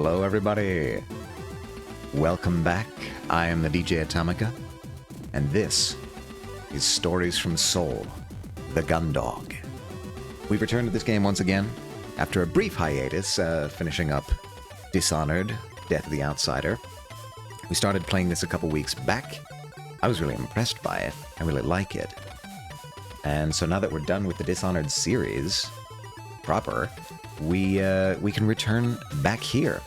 Hello, everybody. Welcome back. I am the DJ Atomica, and this is Stories from Seoul, the Gundog. We've returned to this game once again after a brief hiatus, finishing up Dishonored, Death of the Outsider. We started playing this a couple weeks back. I was really impressed by it. I really like it. And so now that we're done with the Dishonored series proper, we can return back here.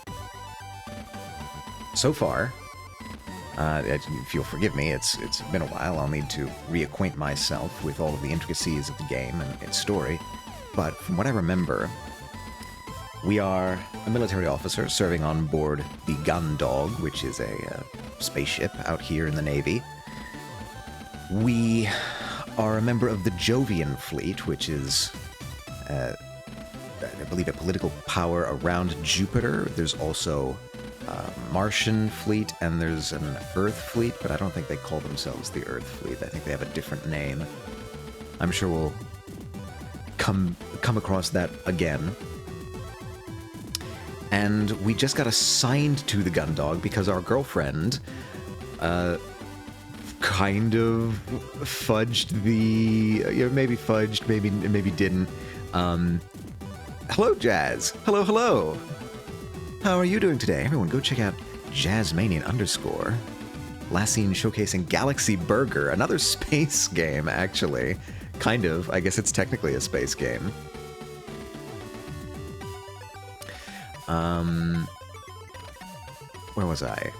So far, if you'll forgive me, it's been a while. I'll need to reacquaint myself with all of the intricacies of the game and its story. But from what I remember, we are a military officer serving on board the Gundog, which is a spaceship out here in the Navy. We are a member of the Jovian Fleet, which is, I believe, a political power around Jupiter. There's also a Martian fleet, and there's an Earth fleet, but I don't think they call themselves the Earth Fleet. I think they have a different name. I'm sure we'll come across that again. And we just got assigned to the Gundog because our girlfriend kind of fudged the... maybe fudged, maybe didn't. Hello, Jazz. Hello. How are you doing today? Everyone, go check out Jazzmanian _ last seen showcasing Galaxy Burger, another space game, actually. Kind of. I guess it's technically a space game. Where was I?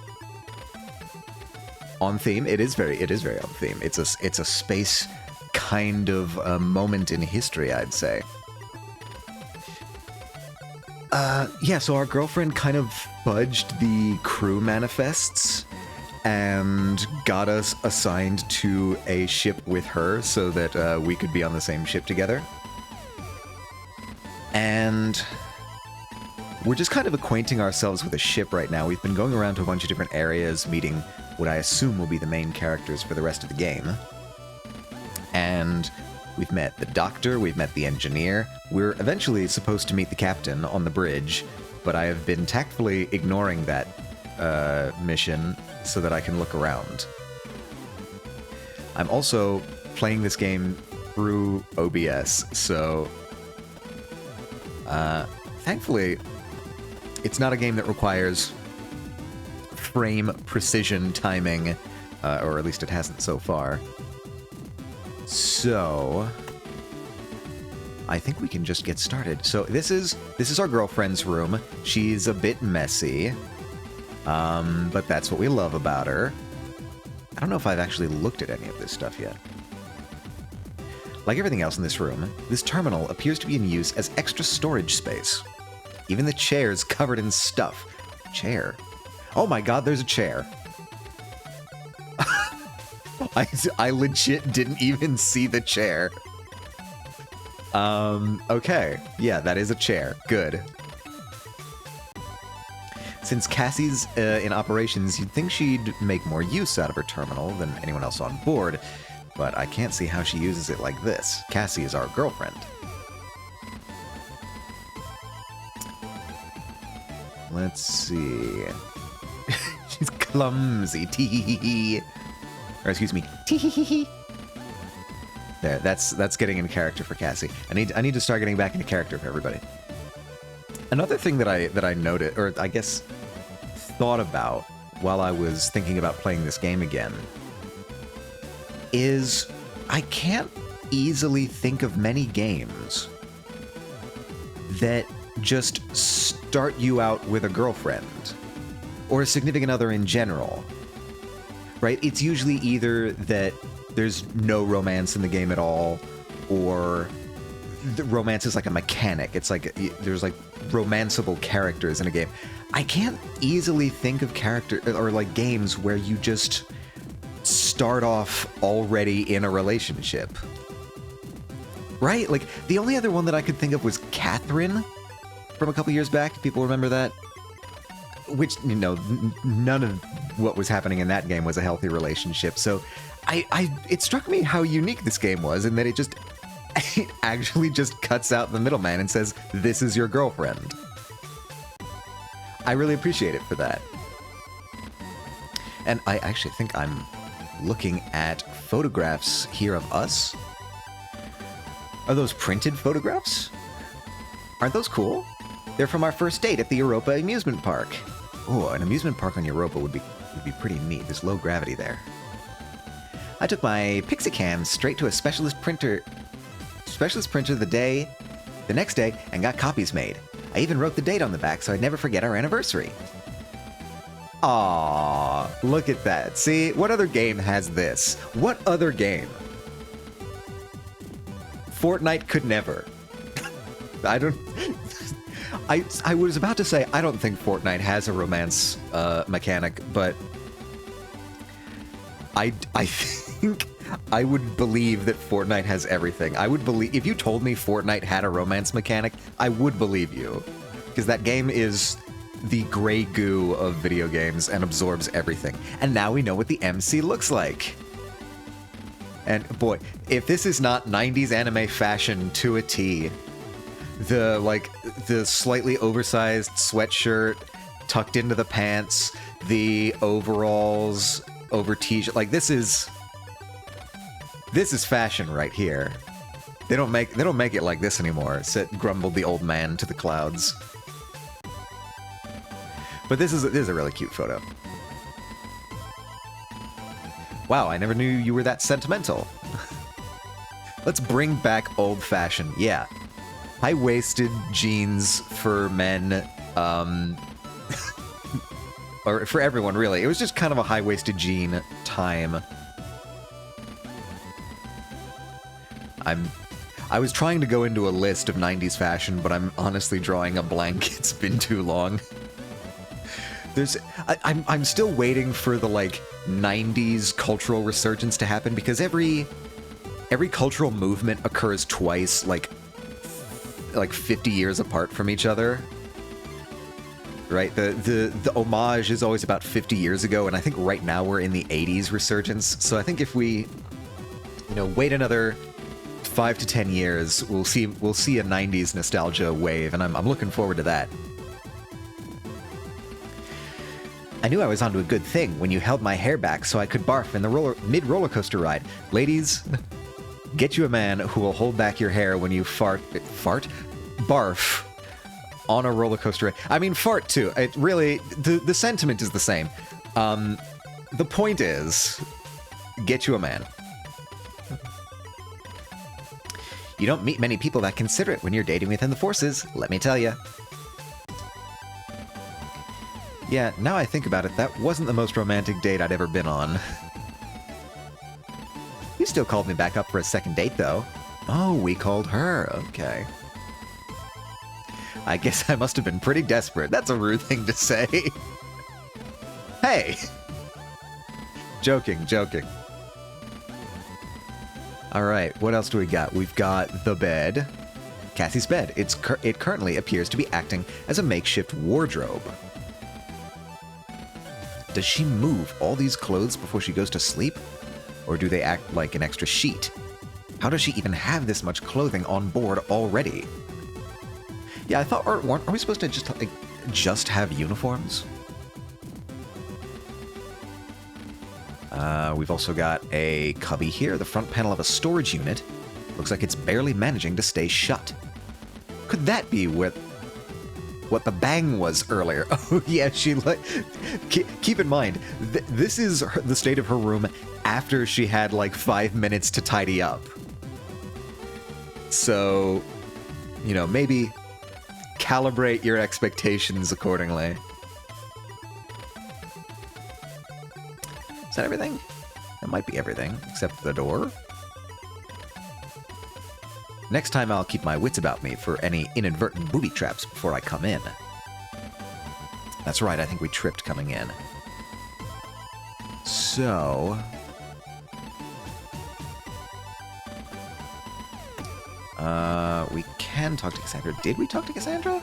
On theme. It is very on theme. It's a space kind of moment in history, I'd say. Yeah, so our girlfriend kind of fudged the crew manifests and got us assigned to a ship with her so that we could be on the same ship together. And we're just kind of acquainting ourselves with the ship right now. We've been going around to a bunch of different areas, meeting what I assume will be the main characters for the rest of the game. And we've met the doctor, we've met the engineer. We're eventually supposed to meet the captain on the bridge, but I have been tactfully ignoring that mission so that I can look around. I'm also playing this game through OBS, so thankfully it's not a game that requires frame precision timing, or at least it hasn't so far. So I think we can just get started. So this is our girlfriend's room. She's a bit messy, but that's what we love about her. I don't know if I've actually looked at any of this stuff yet. Like everything else in this room, this terminal appears to be in use as extra storage space. Even the chair's covered in stuff. Chair? Oh my god, there's a chair. I legit didn't even see the chair. Okay. Yeah, that is a chair. Good. Since Cassie's in operations, you'd think she'd make more use out of her terminal than anyone else on board, but I can't see how she uses it like this. Cassie is our girlfriend. Let's see. She's clumsy. Tee-hee-hee-hee. Or excuse me. Tee-hee-hee-hee. There, that's getting in character for Cassie. I need to start getting back into character for everybody. Another thing that I noted, or I guess thought about while I was thinking about playing this game again, is I can't easily think of many games that just start you out with a girlfriend or a significant other in general. Right? It's usually either that there's no romance in the game at all, or the romance is like a mechanic. It's like there's like romanceable characters in a game. I can't easily think of like games where you just start off already in a relationship. Right? Like the only other one that I could think of was Catherine from a couple years back. People remember that? Which, you know, none of what was happening in that game was a healthy relationship. So it struck me how unique this game was, in that it actually just cuts out the middleman and says, this is your girlfriend. I really appreciate it for that. And I actually think I'm looking at photographs here of us. Are those printed photographs? Aren't those cool? They're from our first date at the Europa amusement park. Oh, an amusement park on Europa would be pretty neat. There's low gravity there. I took my Pixicam straight to a specialist printer the next day and got copies made. I even wrote the date on the back so I'd never forget our anniversary. Aww, look at that. See, what other game has this? What other game? Fortnite could never. I don't... I was about to say, I don't think Fortnite has a romance mechanic, but I think I would believe that Fortnite has everything. I would believe... If you told me Fortnite had a romance mechanic, I would believe you. Because that game is the gray goo of video games and absorbs everything. And now we know what the MC looks like. And boy, if this is not 90s anime fashion to a T, the slightly oversized sweatshirt tucked into the pants, the overalls over t-shirt, like this is fashion right here. They don't make it like this anymore, grumbled the old man to the clouds. But this is a really cute photo. Wow, I never knew you were that sentimental. Let's bring back old fashion. Yeah. High-waisted jeans for men, or for everyone, really. It was just kind of a high-waisted jean time. I was trying to go into a list of 90s fashion, but I'm honestly drawing a blank. It's been too long. I'm still waiting for the, like, 90s cultural resurgence to happen, because every cultural movement occurs twice, like 50 years apart from each other. Right? The homage is always about 50 years ago, and I think right now we're in the 80s resurgence. So I think if we, wait another 5 to 10 years, we'll see a 90s nostalgia wave, and I'm looking forward to that. I knew I was onto a good thing when you held my hair back so I could barf in the mid-roller coaster ride. Ladies, get you a man who will hold back your hair when you barf on a roller coaster ride. I mean, fart too. It really, the sentiment is the same. The point is, get you a man. You don't meet many people that consider it when you're dating within the forces, let me tell you. Yeah, now I think about it, that wasn't the most romantic date I'd ever been on. You still called me back up for a second date, though. Oh, we called her. Okay. I guess I must have been pretty desperate. That's a rude thing to say. Hey! Joking. Alright, what else do we got? We've got the bed. Cassie's bed. It currently appears to be acting as a makeshift wardrobe. Does she move all these clothes before she goes to sleep? Or do they act like an extra sheet? How does she even have this much clothing on board already? Yeah, I thought, aren't we supposed to just have uniforms? We've also got a cubby here, the front panel of a storage unit. Looks like it's barely managing to stay shut. Could that be what the bang was earlier? Oh yeah, keep in mind, this is the state of her room after she had like 5 minutes to tidy up. So, maybe calibrate your expectations accordingly. Is that everything? That might be everything, except the door. Next time I'll keep my wits about me for any inadvertent booby traps before I come in. That's right, I think we tripped coming in. So... we can talk to Cassandra. Did we talk to Cassandra?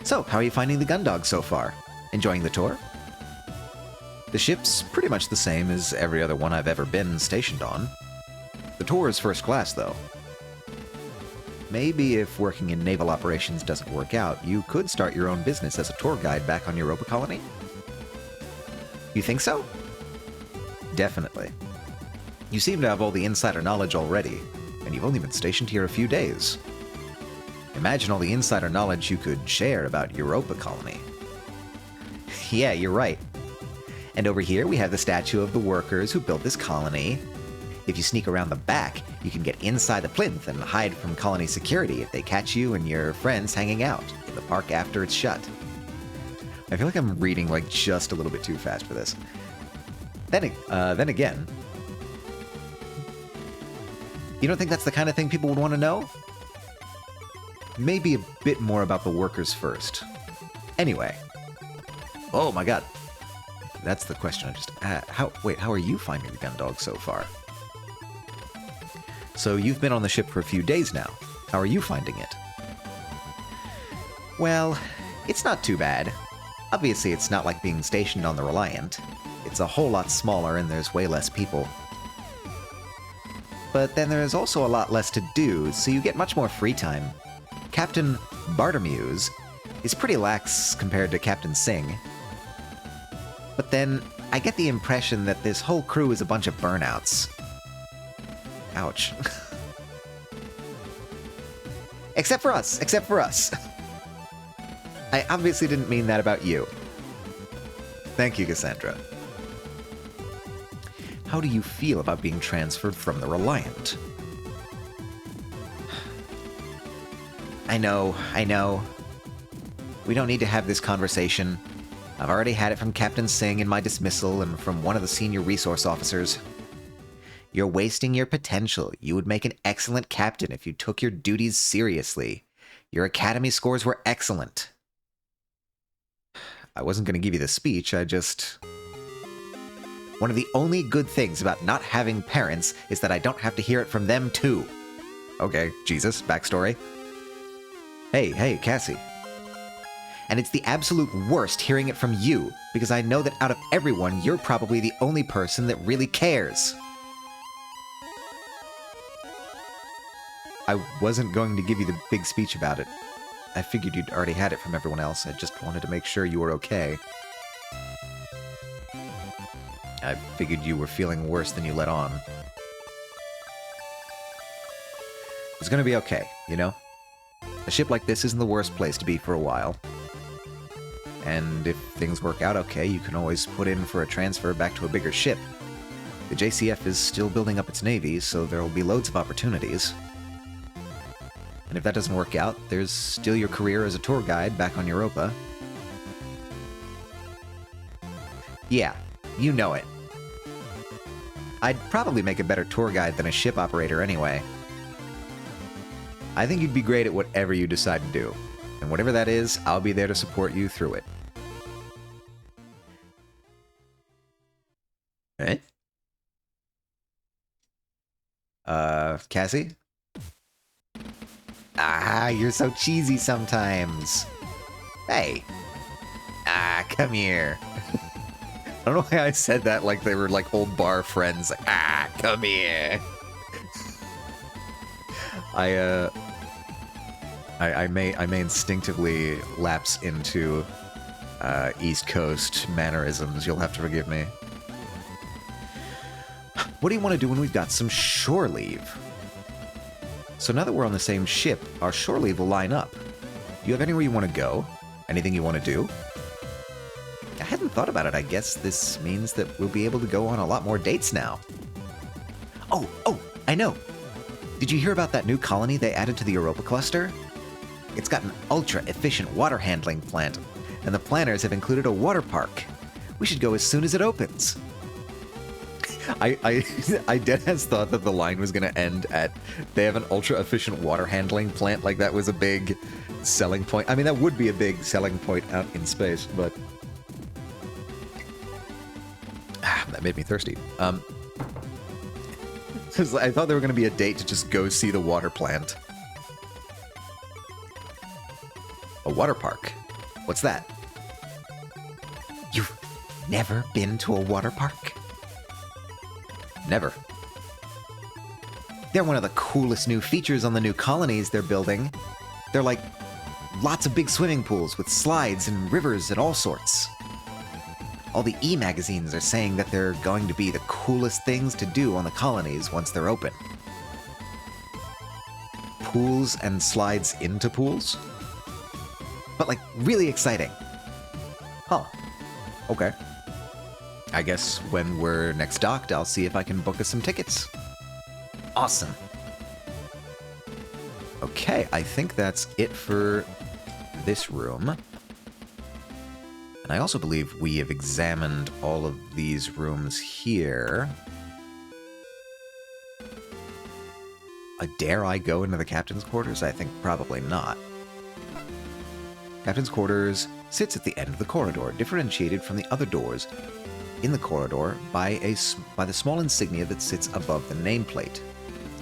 So, how are you finding the Gundog so far? Enjoying the tour? The ship's pretty much the same as every other one I've ever been stationed on. The tour is first class, though. maybe if working in naval operations doesn't work out, you could start your own business as a tour guide back on Europa Colony? You think so? Definitely. You seem to have all the insider knowledge already, and you've only been stationed here a few days. Imagine all the insider knowledge you could share about Europa Colony. Yeah, you're right. And over here we have the statue of the workers who built this colony. If you sneak around the back, you can get inside the plinth and hide from colony security if they catch you and your friends hanging out in the park after it's shut. I feel like I'm reading like just a little bit too fast for this. Then again, you don't think that's the kind of thing people would want to know? Maybe a bit more about the workers first. Anyway. Oh my god. That's the question I just... how are you finding the Gundog so far? So you've been on the ship for a few days now. How are you finding it? Well, it's not too bad. Obviously, it's not like being stationed on the Reliant. It's a whole lot smaller and there's way less people. But then there is also a lot less to do, so you get much more free time. Captain Bartamuse is pretty lax compared to Captain Singh. But then, I get the impression that this whole crew is a bunch of burnouts. Ouch. Except for us! Except for us! I obviously didn't mean that about you. Thank you, Cassandra. How do you feel about being transferred from the Reliant? I know. We don't need to have this conversation. I've already had it from Captain Singh in my dismissal and from one of the senior resource officers. You're wasting your potential. You would make an excellent captain if you took your duties seriously. Your academy scores were excellent. I wasn't going to give you the speech, I just... One of the only good things about not having parents is that I don't have to hear it from them too. Okay, Jesus, backstory. Hey, Cassie. And it's the absolute worst hearing it from you, because I know that out of everyone, you're probably the only person that really cares. I wasn't going to give you the big speech about it. I figured you'd already had it from everyone else. I just wanted to make sure you were okay. I figured you were feeling worse than you let on. It's gonna be okay, you know? A ship like this isn't the worst place to be for a while. And if things work out okay, you can always put in for a transfer back to a bigger ship. The JCF is still building up its navy, so there will be loads of opportunities. And if that doesn't work out, there's still your career as a tour guide back on Europa. Yeah, you know it. I'd probably make a better tour guide than a ship operator anyway. I think you'd be great at whatever you decide to do. And whatever that is, I'll be there to support you through it. Eh? Cassie? Ah, you're so cheesy sometimes. Hey. Ah, come here. I don't know why I said that like they were like old bar friends. Like, ah, come here. I may instinctively lapse into East Coast mannerisms. You'll have to forgive me. What do you want to do when we've got some shore leave? So now that we're on the same ship, our shore leave will line up. Do you have anywhere you want to go? Anything you want to do? I hadn't thought about it. I guess this means that we'll be able to go on a lot more dates now. Oh, I know. Did you hear about that new colony they added to the Europa cluster? It's got an ultra-efficient water handling plant, and the planners have included a water park. We should go as soon as it opens. I deadass thought that the line was going to end at, they have an ultra-efficient water handling plant, like that was a big selling point. I mean, that would be a big selling point out in space, but... that made me thirsty. I thought there were going to be a date to just go see the water plant. A water park? What's that? You've never been to a water park? Never. They're one of the coolest new features on the new colonies they're building. They're like lots of big swimming pools with slides and rivers and all sorts. All the e-magazines are saying that they're going to be the coolest things to do on the colonies once they're open. Pools and slides into pools? But like, really exciting. Huh. Okay. I guess when we're next docked, I'll see if I can book us some tickets. Awesome. Okay, I think that's it for this room. And I also believe we have examined all of these rooms here. Dare I go into the captain's quarters? I think probably not. Captain's quarters sits at the end of the corridor, differentiated from the other doors in the corridor by the small insignia that sits above the nameplate.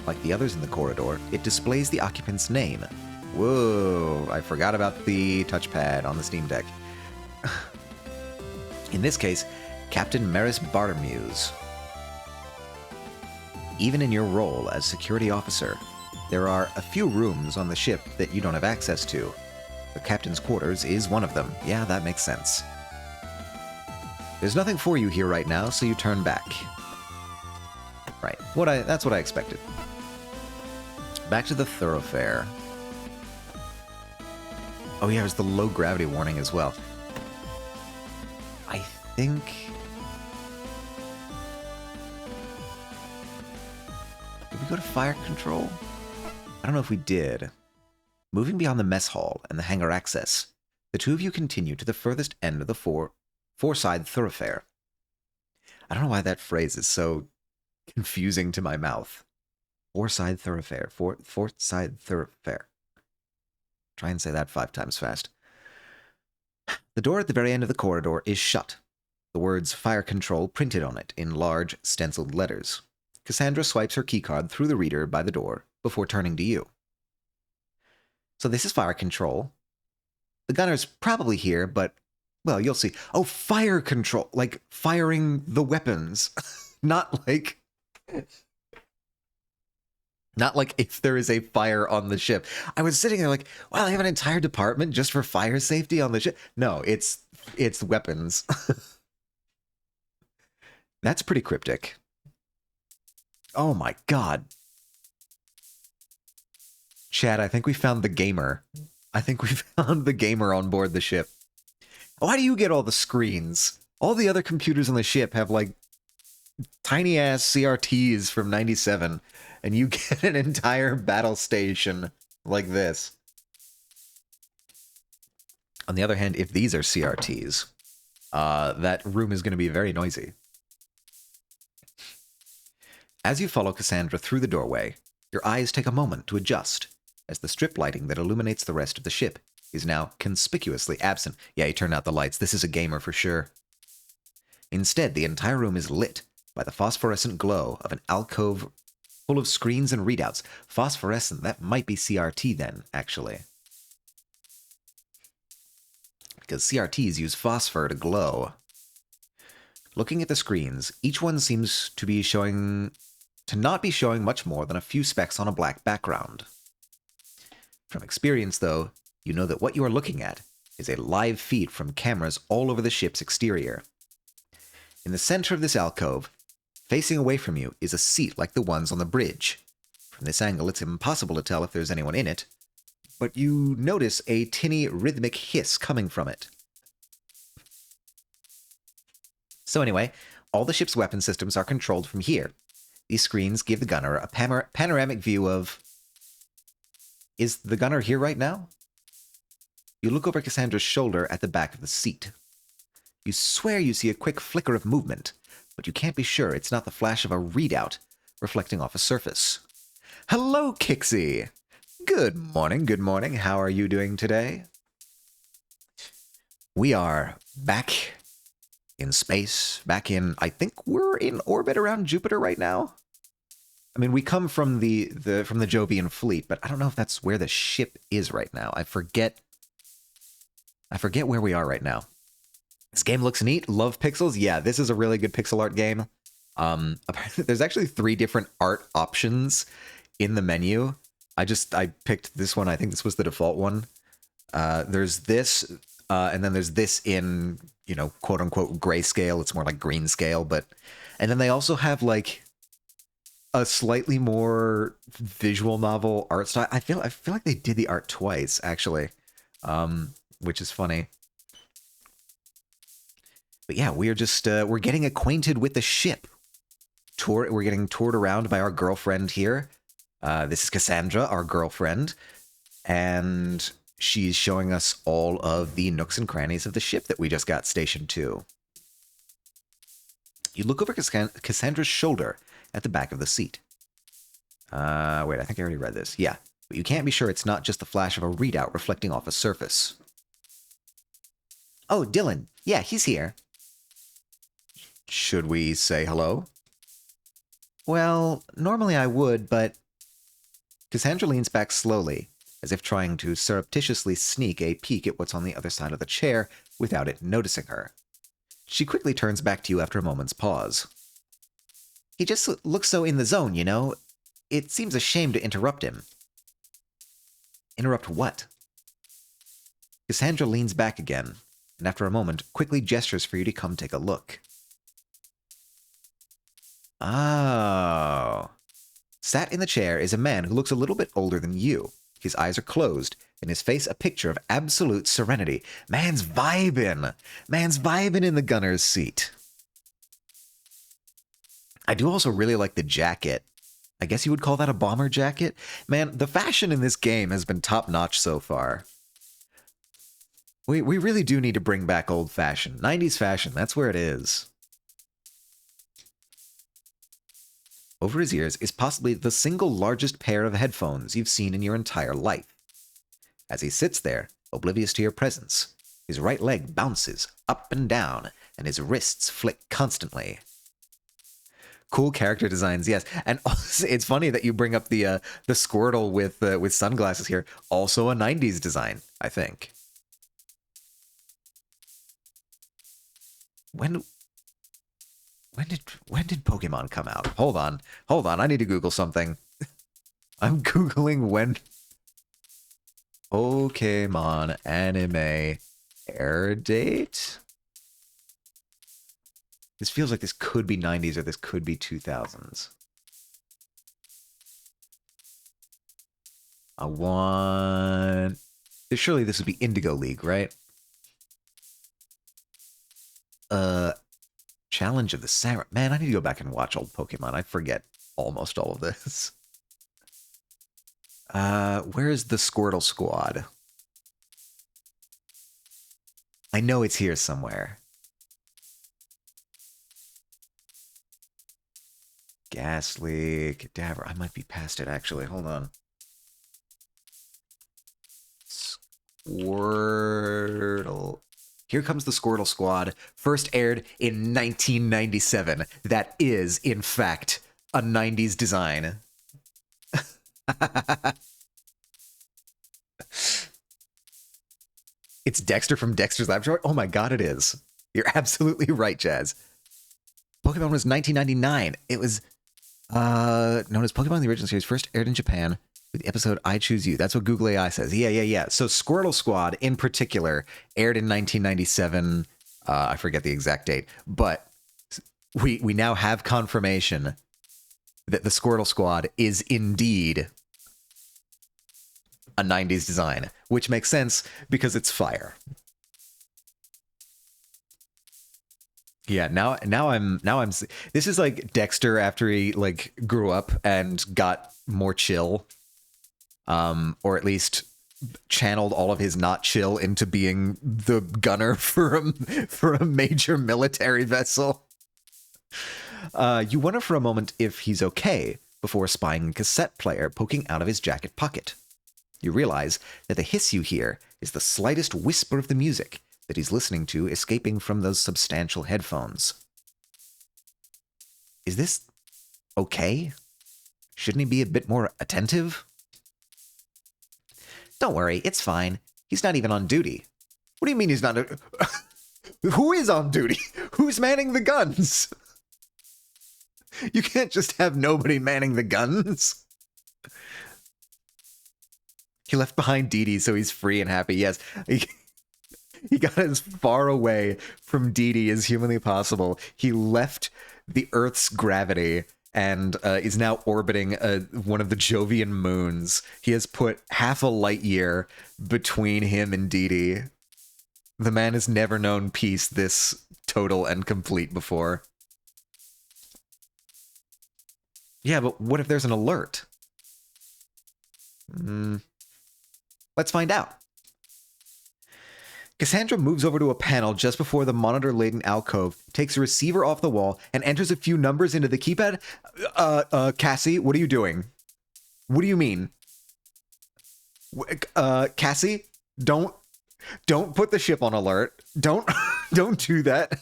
Like the others in the corridor, it displays the occupant's name. Whoa, I forgot about the touchpad on the Steam Deck. In this case, Captain Maris Bartermuse. Even in your role as security officer, there are a few rooms on the ship that you don't have access to. The captain's quarters is one of them. Yeah, that makes sense. There's nothing for you here right now, so you turn back. Right, that's what I expected. Back to the thoroughfare. Oh yeah, there's the low gravity warning as well. I think... Did we go to fire control? I don't know if we did. Moving beyond the mess hall and the hangar access, the two of you continue to the furthest end of the four-side thoroughfare. I don't know why that phrase is so confusing to my mouth. Four-side thoroughfare. Four-side thoroughfare. Try and say that 5 times fast. The door at the very end of the corridor is shut. The words fire control printed on it in large, stenciled letters. Cassandra swipes her keycard through the reader by the door before turning to you. So this is fire control. The gunner's probably here, but, well, you'll see. Oh, fire control. Like firing the weapons. Not like if there is a fire on the ship. I was sitting there like, wow, they have an entire department just for fire safety on the ship. No, it's weapons. That's pretty cryptic. Oh my god. Chad, I think we found the gamer. I think we found the gamer on board the ship. Why do you get all the screens? All the other computers on the ship have like tiny ass CRTs from 97, and you get an entire battle station like this. On the other hand, if these are CRTs, that room is going to be very noisy. As you follow Cassandra through the doorway, your eyes take a moment to adjust, as the strip lighting that illuminates the rest of the ship is now conspicuously absent. Yeah, he turned out the lights. This is a gamer for sure. Instead, the entire room is lit by the phosphorescent glow of an alcove full of screens and readouts. Phosphorescent, that might be CRT then, actually. Because CRTs use phosphor to glow. Looking at the screens, each one seems to not be showing much more than a few specks on a black background. From experience, though, you know that what you are looking at is a live feed from cameras all over the ship's exterior. In the center of this alcove, facing away from you, is a seat like the ones on the bridge. From this angle, it's impossible to tell if there's anyone in it, but you notice a tinny rhythmic hiss coming from it. So anyway, all the ship's weapon systems are controlled from here. These screens give the gunner a panoramic view of... Is the gunner here right now? You look over Cassandra's shoulder at the back of the seat. You swear you see a quick flicker of movement, but you can't be sure it's not the flash of a readout reflecting off a surface. Hello, Kixie! Good morning. How are you doing today? We are back in space, I think we're in orbit around Jupiter right now. I mean, we come from the Jovian fleet, but I don't know if that's where the ship is right now. I forget where we are right now. This game looks neat. Love pixels. Yeah, this is a really good pixel art game. There's actually 3 different art options in the menu, I picked this one. I think this was the default one. There's this, and then there's this in, quote unquote grayscale. It's more like green scale, and then they also have like a slightly more visual novel art style. I feel like they did the art twice actually, which is funny. But yeah, we are just we're getting acquainted with the ship. We're getting toured around by our girlfriend here. This is Cassandra, our girlfriend, and she's showing us all of the nooks and crannies of the ship that we just got stationed to. You look over Cassandra's shoulder at the back of the seat. Wait, I think I already read this. Yeah, but you can't be sure it's not just the flash of a readout reflecting off a surface. Oh, Dylan. Yeah, he's here. Should we say hello? Well, normally I would, but... Cassandra leans back slowly, as if trying to surreptitiously sneak a peek at what's on the other side of the chair without it noticing her. She quickly turns back to you after a moment's pause. He just looks so in the zone, you know? It seems a shame to interrupt him. Interrupt what? Cassandra leans back again, and after a moment, quickly gestures for you to come take a look. Oh. Sat in the chair is a man who looks a little bit older than you. His eyes are closed, and his face a picture of absolute serenity. Man's vibin'. Man's vibin' in the gunner's seat. I do also really like the jacket. I guess you would call that a bomber jacket? Man, the fashion in this game has been top-notch so far. We really do need to bring back old fashion. 90s fashion, that's where it is. Over his ears is possibly the single largest pair of headphones you've seen in your entire life. As he sits there, oblivious to your presence, his right leg bounces up and down, and his wrists flick constantly. Cool character designs, yes. And also, it's funny that you bring up the Squirtle with sunglasses here. Also a 90s design, I think. When did Pokemon come out? Hold on. I need to Google something. I'm Googling when Pokemon anime air date. This feels like this could be 90s or this could be 2000s. Surely this would be Indigo League, right? Challenge of the Samurai. Man, I need to go back and watch old Pokemon. I forget almost all of this. Where is the Squirtle Squad? I know it's here somewhere. Ghastly, Cadaver. I might be past it, actually. Hold on. Squirtle. Here comes the Squirtle Squad, first aired in 1997. That is, in fact, a 90s design. It's Dexter from Dexter's Laboratory? Oh my god, it is. You're absolutely right, Jazz. Pokemon was 1999. It was known as Pokemon the original series, first aired in Japan with the episode I Choose You. That's what Google AI says. Yeah. So Squirtle Squad, in particular, aired in 1997. I forget the exact date. But we now have confirmation that the Squirtle Squad is indeed a 90s design, which makes sense because it's fire. Yeah, now I'm this is like Dexter after he like grew up and got more chill. Or at least channeled all of his not chill into being the gunner for a major military vessel. You wonder for a moment if he's okay before spying a cassette player poking out of his jacket pocket. You realize that the hiss you hear is the slightest whisper of the music that he's listening to escaping from those substantial headphones. Is this okay? Shouldn't he be a bit more attentive? Don't worry, it's fine. He's not even on duty. What do you mean he's not? Who is on duty? Who's manning the guns? You can't just have nobody manning the guns. He left behind Dee Dee, so he's free and happy. Yes, he got as far away from Dee Dee as humanly possible. He left the Earth's gravity and is now orbiting one of the Jovian moons. He has put half a light year between him and Dee Dee. The man has never known peace this total and complete before. Yeah, but what if there's an alert? Let's find out. Cassandra moves over to a panel just before the monitor-laden alcove, takes a receiver off the wall, and enters a few numbers into the keypad. Cassie, what are you doing? What do you mean? Cassie, don't put the ship on alert. Don't do that.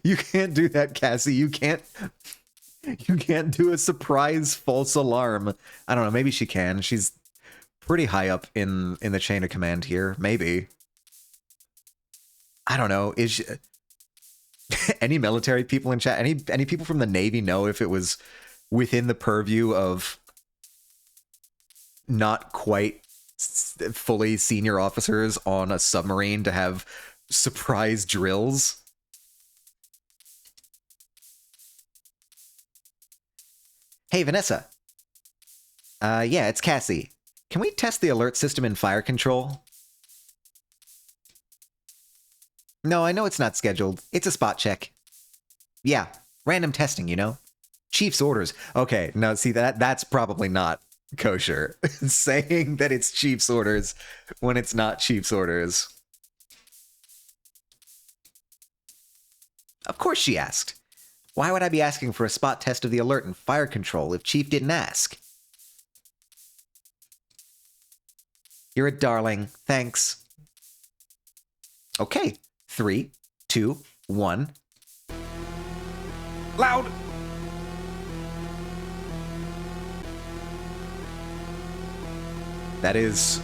You can't do that, Cassie. You can't do a surprise false alarm. I don't know, maybe she can. She's pretty high up in the chain of command here. Maybe. I don't know. Is she, any military people in chat? Any people from the Navy know if it was within the purview of not quite fully senior officers on a submarine to have surprise drills? Hey, Vanessa. Yeah, it's Cassie. Can we test the alert system in fire control? No, I know it's not scheduled. It's a spot check. Yeah, random testing, you know? Chief's orders. Okay, no, see, that's probably not kosher. Saying that it's Chief's orders when it's not Chief's orders. Of course she asked. Why would I be asking for a spot test of the alert in fire control if Chief didn't ask? You're a darling. Thanks. Okay. 3, 2, 1. Loud! That is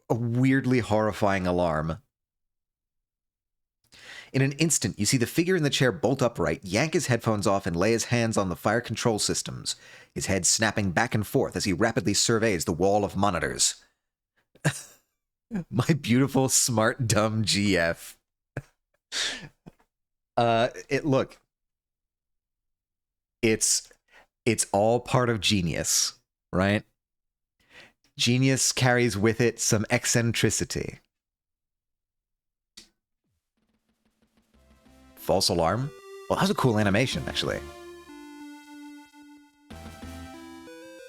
a weirdly horrifying alarm. In an instant, you see the figure in the chair bolt upright, yank his headphones off, and lay his hands on the fire control systems, his head snapping back and forth as he rapidly surveys the wall of monitors. My beautiful, smart, dumb GF. Look. It's all part of genius, right? Genius carries with it some eccentricity. False alarm? Well, that was a cool animation, actually.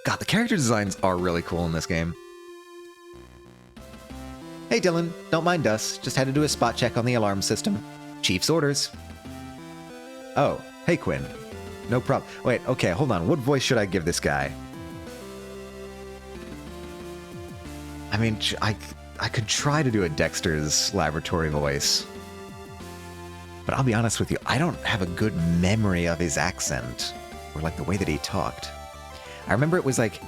God, the character designs are really cool in this game. Hey Dylan, don't mind us. Just had to do a spot check on the alarm system. Chief's orders. Oh, hey Quinn. No problem. Wait, okay, hold on. What voice should I give this guy? I mean, I could try to do a Dexter's Laboratory voice. But I'll be honest with you, I don't have a good memory of his accent. Or like the way that he talked. I remember it was like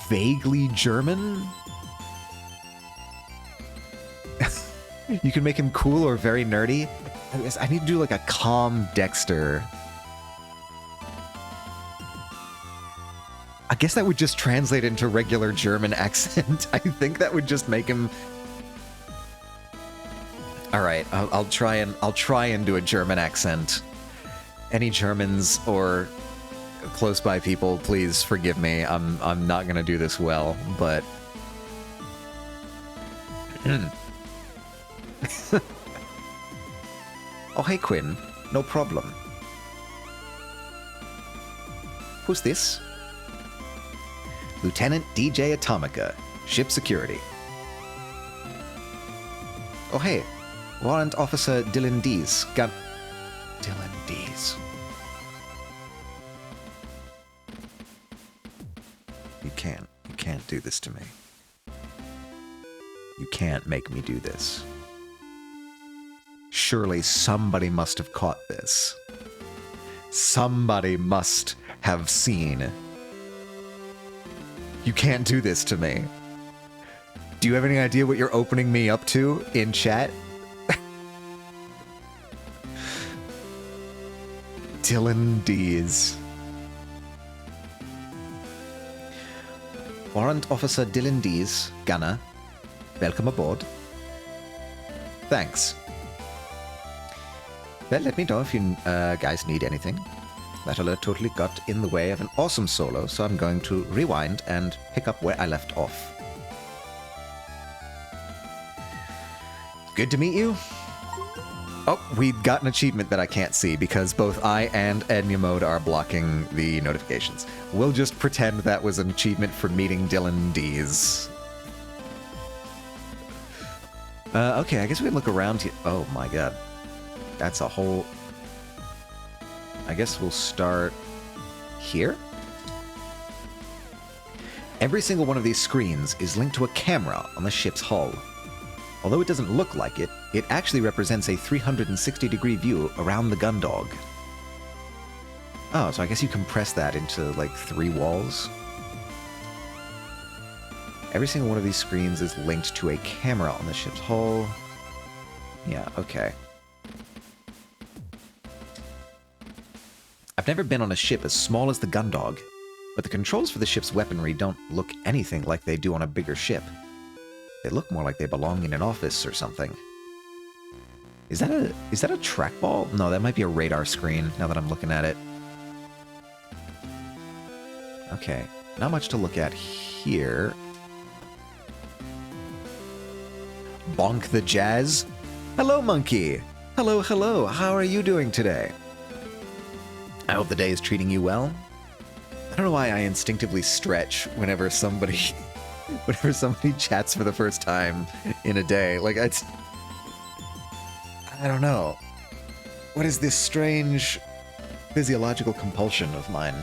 vaguely German. You can make him cool or very nerdy. I need to do like a calm Dexter. I guess that would just translate into regular German accent. I think that would just make him. All right, I'll try and do a German accent. Any Germans or close by people, please forgive me. I'm not gonna do this well, but. Oh, hey, Quinn. No problem. Who's this? Lieutenant DJ Atomica, Ship Security. Oh, hey. Warrant Officer Dylan Dees. Dylan Dees. You can't do this to me. You can't make me do this. Surely somebody must have caught this. Somebody must have seen. You can't do this to me. Do you have any idea what you're opening me up to in chat? Dylan Dees. Warrant Officer Dylan Dees, Gunner. Welcome aboard. Thanks. Well, let me know if you guys need anything. That alert totally got in the way of an awesome solo, so I'm going to rewind and pick up where I left off. Good to meet you. Oh, we've got an achievement that I can't see because both I and Enya Mode are blocking the notifications. We'll just pretend that was an achievement for meeting Dylan Dees. Okay, I guess we can look around here. Oh my god. That's a whole... I guess we'll start here. Every single one of these screens is linked to a camera on the ship's hull. Although it doesn't look like it, it actually represents a 360-degree view around the Gundog. Oh, so I guess you compress that into, like, 3 walls? Every single one of these screens is linked to a camera on the ship's hull. Yeah, okay. I've never been on a ship as small as the Gundog, but the controls for the ship's weaponry don't look anything like they do on a bigger ship. They look more like they belong in an office or something. Is that a trackball? No, that might be a radar screen, now that I'm looking at it. Okay, not much to look at here. Bonk the Jazz. Hello, Monkey. Hello, hello. How are you doing today? I hope the day is treating you well. I don't know why I instinctively stretch whenever somebody chats for the first time in a day. Like, I don't know. What is this strange physiological compulsion of mine?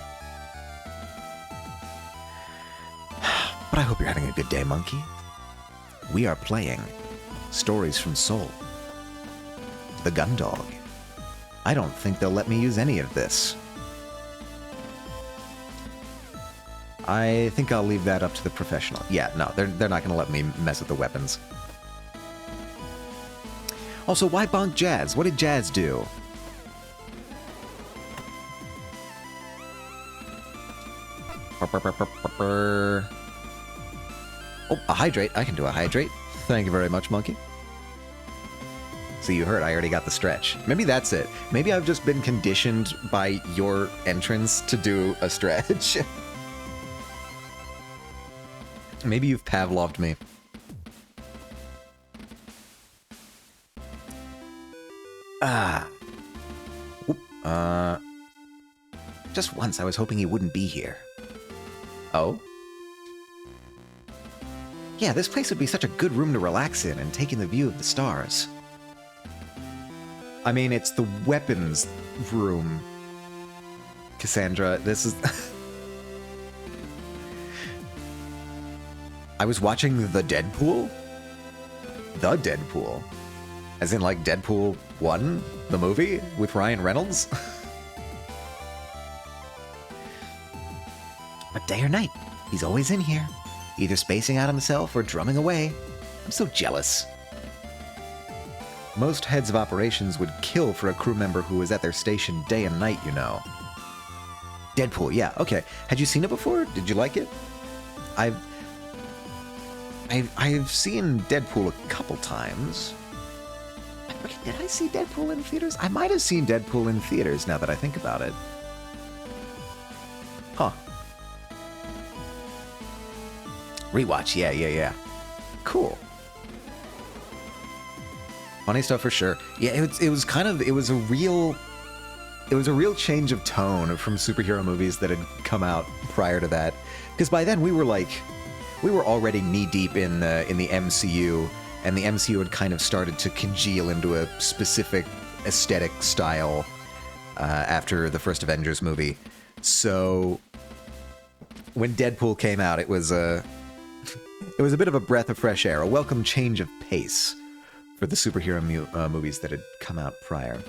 But I hope you're having a good day, Monkey. We are playing Stories from Seoul. The Gundog. I don't think they'll let me use any of this. I think I'll leave that up to the professional. Yeah, no, they're not going to let me mess with the weapons. Also, why bonk Jazz? What did Jazz do? Oh, a hydrate. I can do a hydrate. Thank you very much, Monkey. So you heard I already got the stretch. Maybe that's it. Maybe I've just been conditioned by your entrance to do a stretch. Maybe you've Pavloved me. Just once I was hoping he wouldn't be here. Oh? Yeah, this place would be such a good room to relax in and take in the view of the stars. I mean, it's the weapons room, Cassandra. This is... I was watching The Deadpool? The Deadpool? As in, like, Deadpool 1? The movie? With Ryan Reynolds? But day or night, he's always in here. Either spacing out himself or drumming away. I'm so jealous. Most heads of operations would kill for a crew member who was at their station day and night, you know. Deadpool, yeah, okay. Had you seen it before? Did you like it? I've seen Deadpool a couple times. Okay, did I see Deadpool in theaters? I might have seen Deadpool in theaters now that I think about it. Huh. Rewatch, yeah. Cool. Funny stuff for sure. Yeah, it was a real change of tone from superhero movies that had come out prior to that. Because by then we were already knee deep in the MCU, and the MCU had kind of started to congeal into a specific aesthetic style after the first Avengers movie. So when Deadpool came out, it was a bit of a breath of fresh air, a welcome change of pace for the superhero movies that had come out prior.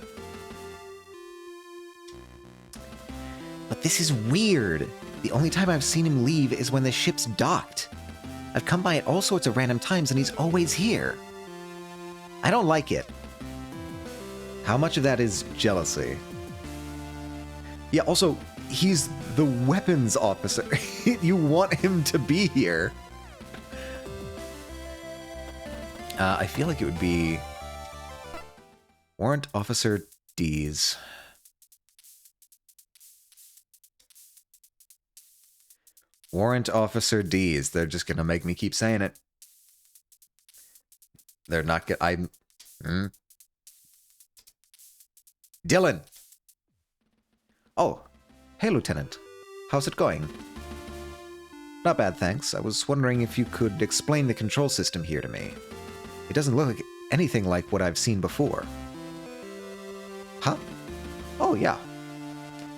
But this is weird. The only time I've seen him leave is when the ship's docked. I've come by at all sorts of random times and he's always here. I don't like it. How much of that is jealousy? Yeah, also, he's the weapons officer. You want him to be here. I feel like it would be Warrant Officer D's. Warrant Officer D's. They're just gonna make me keep saying it. They're not gonna... Dylan! Oh, hey, Lieutenant. How's it going? Not bad, thanks. I was wondering if you could explain the control system here to me. It doesn't look like anything like what I've seen before. Huh? Oh, yeah.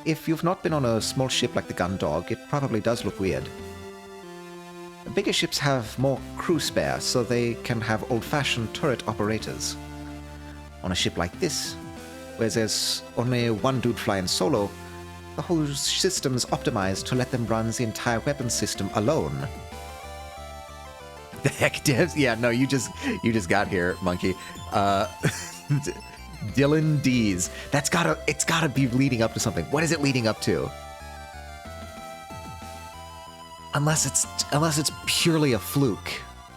If you've not been on a small ship like the Gundog, it probably does look weird. The bigger ships have more crew spare, so they can have old-fashioned turret operators. On a ship like this, where there's only one dude flying solo, the whole system is optimized to let them run the entire weapon system alone. The heck, devs? Yeah, no, you just got here, monkey. Dylan D's. It's gotta be leading up to something. What is it leading up to? Unless it's purely a fluke.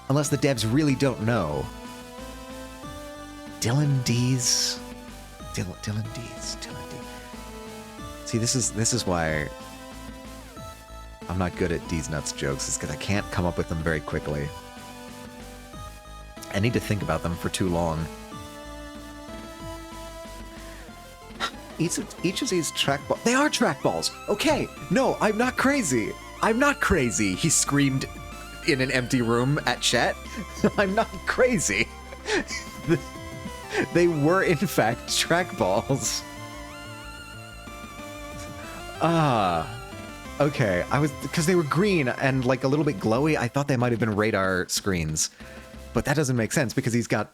Unless the devs really don't know. Dylan D's. Dylan D's. See, this is why I'm not good at D's nuts jokes. It's because I can't come up with them very quickly. I need to think about them for too long. Each of these trackballs... They are trackballs! Okay! No, I'm not crazy! I'm not crazy! He screamed in an empty room at chat. I'm not crazy! They were, in fact, trackballs. Okay. Because they were green and, like, a little bit glowy, I thought they might have been radar screens. But that doesn't make sense because he's got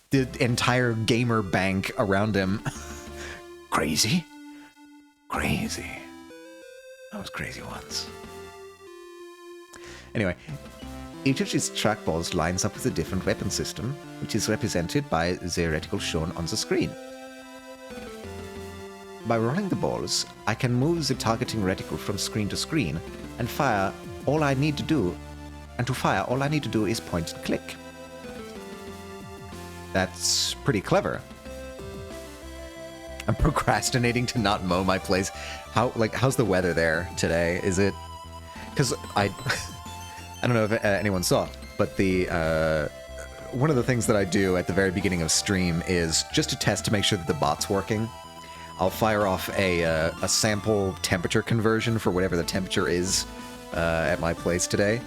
the entire gamer bank around him. Crazy? Crazy. I was crazy once. Anyway, each of these trackballs lines up with a different weapon system, which is represented by the reticle shown on the screen. By rolling the balls, I can move the targeting reticle from screen to screen and fire. All I need to do is point and click. That's pretty clever. I'm procrastinating to not mow my place. How's the weather there today? Is it... Because I don't know if anyone saw, but one of the things that I do at the very beginning of stream is just to test to make sure that the bot's working. I'll fire off a sample temperature conversion for whatever the temperature is at my place today.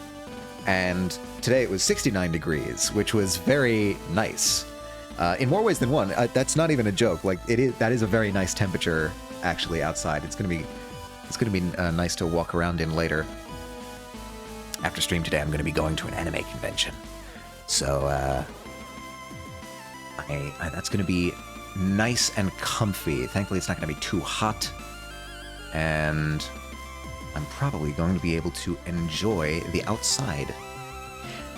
And today it was 69 degrees, which was very nice. In more ways than one. That's not even a joke. Like that is a very nice temperature actually outside. It's gonna be nice to walk around in later. After stream today, I'm gonna be going to an anime convention, so that's gonna be nice and comfy. Thankfully, it's not gonna be too hot, and I'm probably going to be able to enjoy the outside.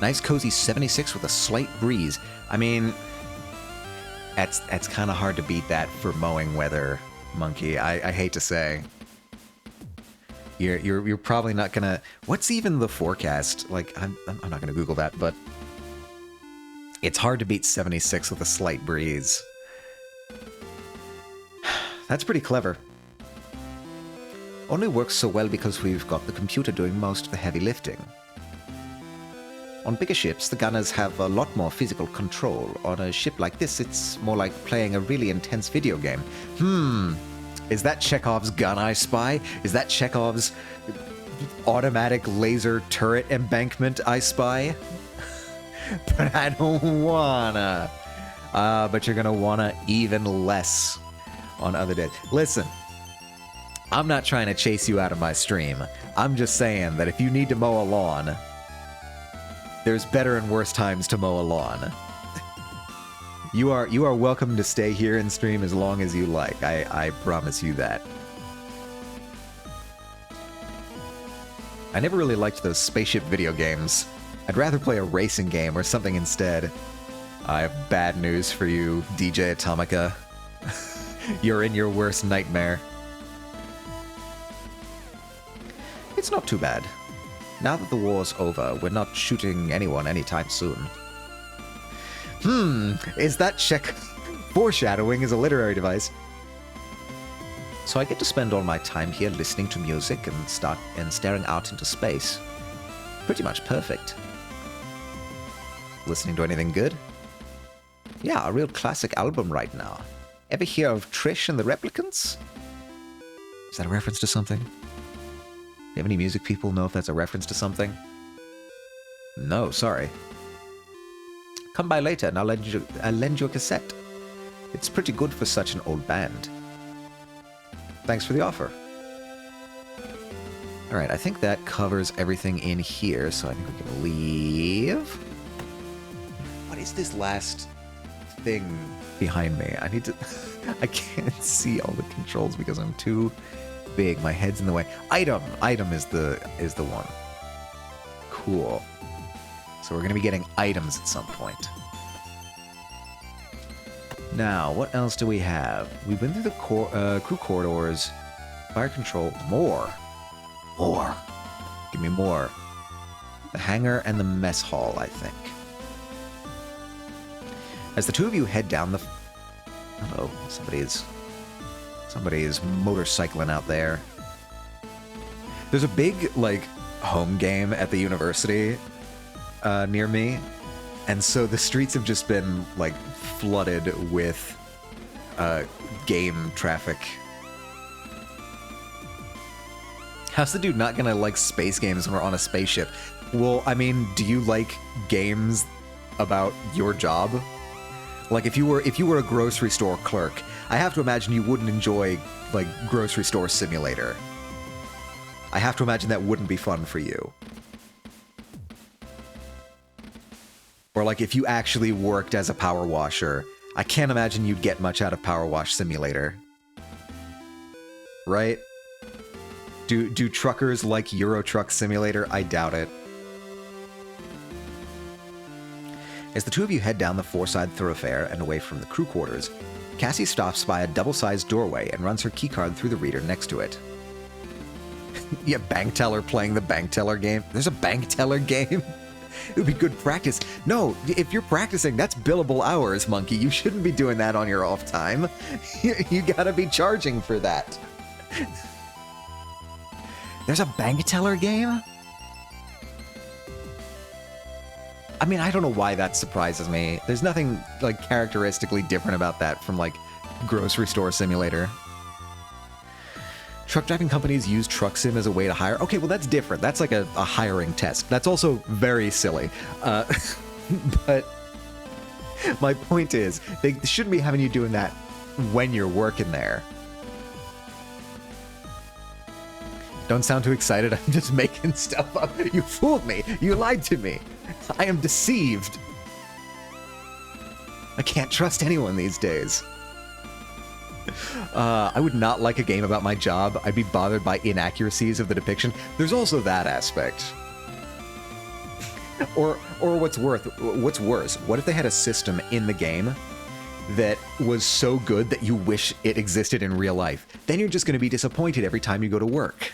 Nice cozy 76 with a slight breeze. I mean, that's kind of hard to beat that for mowing weather, monkey. I hate to say. You're probably not gonna... What's even the forecast? Like, I'm not gonna Google that, but it's hard to beat 76 with a slight breeze. That's pretty clever. Only works so well because we've got the computer doing most of the heavy lifting. On bigger ships, the gunners have a lot more physical control. On a ship like this, it's more like playing a really intense video game. Is that Chekhov's gun I spy? Is that Chekhov's automatic laser turret embankment I spy? But I don't wanna. But you're gonna wanna even less on other days. Listen, I'm not trying to chase you out of my stream. I'm just saying that if you need to mow a lawn, there's better and worse times to mow a lawn. You are welcome to stay here and stream as long as you like. I promise you that. I never really liked those spaceship video games. I'd rather play a racing game or something instead. I have bad news for you, DJ Atomica. You're in your worst nightmare. It's not too bad. Now that the war's over, we're not shooting anyone anytime soon. Is that check... Foreshadowing is a literary device. So I get to spend all my time here listening to music and staring out into space. Pretty much perfect. Listening to anything good? Yeah, a real classic album right now. Ever hear of Trish and the Replicants? Is that a reference to something? Do you have any music people know if that's a reference to something? No, sorry. Come by later and I'll lend you a cassette. It's pretty good for such an old band. Thanks for the offer. Alright, I think that covers everything in here, so I think we can leave. What is this last thing behind me? I need to... I can't see all the controls because I'm too big. My head's in the way. Item! Item is the one. Cool. So we're going to be getting items at some point. Now, what else do we have? We've been through the crew corridors. Fire control. More. More. Give me more. The hangar and the mess hall, I think. As the two of you head down the... Uh-oh, somebody is motorcycling out there. There's a big, like, home game at the university near me. And so the streets have just been, like, flooded with game traffic. How's the dude not gonna like space games when we're on a spaceship? Well, I mean, do you like games about your job? Like, if you were a grocery store clerk, I have to imagine you wouldn't enjoy, like, Grocery Store Simulator. I have to imagine that wouldn't be fun for you. Or, like, if you actually worked as a power washer, I can't imagine you'd get much out of Power Wash Simulator. Right? Do truckers like Euro Truck Simulator? I doubt it. As the two of you head down the four-side thoroughfare and away from the crew quarters, Cassie stops by a double-sized doorway and runs her keycard through the reader next to it. Yeah, bank teller playing the bank teller game. There's a bank teller game? It would be good practice. No, if you're practicing, that's billable hours, monkey. You shouldn't be doing that on your off time. You gotta be charging for that. There's a bank teller game? I mean, I don't know why that surprises me. There's nothing, like, characteristically different about that from, like, Grocery Store Simulator. Truck driving companies use Truck Sim as a way to hire. Okay, well, that's different. That's like a hiring test. That's also very silly. But my point is, they shouldn't be having you doing that when you're working there. Don't sound too excited. I'm just making stuff up. You fooled me. You lied to me. I am deceived. I can't trust anyone these days. I would not like a game about my job. I'd be bothered by inaccuracies of the depiction. There's also that aspect. Or what's worse, what if they had a system in the game that was so good that you wish it existed in real life? Then you're just going to be disappointed every time you go to work.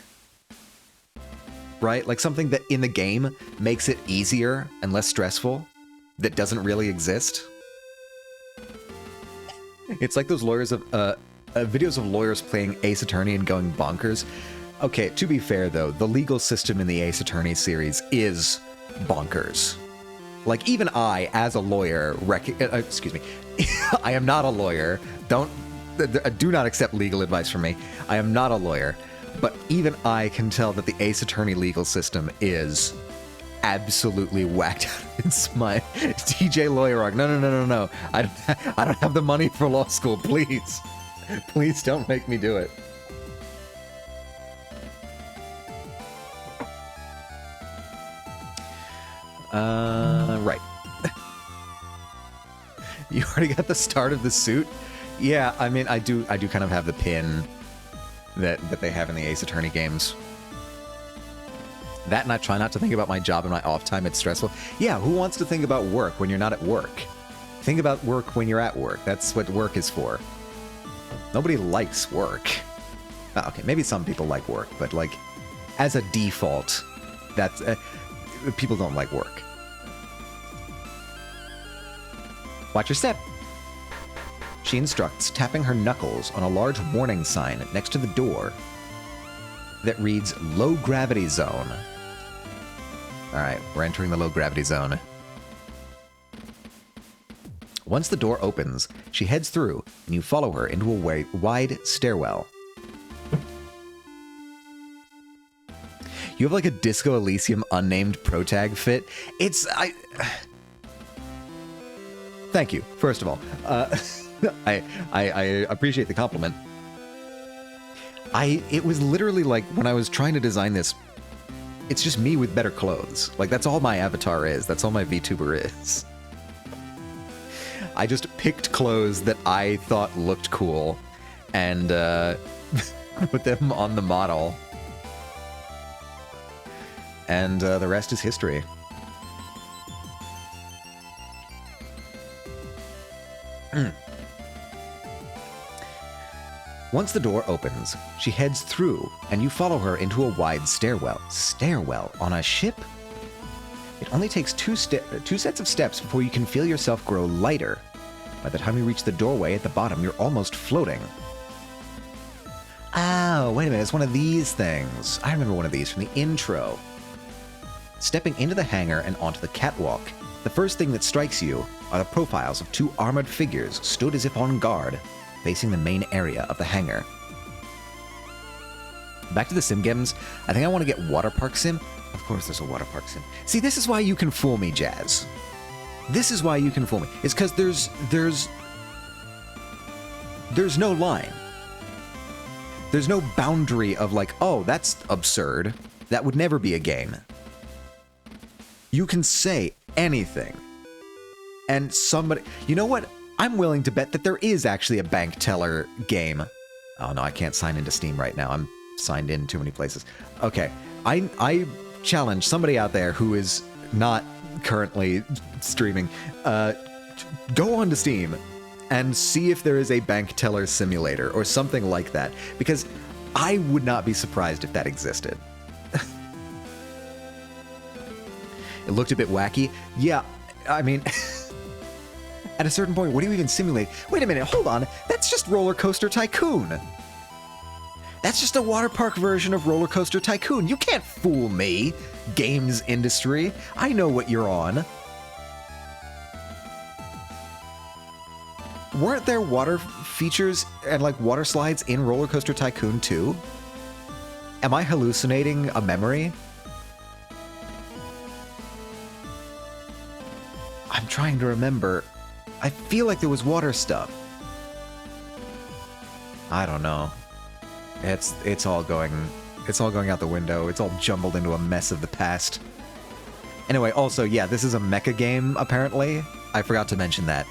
Right? Like something that in the game makes it easier and less stressful that doesn't really exist. It's like those lawyers of videos of lawyers playing Ace Attorney and going bonkers. Okay, to be fair though, the legal system in the Ace Attorney series is bonkers. Like, even I, as a lawyer, excuse me, I am not a lawyer. Do not accept legal advice from me. I am not a lawyer. But even I can tell that the Ace Attorney legal system is absolutely whacked out of its mind. TJ Lawyer, no. I don't have the money for law school, please. Please don't make me do it. Right. You already got the start of the suit? Yeah, I mean, I do kind of have the pin that they have in the Ace Attorney games. That, and I try not to think about my job in my off time. It's stressful. Yeah, who wants to think about work when you're not at work? Think about work when you're at work. That's what work is for. Nobody likes work. Okay, maybe some people like work, but, like, as a default, that's people don't like work. Watch your step. She instructs, tapping her knuckles on a large warning sign next to the door that reads Low Gravity Zone. Alright, we're entering the low gravity zone. Once the door opens, she heads through, and you follow her into a wide stairwell. You have like a Disco Elysium unnamed protag fit. Thank you, first of all. I appreciate the compliment. It was literally like when I was trying to design this, it's just me with better clothes. Like, that's all my avatar is. That's all my VTuber is. I just picked clothes that I thought looked cool and put them on the model. And the rest is history. Once the door opens, she heads through, and you follow her into a wide stairwell. Stairwell on a ship? It only takes two sets of steps before you can feel yourself grow lighter. By the time you reach the doorway at the bottom, you're almost floating. Oh, wait a minute, it's one of these things. I remember one of these from the intro. Stepping into the hangar and onto the catwalk, the first thing that strikes you are the profiles of two armored figures stood as if on guard, facing the main area of the hangar. Back to the sim games, I think I want to get Water Park Sim. Of course there's a Water Park Sim. See, this is why you can fool me, Jazz. This is why you can fool me. It's because there's no line. There's no boundary of like, oh, that's absurd. That would never be a game. You can say anything. And somebody... You know what? I'm willing to bet that there is actually a bank teller game. Oh no, I can't sign into Steam right now. I'm signed in too many places. Okay, I challenge somebody out there who is not currently streaming, go on to Steam and see if there is a bank teller simulator or something like that, because I would not be surprised if that existed. It looked a bit wacky. Yeah, I mean... At a certain point, what do you even simulate? Wait a minute, hold on. That's just Roller Coaster Tycoon. That's just a water park version of Roller Coaster Tycoon. You can't fool me, games industry. I know what you're on. Weren't there water features and like water slides in Roller Coaster Tycoon 2? Am I hallucinating a memory? I'm trying to remember. I feel like there was water stuff. I don't know. It's all going out the window. It's all jumbled into a mess of the past. Anyway, also, yeah, this is a mecha game, apparently. I forgot to mention that.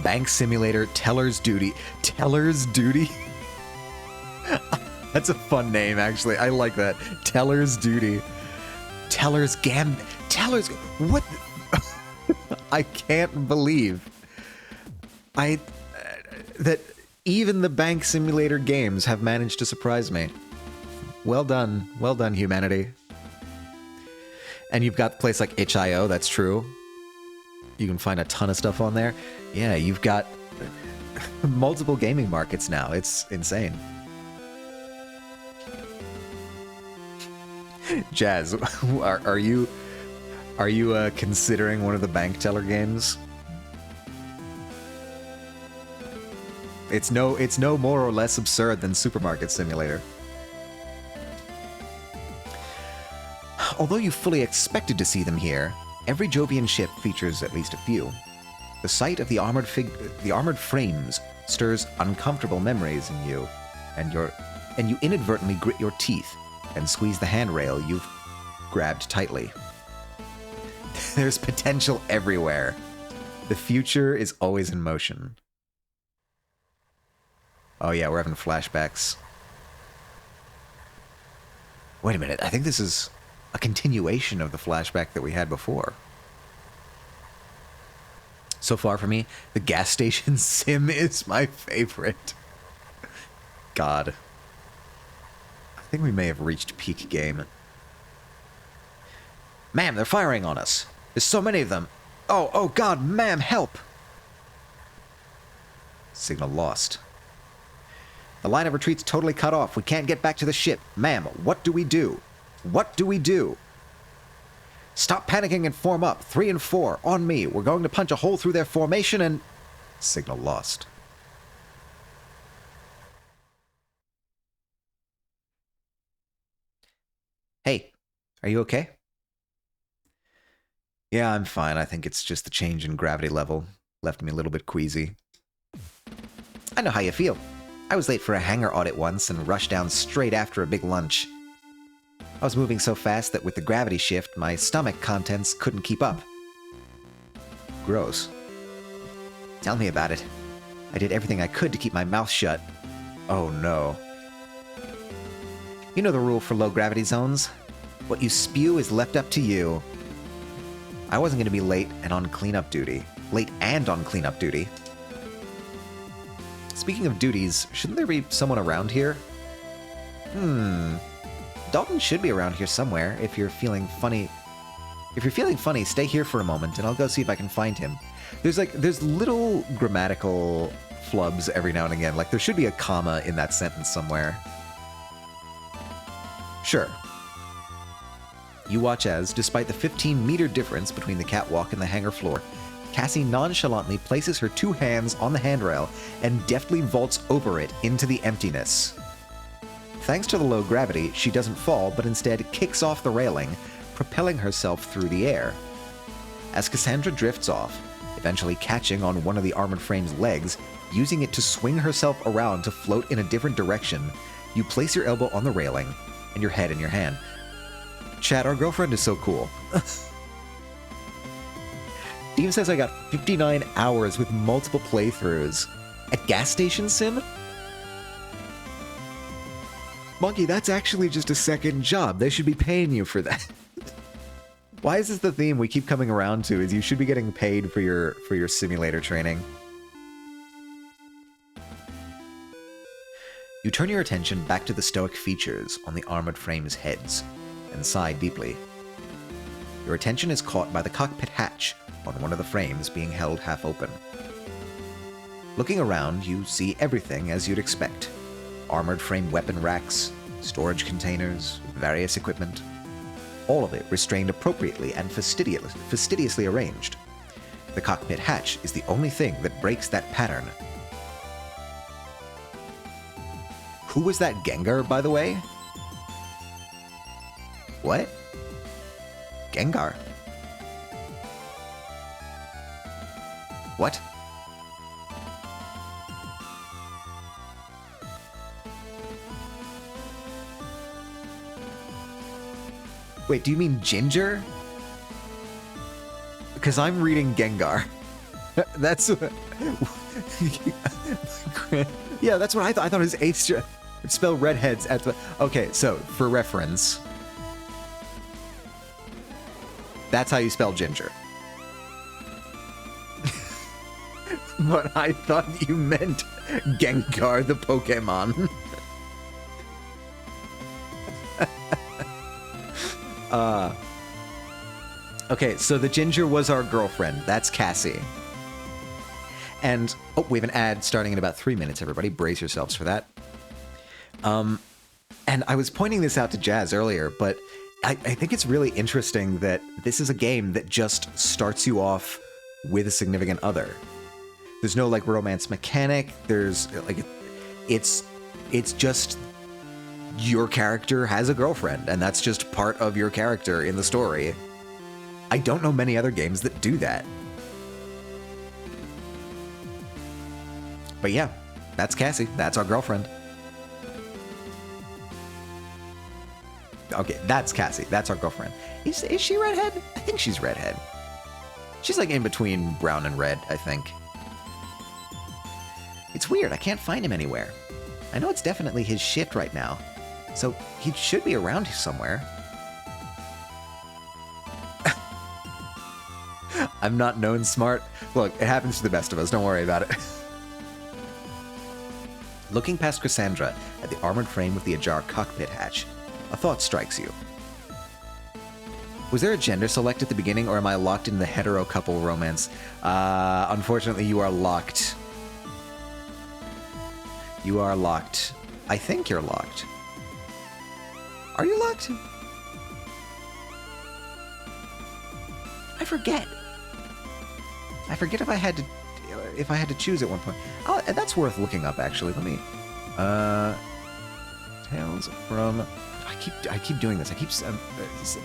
Bank Simulator, Teller's Duty. Teller's Duty? That's a fun name, actually. I like that. Teller's Duty. Teller's what? I can't believe that even the Bank Simulator games have managed to surprise me. Well done, humanity. And you've got a place like itch.io, that's true. You can find a ton of stuff on there. Yeah, you've got multiple gaming markets now. It's insane. Jazz, are you considering one of the bank teller games? It's no more or less absurd than Supermarket Simulator. Although you fully expected to see them here, every Jovian ship features at least a few. The sight of the armored frames stirs uncomfortable memories in you, and you inadvertently grit your teeth and squeeze the handrail you've grabbed tightly. There's potential everywhere. The future is always in motion. Oh yeah, we're having flashbacks. Wait a minute, I think this is a continuation of the flashback that we had before. So far for me, the gas station sim is my favorite. God. think we may have reached peak game. Ma'am, they're firing on us. There's so many of them. Oh god, ma'am, help! Signal lost. The line of retreat's totally cut off. We can't get back to the ship. Ma'am, what do we do? What do we do? Stop panicking and form up. 3 and 4, on me. We're going to punch a hole through their formation and... Signal lost. Hey, are you okay? Yeah, I'm fine. I think it's just the change in gravity level. Left me a little bit queasy. I know how you feel. I was late for a hangar audit once and rushed down straight after a big lunch. I was moving so fast that with the gravity shift, my stomach contents couldn't keep up. Gross. Tell me about it. I did everything I could to keep my mouth shut. Oh no. You know the rule for low gravity zones? What you spew is left up to you. I wasn't going to be late and on cleanup duty. Late and on cleanup duty. Speaking of duties, shouldn't there be someone around here? Dalton should be around here somewhere if you're feeling funny. If you're feeling funny, stay here for a moment and I'll go see if I can find him. There's little grammatical flubs every now and again. Like there should be a comma in that sentence somewhere. Sure. You watch as, despite the 15-meter difference between the catwalk and the hangar floor, Cassie nonchalantly places her 2 hands on the handrail and deftly vaults over it into the emptiness. Thanks to the low gravity, she doesn't fall, but instead kicks off the railing, propelling herself through the air. As Cassandra drifts off, eventually catching on one of the armored frame's legs, using it to swing herself around to float in a different direction, you place your elbow on the railing and your head in your hand. Chat, our girlfriend is so cool. Steve says I got 59 hours with multiple playthroughs. At Gas Station Sim? Monkey, that's actually just a second job. They should be paying you for that. Why is this the theme we keep coming around to, is you should be getting paid for your simulator training. You turn your attention back to the stoic features on the armored frame's heads, and sigh deeply. Your attention is caught by the cockpit hatch on one of the frames being held half open. Looking around, you see everything as you'd expect. Armored frame weapon racks, storage containers, various equipment. All of it restrained appropriately and fastidiously arranged. The cockpit hatch is the only thing that breaks that pattern. Who was that Gengar, by the way? What? Gengar? What? Wait, do you mean Ginger? Because I'm reading Gengar. That's... yeah, that's what I thought. I thought it was H. It's spelled redheads at the... Okay, so, for reference... That's how you spell Ginger. But I thought you meant Gengar the Pokemon. Okay, so the Ginger was our girlfriend. That's Cassie. And, oh, we have an ad starting in about 3 minutes, everybody. Brace yourselves for that. And I was pointing this out to Jazz earlier, but I think it's really interesting that this is a game that just starts you off with a significant other. There's no, like, romance mechanic. There's, like, it's just your character has a girlfriend, and that's just part of your character in the story. I don't know many other games that do that. But yeah, that's Cassie. That's our girlfriend. Okay, that's Cassie. That's our girlfriend. Is she redhead? I think she's redhead. She's like in between brown and red, I think. It's weird. I can't find him anywhere. I know it's definitely his shift right now. So he should be around here somewhere. I'm not known smart. Look, it happens to the best of us. Don't worry about it. Looking past Cassandra at the armored frame with the ajar cockpit hatch, a thought strikes you. Was there a gender select at the beginning, or am I locked in the hetero couple romance? Unfortunately, you are locked. You are locked. I think you're locked. Are you locked? I forget. I forget if I had to choose at one point. Oh, that's worth looking up, actually. Let me. Tales from. I keep doing this. I keep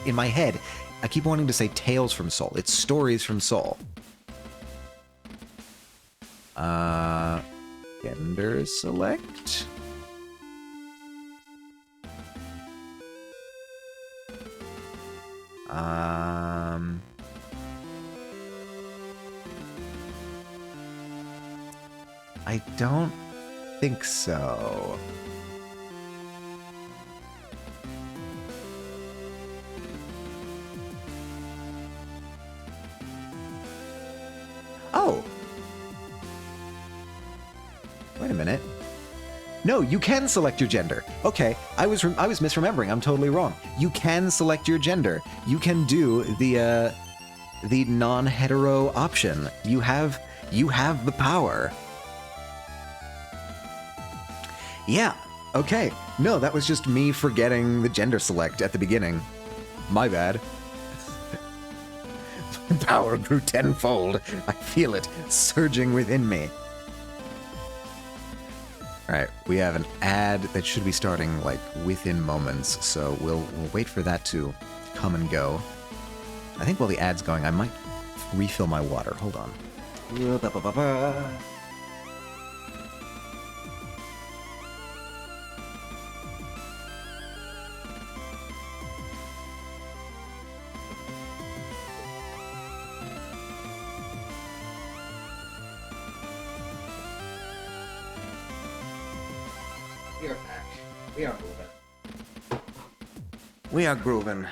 in my head. I keep wanting to say Tales from Seoul. It's Stories from Seoul. Gender select. I don't think so. Oh. Wait a minute. No, you can select your gender. Okay, I was misremembering. I'm totally wrong. You can select your gender. You can do the non-hetero option. You have the power. Yeah. Okay. No, that was just me forgetting the gender select at the beginning. My bad. My power grew tenfold. I feel it surging within me. Alright, we have an ad that should be starting, like, within moments, so we'll wait for that to come and go. I think while the ad's going, I might refill my water. Hold on. We are back. We are grooving. We are grooving.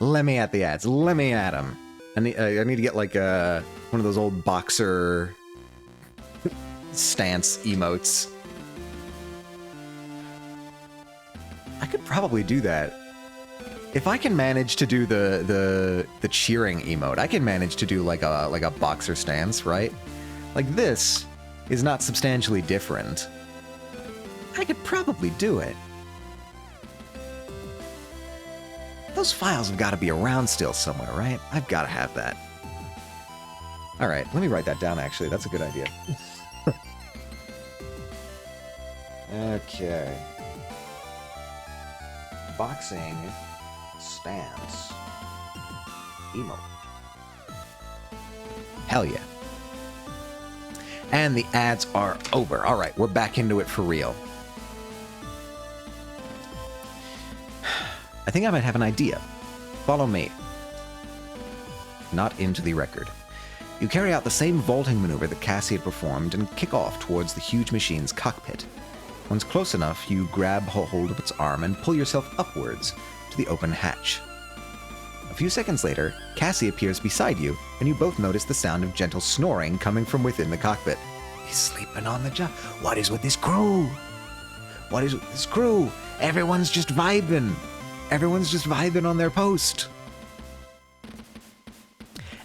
Let me at the ads. Let me at them. I need to get like one of those old boxer stance emotes. I could probably do that. If I can manage to do the cheering emote, I can manage to do like a boxer stance, right? Like this is not substantially different. I could probably do it. Those files have got to be around still somewhere, right? I've got to have that. All right, let me write that down, actually. That's a good idea. Okay. Boxing stance emote. Hell yeah. And the ads are over. All right, we're back into it for real. I think I might have an idea. Follow me. Not into the record. You carry out the same vaulting maneuver that Cassie had performed and kick off towards the huge machine's cockpit. Once close enough, you grab hold of its arm and pull yourself upwards to the open hatch. A few seconds later, Cassie appears beside you, and you both notice the sound of gentle snoring coming from within the cockpit. He's sleeping on the job. What is with this crew? What is with this crew? Everyone's just vibing. Everyone's just vibing on their post.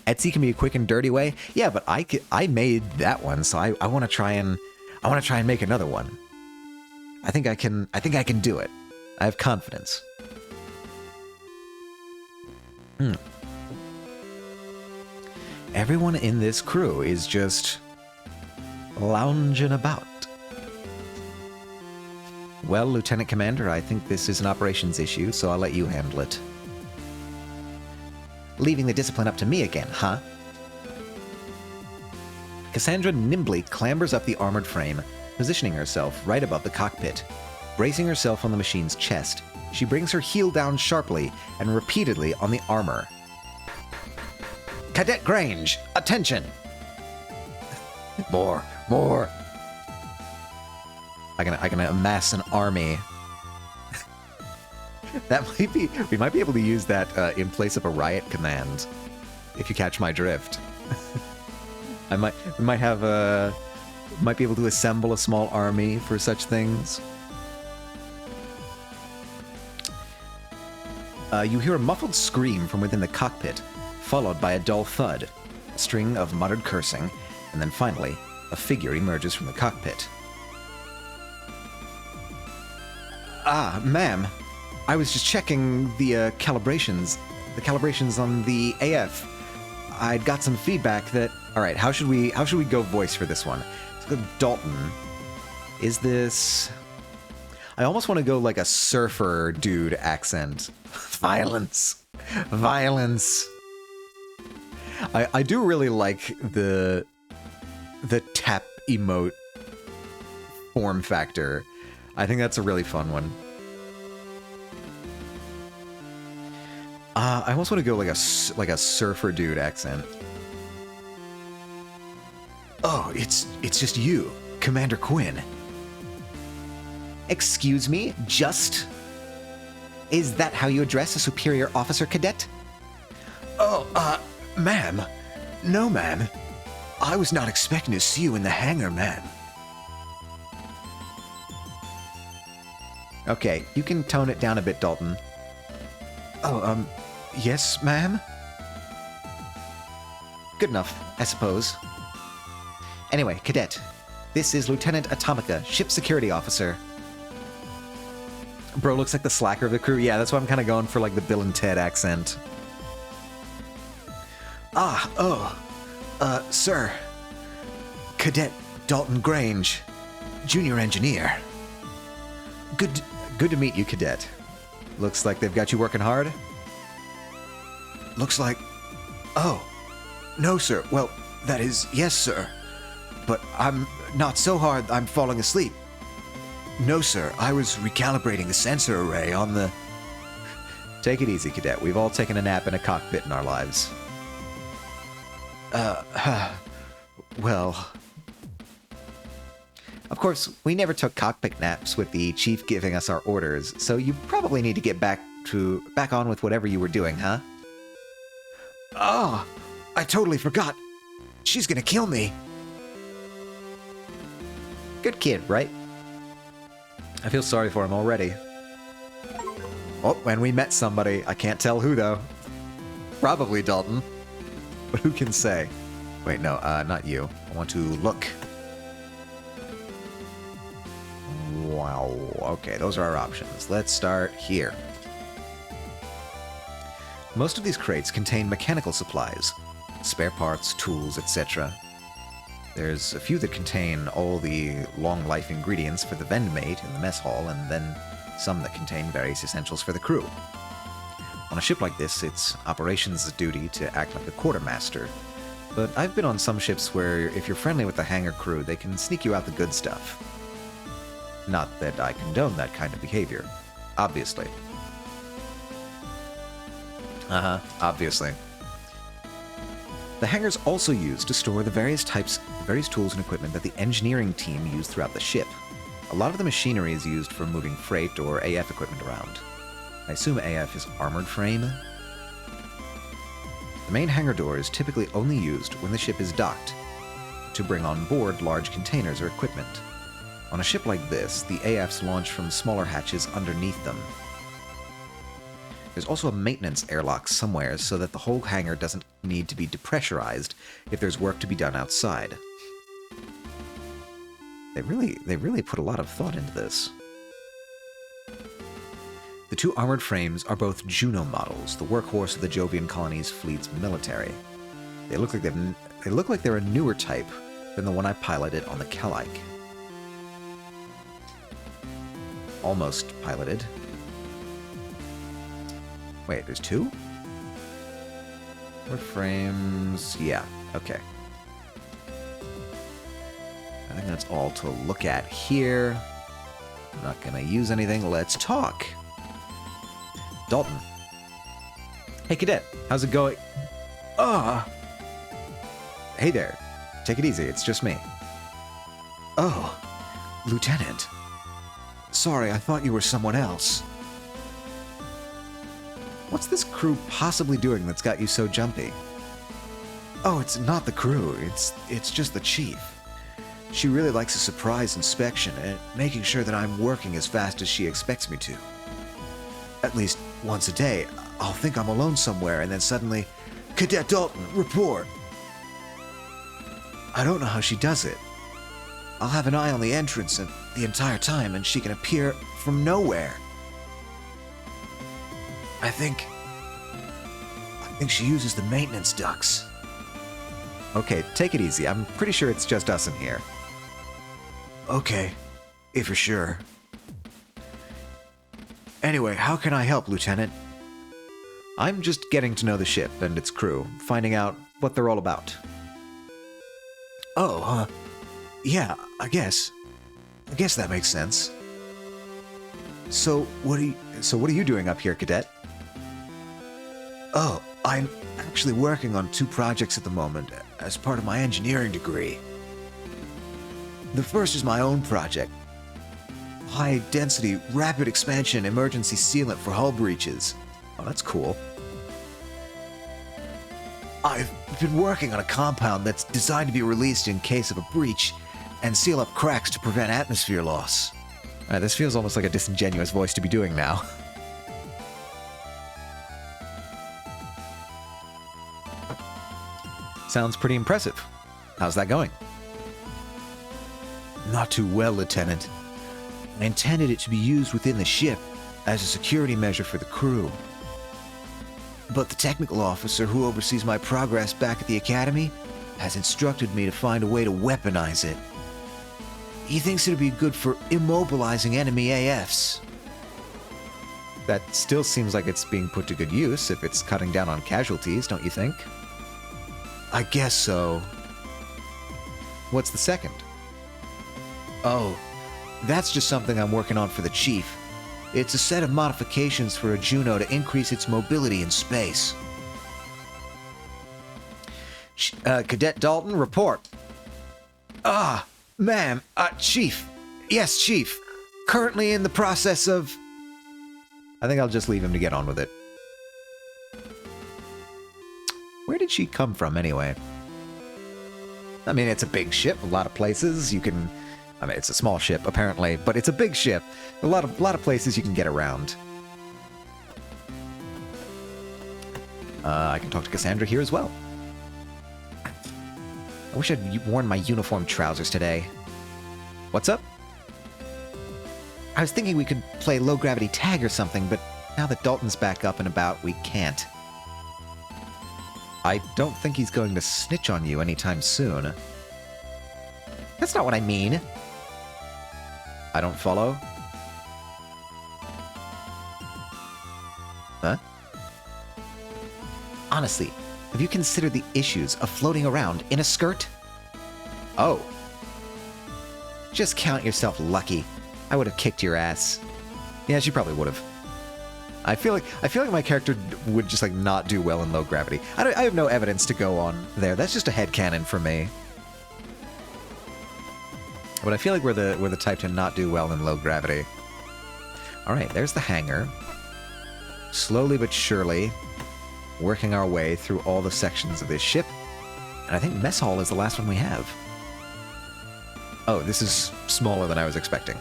Etsy can be a quick and dirty way. Yeah, but I made that one, so I want to try and make another one. I think I can do it. I have confidence. Everyone in this crew is just lounging about. Well, Lieutenant Commander, I think this is an operations issue, so I'll let you handle it. Leaving the discipline up to me again, huh? Cassandra nimbly clambers up the armored frame, positioning herself right above the cockpit. Bracing herself on the machine's chest, she brings her heel down sharply and repeatedly on the armor. Cadet Grange, attention! More. I can amass an army. We might be able to use that in place of a riot command, if you catch my drift. We might have might be able to assemble a small army for such things. You hear a muffled scream from within the cockpit, followed by a dull thud, a string of muttered cursing, and then finally, a figure emerges from the cockpit. Ah, ma'am. I was just checking the calibrations on the AF. I'd got some feedback that... Alright, how should we go voice for this one? Let's go Dalton. Is this... I almost want to go like a surfer dude accent. Violence. Violence. I do really like the tap emote form factor. I think that's a really fun one. I almost want to go like a surfer dude accent. Oh, it's just you, Commander Quinn. Excuse me, just? Is that how you address a superior officer, cadet? Oh, ma'am. No, ma'am. I was not expecting to see you in the hangar, ma'am. Okay, you can tone it down a bit, Dalton. Oh, yes, ma'am? Good enough, I suppose. Anyway, cadet, this is Lieutenant Atomica, ship security officer. Bro looks like the slacker of the crew. Yeah, that's why I'm kind of going for like the Bill and Ted accent. Sir. Cadet Dalton Grange, junior engineer. Good to meet you, cadet. Looks like they've got you working hard. Looks like... Oh. No, sir. Well, that is... Yes, sir. But I'm not so hard I'm falling asleep. No, sir. I was recalibrating the sensor array on the... Take it easy, cadet. We've all taken a nap in a cockpit in our lives. Well... Of course, we never took cockpit naps with the chief giving us our orders, so you probably need to get back on with whatever you were doing, huh? Oh, I totally forgot. She's gonna kill me. Good kid, right? I feel sorry for him already. Oh, and we met somebody. I can't tell who, though. Probably Dalton. But who can say? Wait, no, not you. I want to look. Wow. Okay, those are our options. Let's start here. Most of these crates contain mechanical supplies, spare parts, tools, etc. There's a few that contain all the long-life ingredients for the vendmate in the mess hall, and then some that contain various essentials for the crew. On a ship like this, it's operations' duty to act like a quartermaster, but I've been on some ships where if you're friendly with the hangar crew, they can sneak you out the good stuff. Not that I condone that kind of behavior, obviously. Obviously. The hangar's also used to store the various tools and equipment that the engineering team used throughout the ship. A lot of the machinery is used for moving freight or AF equipment around. I assume AF is armored frame? The main hangar door is typically only used when the ship is docked, to bring on board large containers or equipment. On a ship like this, the AFs launch from smaller hatches underneath them. There's also a maintenance airlock somewhere so that the whole hangar doesn't need to be depressurized if there's work to be done outside. They really put a lot of thought into this. The two armored frames are both Juno models, the workhorse of the Jovian colony's fleet's military. They look like they're a newer type than the one I piloted on the Kelike. Almost piloted. Wait, there's two? Armored frames... Yeah, okay. I think that's all to look at here. I'm not gonna use anything. Let's talk. Dalton. Hey, cadet. How's it going? Hey there. Take it easy. It's just me. Oh, Lieutenant. Sorry, I thought you were someone else. What's this crew possibly doing that's got you so jumpy? Oh, it's not the crew. It's just the chief. She really likes a surprise inspection and making sure that I'm working as fast as she expects me to. At least once a day, I'll think I'm alone somewhere and then suddenly, Cadet Dalton, report. I don't know how she does it. I'll have an eye on the entrance the entire time and she can appear from nowhere. I think she uses the maintenance ducts. Okay, take it easy. I'm pretty sure it's just us in here. Okay, if you're sure. Anyway, how can I help, Lieutenant? I'm just getting to know the ship and its crew, finding out what they're all about. Oh, yeah, I guess that makes sense. So what are you doing up here, Cadet? Oh, I'm actually working on 2 projects at the moment as part of my engineering degree. The first is my own project. High-density, rapid expansion emergency sealant for hull breaches. Oh, that's cool. I've been working on a compound that's designed to be released in case of a breach and seal up cracks to prevent atmosphere loss. This feels almost like a disingenuous voice to be doing now. Sounds pretty impressive. How's that going? Not too well, Lieutenant. I intended it to be used within the ship as a security measure for the crew. But the technical officer who oversees my progress back at the academy has instructed me to find a way to weaponize it. He thinks it'd be good for immobilizing enemy AFs. That still seems like it's being put to good use if it's cutting down on casualties, don't you think? I guess so. What's the second? Oh, that's just something I'm working on for the Chief. It's a set of modifications for a Juno to increase its mobility in space. Cadet Dalton, report. Ma'am, Chief. Yes, Chief. Currently in the process of... I think I'll just leave him to get on with it. Where did she come from, anyway? I mean, it's a big ship, a lot of places you can... I mean, it's a small ship, apparently, but it's a big ship. A lot of places you can get around. I can talk to Cassandra here as well. I wish I'd worn my uniform trousers today. What's up? I was thinking we could play low-gravity tag or something, but now that Dalton's back up and about, we can't. I don't think he's going to snitch on you anytime soon. That's not what I mean. I don't follow? Huh? Honestly, have you considered the issues of floating around in a skirt? Oh. Just count yourself lucky. I would have kicked your ass. Yeah, she probably would have. I feel like my character would just like not do well in low gravity. I have no evidence to go on there. That's just a headcanon for me. But I feel like we're the type to not do well in low gravity. All right, there's the hangar. Slowly but surely, working our way through all the sections of this ship. And I think mess hall is the last one we have. Oh, this is smaller than I was expecting.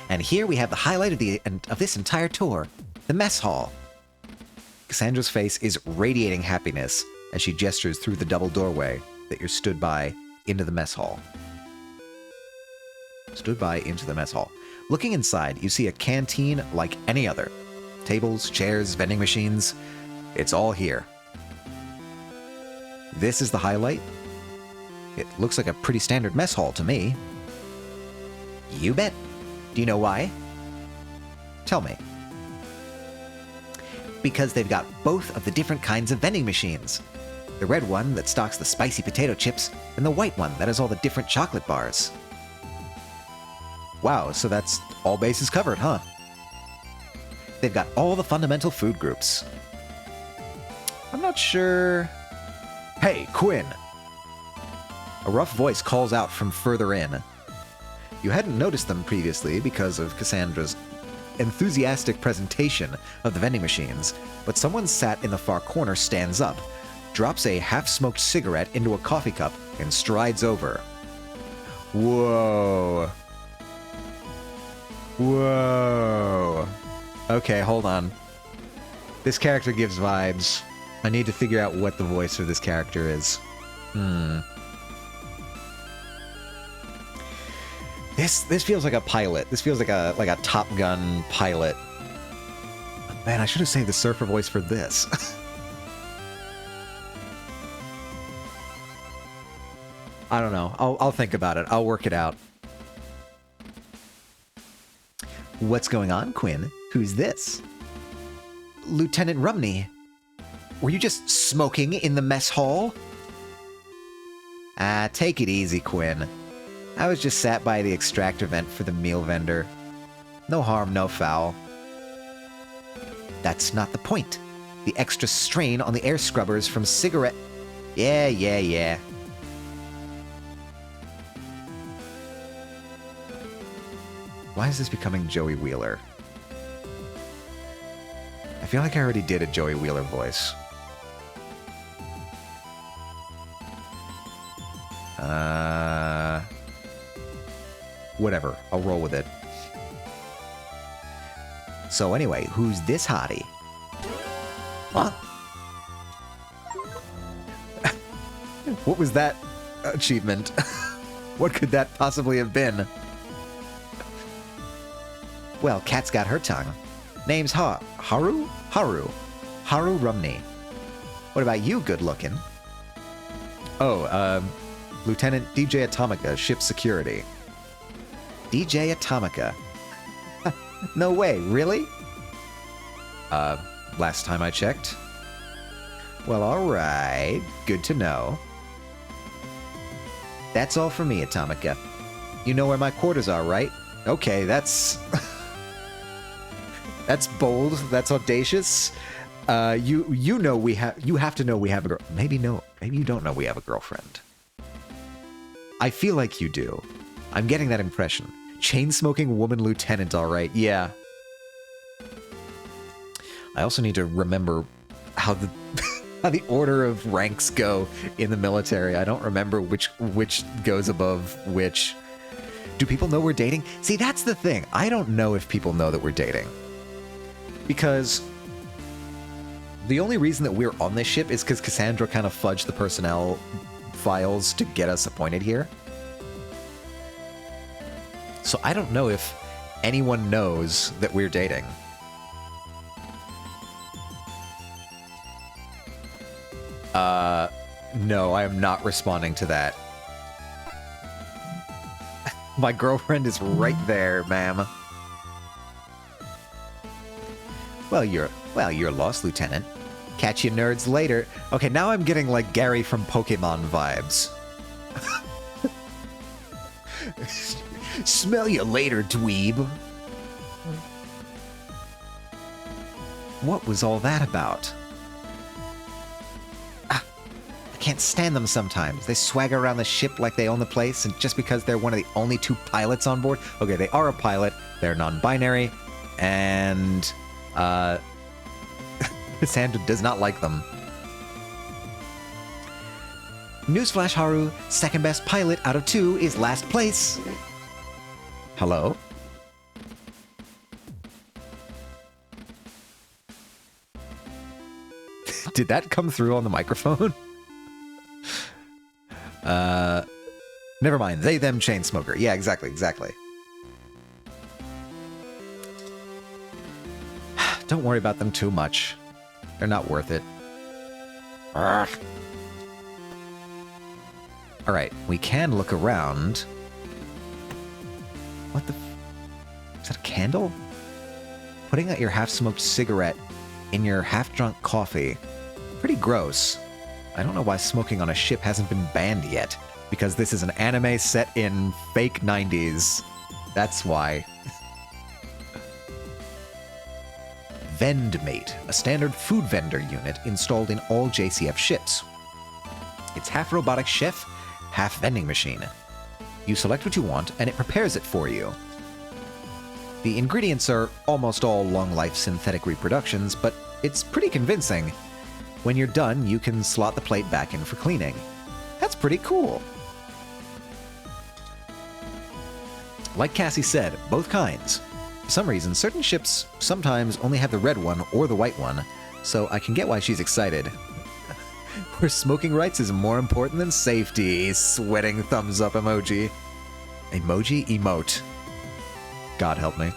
And here we have the highlight of this entire tour, the mess hall. Cassandra's face is radiating happiness as she gestures through the double doorway that you're stood by into the mess hall. Stood by into the mess hall. Looking inside, you see a canteen like any other. Tables, chairs, vending machines. It's all here. This is the highlight. It looks like a pretty standard mess hall to me. You bet. Do you know why? Tell me. Because they've got both of the different kinds of vending machines. The red one that stocks the spicy potato chips, and the white one that has all the different chocolate bars. Wow, so that's all bases covered, huh? They've got all the fundamental food groups. I'm not sure... Hey, Quinn! A rough voice calls out from further in. You hadn't noticed them previously because of Cassandra's enthusiastic presentation of the vending machines, but someone sat in the far corner stands up, drops a half-smoked cigarette into a coffee cup, and strides over. Whoa. Whoa. Okay, hold on. This character gives vibes. I need to figure out what the voice for this character is. This feels like a pilot. This feels like a Top Gun pilot. Man, I should have saved the surfer voice for this. I don't know. I'll think about it. I'll work it out. What's going on, Quinn? Who's this? Lieutenant Rumney. Were you just smoking in the mess hall? Ah, take it easy, Quinn. I was just sat by the extractor vent for the meal vendor. No harm, no foul. That's not the point. The extra strain on the air scrubbers from cigarette... Yeah. Why is this becoming Joey Wheeler? I feel like I already did a Joey Wheeler voice. Whatever. I'll roll with it. So anyway, who's this hottie? Huh? What was that achievement? What could that possibly have been? Well, cat's got her tongue. Name's Haru? Haru Rumney. What about you, good looking? Oh, Lieutenant DJ Atomica, ship security. DJ Atomica. No way, really? Last time I checked. Well, alright. Good to know. That's all for me, Atomica. You know where my quarters are, right? Okay, that's... That's bold. That's audacious. You know we have... You have to know we have a girl... Maybe no. Maybe you don't know we have a girlfriend. I feel like you do. I'm getting that impression. Chain-smoking woman lieutenant, alright. Yeah. I also need to remember how the... how the order of ranks go in the military. I don't remember which goes above which. Do people know we're dating? See, that's the thing. I don't know if people know that we're dating. Because the only reason that we're on this ship is because Cassandra kind of fudged the personnel files to get us appointed here. So I don't know if anyone knows that we're dating. No, I am not responding to that. My girlfriend is right there, ma'am. Well, you're lost, Lieutenant. Catch you nerds later. Okay, now I'm getting like Gary from Pokemon vibes. Smell you later, dweeb. What was all that about? Can't stand them sometimes. They swagger around the ship like they own the place, and just because they're one of the only 2 pilots on board. Okay, they are a pilot, they're non-binary, and Cassandra does not like them. Newsflash, Haru, second best pilot out of 2 is last place. Hello? Did that come through on the microphone? Never mind. They, them, chain smoker. Yeah, exactly. Don't worry about them too much. They're not worth it. Alright, we can look around. What the... Is that a candle? Putting out your half-smoked cigarette in your half-drunk coffee. Pretty gross. I don't know why smoking on a ship hasn't been banned yet. Because this is an anime set in fake 90s. That's why. VendMate, a standard food vendor unit installed in all JCF ships. It's half robotic chef, half vending machine. You select what you want, and it prepares it for you. The ingredients are almost all long-life synthetic reproductions, but it's pretty convincing. When you're done, you can slot the plate back in for cleaning. That's pretty cool. Like Cassie said, both kinds. For some reason, certain ships sometimes only have the red one or the white one, so I can get why she's excited. Where smoking rights is more important than safety. Sweating thumbs up emoji. Emoji? Emote. God help me.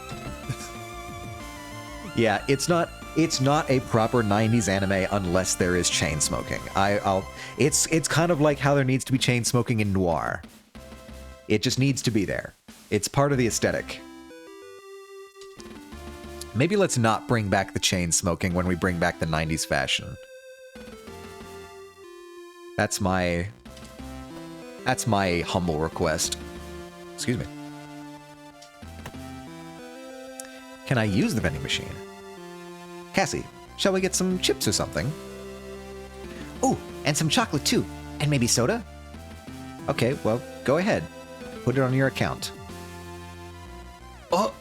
Yeah, it's not a proper 90s anime unless there is chain smoking. It's kind of like how there needs to be chain smoking in noir. It just needs to be there. It's part of the aesthetic. Maybe let's not bring back the chain smoking when we bring back the 90s fashion. That's my humble request. Excuse me. Can I use the vending machine? Cassie, shall we get some chips or something? Oh, and some chocolate too. And maybe soda? Okay, well, go ahead. Put it on your account. Oh!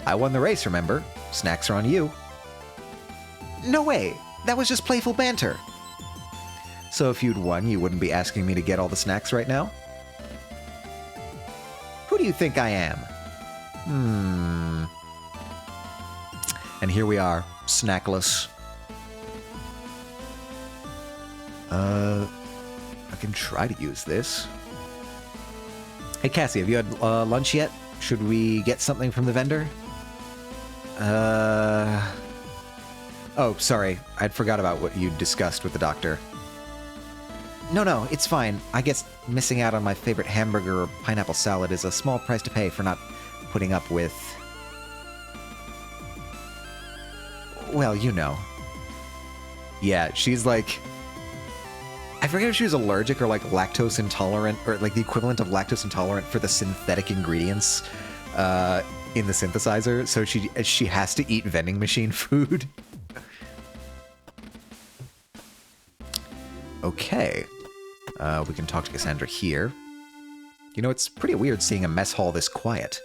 I won the race, remember? Snacks are on you. No way! That was just playful banter. So if you'd won, you wouldn't be asking me to get all the snacks right now? Who do you think I am? And here we are, snackless. I can try to use this. Hey Cassie, have you had lunch yet? Should we get something from the vendor? Oh, sorry. I'd forgot about what you discussed with the doctor. No, it's fine. I guess missing out on my favorite hamburger or pineapple salad is a small price to pay for not putting up with... Well, you know. Yeah, she's like... I forget if she was allergic or like lactose intolerant, or like the equivalent of lactose intolerant for the synthetic ingredients in the synthesizer, so she has to eat vending machine food. Okay. We can talk to Cassandra here. You know, it's pretty weird seeing a mess hall this quiet.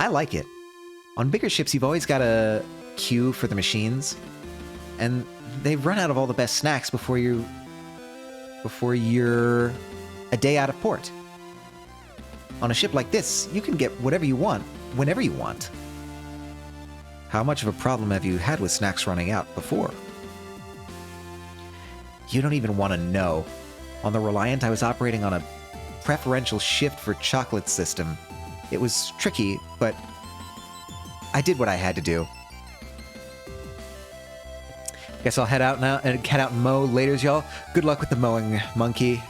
I like it. On bigger ships, you've always got a queue for the machines, and they've run out of all the best snacks before you're a day out of port. On a ship like this, you can get whatever you want, whenever you want. How much of a problem have you had with snacks running out before? You don't even want to know. On the Reliant, I was operating on a preferential shift for chocolate system. It was tricky, but I did what I had to do. Guess I'll head out now and head out and mow. Laters, y'all. Good luck with the mowing, monkey.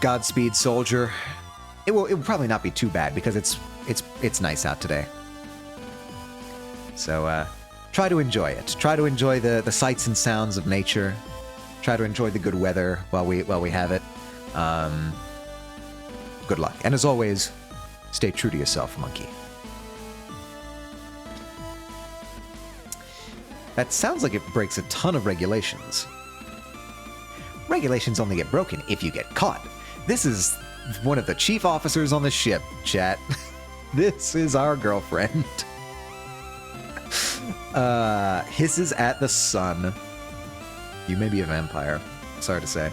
Godspeed, soldier. It will probably not be too bad because it's nice out today. So try to enjoy it. Try to enjoy the sights and sounds of nature. Try to enjoy the good weather while we have it. Good luck. And as always, stay true to yourself, monkey. That sounds like it breaks a ton of regulations. Regulations only get broken if you get caught. This is one of the chief officers on the ship, chat. This is our girlfriend. Hisses at the sun. You may be a vampire. Sorry to say.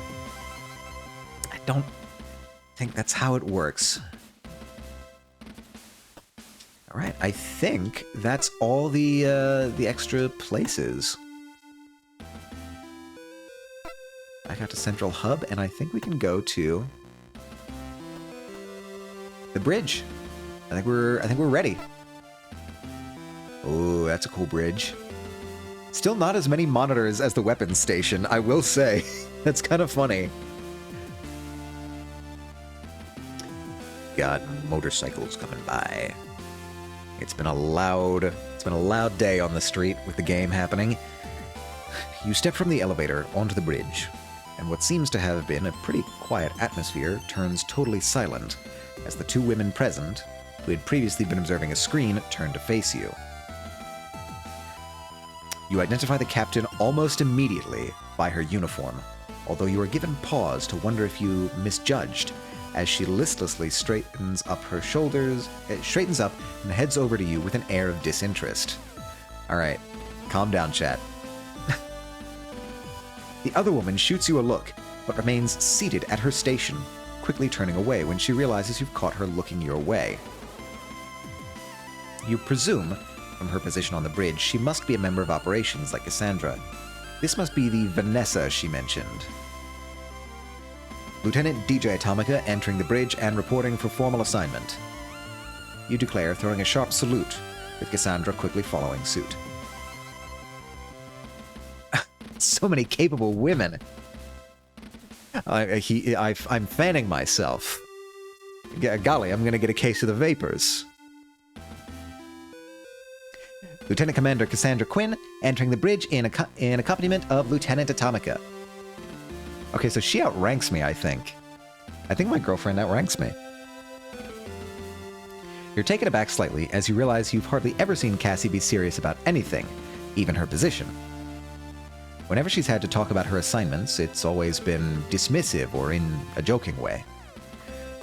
I don't think that's how it works. All right, I think that's all the extra places. I got to Central Hub, and I think we can go to the bridge. I think we're ready. Oh, that's a cool bridge. Still not as many monitors as the weapons station, I will say. That's kind of funny. Got motorcycles coming by. It's been a loud day on the street with the game happening. You step from the elevator onto the bridge, and what seems to have been a pretty quiet atmosphere turns totally silent as the two women present, who had previously been observing a screen, turn to face you. You identify the captain almost immediately by her uniform, although you are given pause to wonder if you misjudged, as she listlessly straightens up and heads over to you with an air of disinterest. Alright, Calm down, chat. The other woman shoots you a look, but remains seated at her station, quickly turning away when she realizes you've caught her looking your way. You presume, from her position on the bridge, she must be a member of operations like Cassandra. This must be the Vanessa she mentioned. Lieutenant DJ Atomica entering the bridge and reporting for formal assignment. You declare, throwing a sharp salute, with Cassandra quickly following suit. So many capable women. I'm fanning myself. Golly, I'm going to get a case of the vapors. Lieutenant Commander Cassandra Quinn entering the bridge in accompaniment of Lieutenant Atomica. Okay, so she outranks me, I think. I think my girlfriend outranks me. You're taken aback slightly as you realize you've hardly ever seen Cassie be serious about anything, even her position. Whenever she's had to talk about her assignments, it's always been dismissive or in a joking way.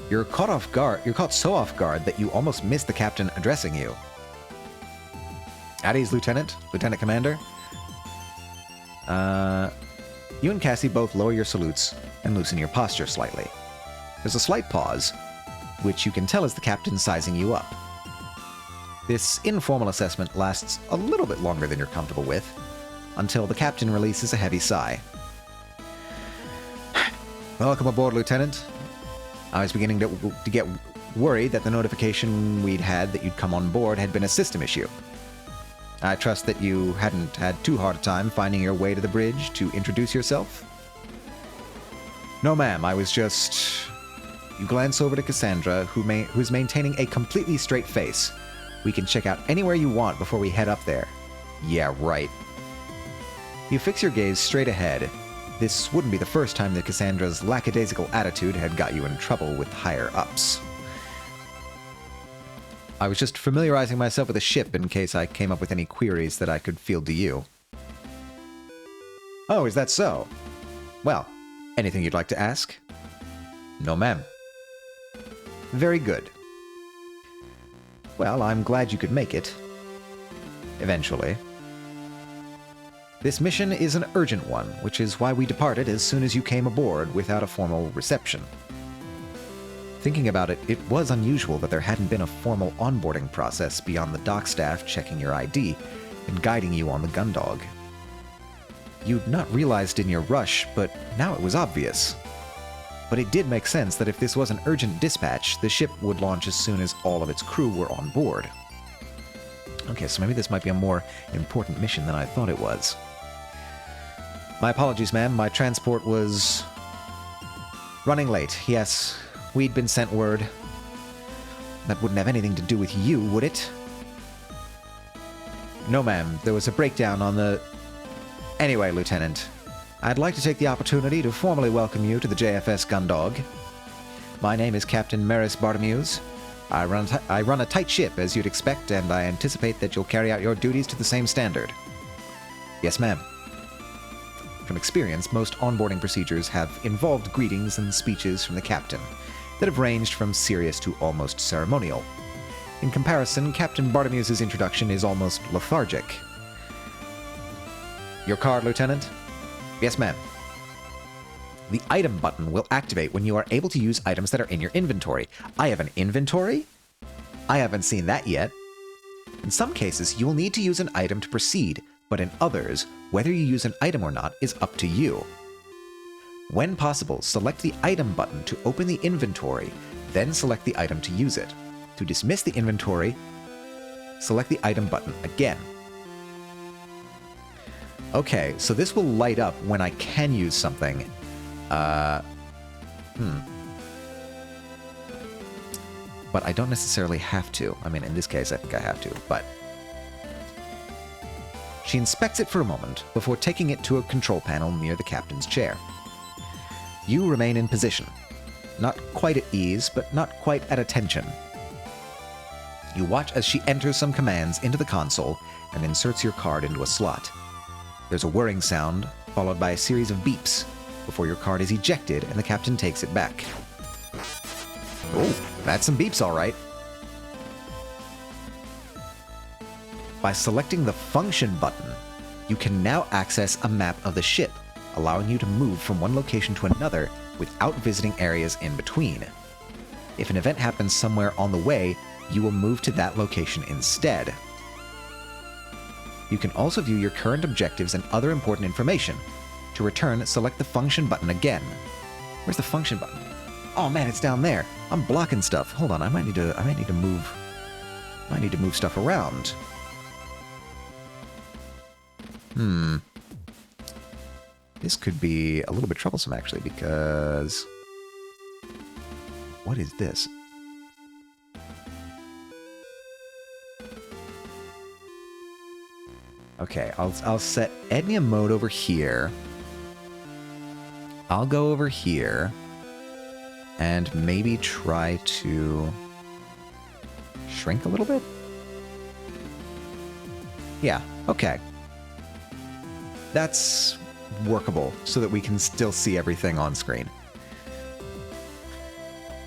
You're caught so off guard that you almost miss the captain addressing you. At ease, Lieutenant Commander. You and Cassie both lower your salutes and loosen your posture slightly. There's a slight pause, which you can tell is the captain sizing you up. This informal assessment lasts a little bit longer than you're comfortable with, until the captain releases a heavy sigh. Welcome aboard, Lieutenant. I was beginning to get worried that the notification we'd had that you'd come on board had been a system issue. I trust that you hadn't had too hard a time finding your way to the bridge to introduce yourself? No, ma'am, I was just... You glance over to Cassandra, who's maintaining a completely straight face. We can check out anywhere you want before we head up there. Yeah, right. You fix your gaze straight ahead. This wouldn't be the first time that Cassandra's lackadaisical attitude had got you in trouble with higher-ups. I was just familiarizing myself with the ship in case I came up with any queries that I could field to you. Oh, is that so? Well, anything you'd like to ask? No, ma'am. Very good. Well, I'm glad you could make it. Eventually. This mission is an urgent one, which is why we departed as soon as you came aboard without a formal reception. Thinking about it, it was unusual that there hadn't been a formal onboarding process beyond the dock staff checking your ID and guiding you on the Gundog. You'd not realized in your rush, but now it was obvious. But it did make sense that if this was an urgent dispatch, the ship would launch as soon as all of its crew were on board. Okay, so maybe this might be a more important mission than I thought it was. My apologies, ma'am. My transport was running late. Yes, we'd been sent word. That wouldn't have anything to do with you, would it? No, ma'am. There was a breakdown on the... Anyway, Lieutenant, I'd like to take the opportunity to formally welcome you to the JFS Gundog. My name is Captain Maris Bartimeus. I run a tight ship, as you'd expect, and I anticipate that you'll carry out your duties to the same standard. Yes, ma'am. From experience, most onboarding procedures have involved greetings and speeches from the captain that have ranged from serious to almost ceremonial. In comparison, Captain Bartimeus' introduction is almost lethargic. Your card, Lieutenant? Yes, ma'am. The item button will activate when you are able to use items that are in your inventory. I have an inventory? I haven't seen that yet. In some cases, you will need to use an item to proceed, but in others, whether you use an item or not is up to you. When possible, select the item button to open the inventory, then select the item to use it. To dismiss the inventory, select the item button again. Okay, so this will light up when I can use something. But I don't necessarily have to. I mean, in this case, I think I have to, but... She inspects it for a moment before taking it to a control panel near the captain's chair. You remain in position. Not quite at ease, but not quite at attention. You watch as she enters some commands into the console and inserts your card into a slot. There's a whirring sound, followed by a series of beeps, before your card is ejected and the captain takes it back. Oh, that's some beeps, all right. By selecting the function button, You can now access a map of the ship, allowing you to move from one location to another without visiting areas in between. If an event happens somewhere on the way, you will move to that location instead. You can also view your current objectives and other important information. To return, select the function button again. Where's the function button? Oh man, it's down there. I'm blocking stuff. Hold on, I might need to move stuff around. This could be a little bit troublesome actually, because what is this? Okay, I'll set Ednia mode over here. I'll go over here and maybe try to shrink a little bit. Yeah, okay. That's workable so that we can still see everything on screen.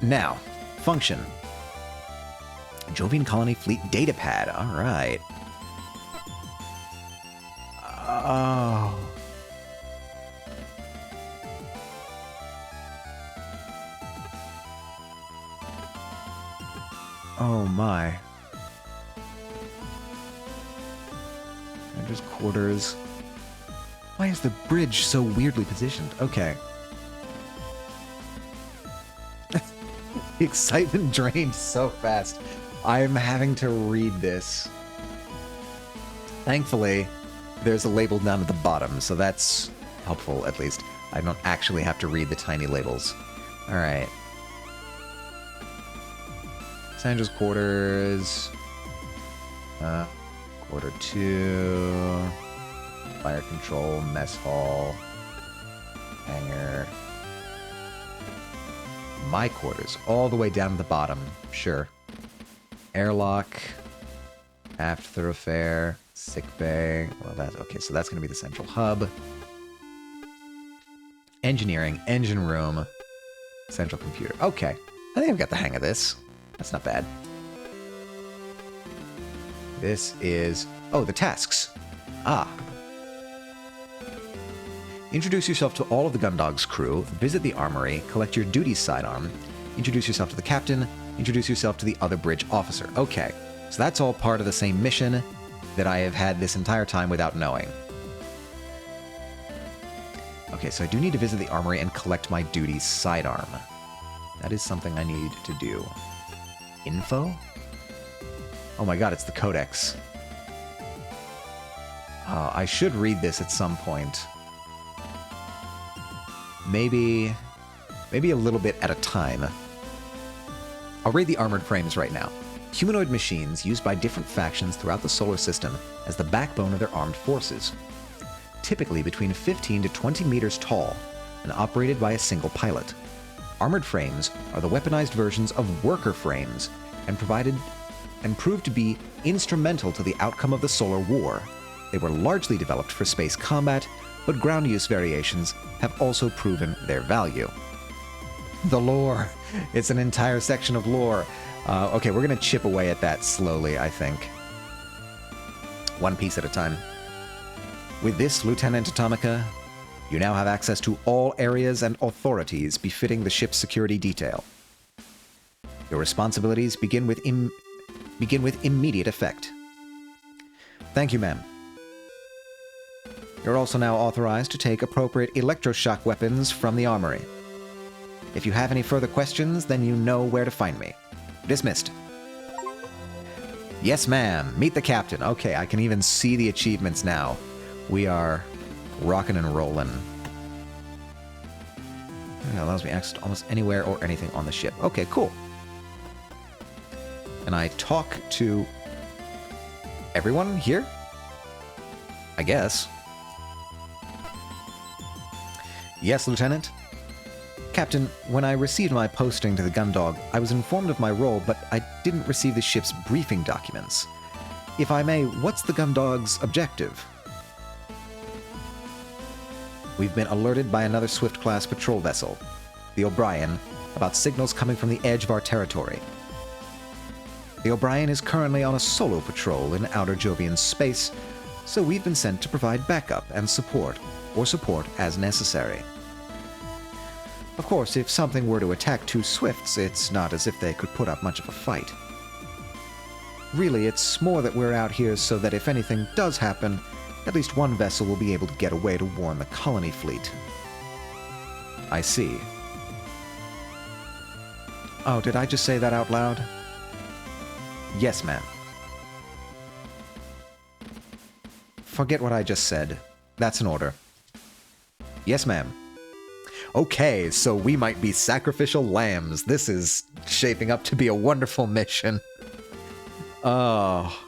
Now, function. Jovian Colony Fleet Datapad. All right. Oh. Oh my. Commander's quarters. Why is the bridge so weirdly positioned? Okay. The excitement drained so fast. I'm having to read this. Thankfully, there's a label down at the bottom, so that's helpful, at least. I don't actually have to read the tiny labels. Alright. Sandra's quarters. Quarter 2. Fire control, mess hall. Hangar. My quarters, all the way down to the bottom. Sure. Airlock. Aft thoroughfare. Sick bay. Well, that's okay, so that's going to be the central hub. Engineering, engine room, central computer. Okay, I think I've got the hang of this. That's not bad. This is... oh, the tasks. Ah. Introduce yourself to all of the Gundog's crew, visit the armory, collect your duty sidearm, introduce yourself to the captain, introduce yourself to the other bridge officer. Okay, so that's all part of the same mission that I have had this entire time without knowing. Okay, so I do need to visit the armory and collect my duty sidearm. That is something I need to do. Info? Oh my god, it's the codex. I should read this at some point. Maybe a little bit at a time. I'll read the armored frames right now. Humanoid machines used by different factions throughout the solar system as the backbone of their armed forces. Typically between 15 to 20 meters tall and operated by a single pilot. Armored frames are the weaponized versions of worker frames and proved to be instrumental to the outcome of the Solar War. They were largely developed for space combat, but ground use variations have also proven their value. The lore. It's an entire section of lore. Okay, we're going to chip away at that slowly, I think. One piece at a time. With this, Lieutenant Atomica, you now have access to all areas and authorities befitting the ship's security detail. Your responsibilities begin with immediate effect. Thank you, ma'am. You're also now authorized to take appropriate electroshock weapons from the armory. If you have any further questions, then you know where to find me. Dismissed. Yes, ma'am. Meet the captain. Okay, I can even see the achievements now. We are rocking and rolling. It allows me access to almost anywhere or anything on the ship. Okay, cool. And I talk to everyone here? I guess. Yes, Lieutenant? Captain, when I received my posting to the Gundog, I was informed of my role, but I didn't receive the ship's briefing documents. If I may, what's the Gundog's objective? We've been alerted by another Swift-class patrol vessel, the O'Brien, about signals coming from the edge of our territory. The O'Brien is currently on a solo patrol in outer Jovian space, so we've been sent to provide backup and support, or support as necessary. Of course, if something were to attack two Swifts, it's not as if they could put up much of a fight. Really, it's more that we're out here so that if anything does happen, at least one vessel will be able to get away to warn the colony fleet. I see. Oh, did I just say that out loud? Yes, ma'am. Forget what I just said. That's an order. Yes, ma'am. Okay, so we might be sacrificial lambs. This is shaping up to be a wonderful mission. Oh.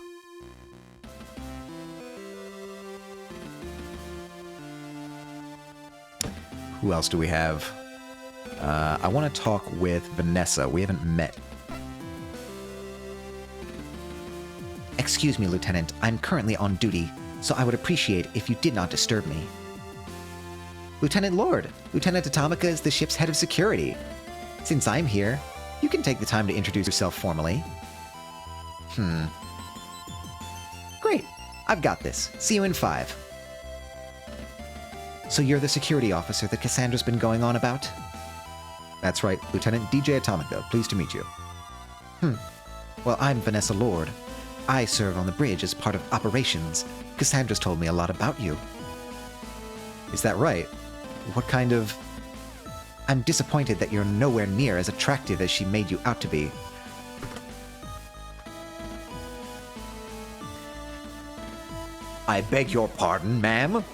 Who else do we have? I want to talk with Vanessa. We haven't met. Excuse me, Lieutenant. I'm currently on duty, so I would appreciate if you did not disturb me. Lieutenant Lord, Lieutenant Atomica is the ship's head of security. Since I'm here, you can take the time to introduce yourself formally. Great. I've got this. See you in 5. So you're the security officer that Cassandra's been going on about? That's right, Lieutenant DJ Atomica. Pleased to meet you. Well, I'm Vanessa Lord. I serve on the bridge as part of operations. Cassandra's told me a lot about you. Is that right? What kind of... I'm disappointed that you're nowhere near as attractive as she made you out to be. I beg your pardon, ma'am?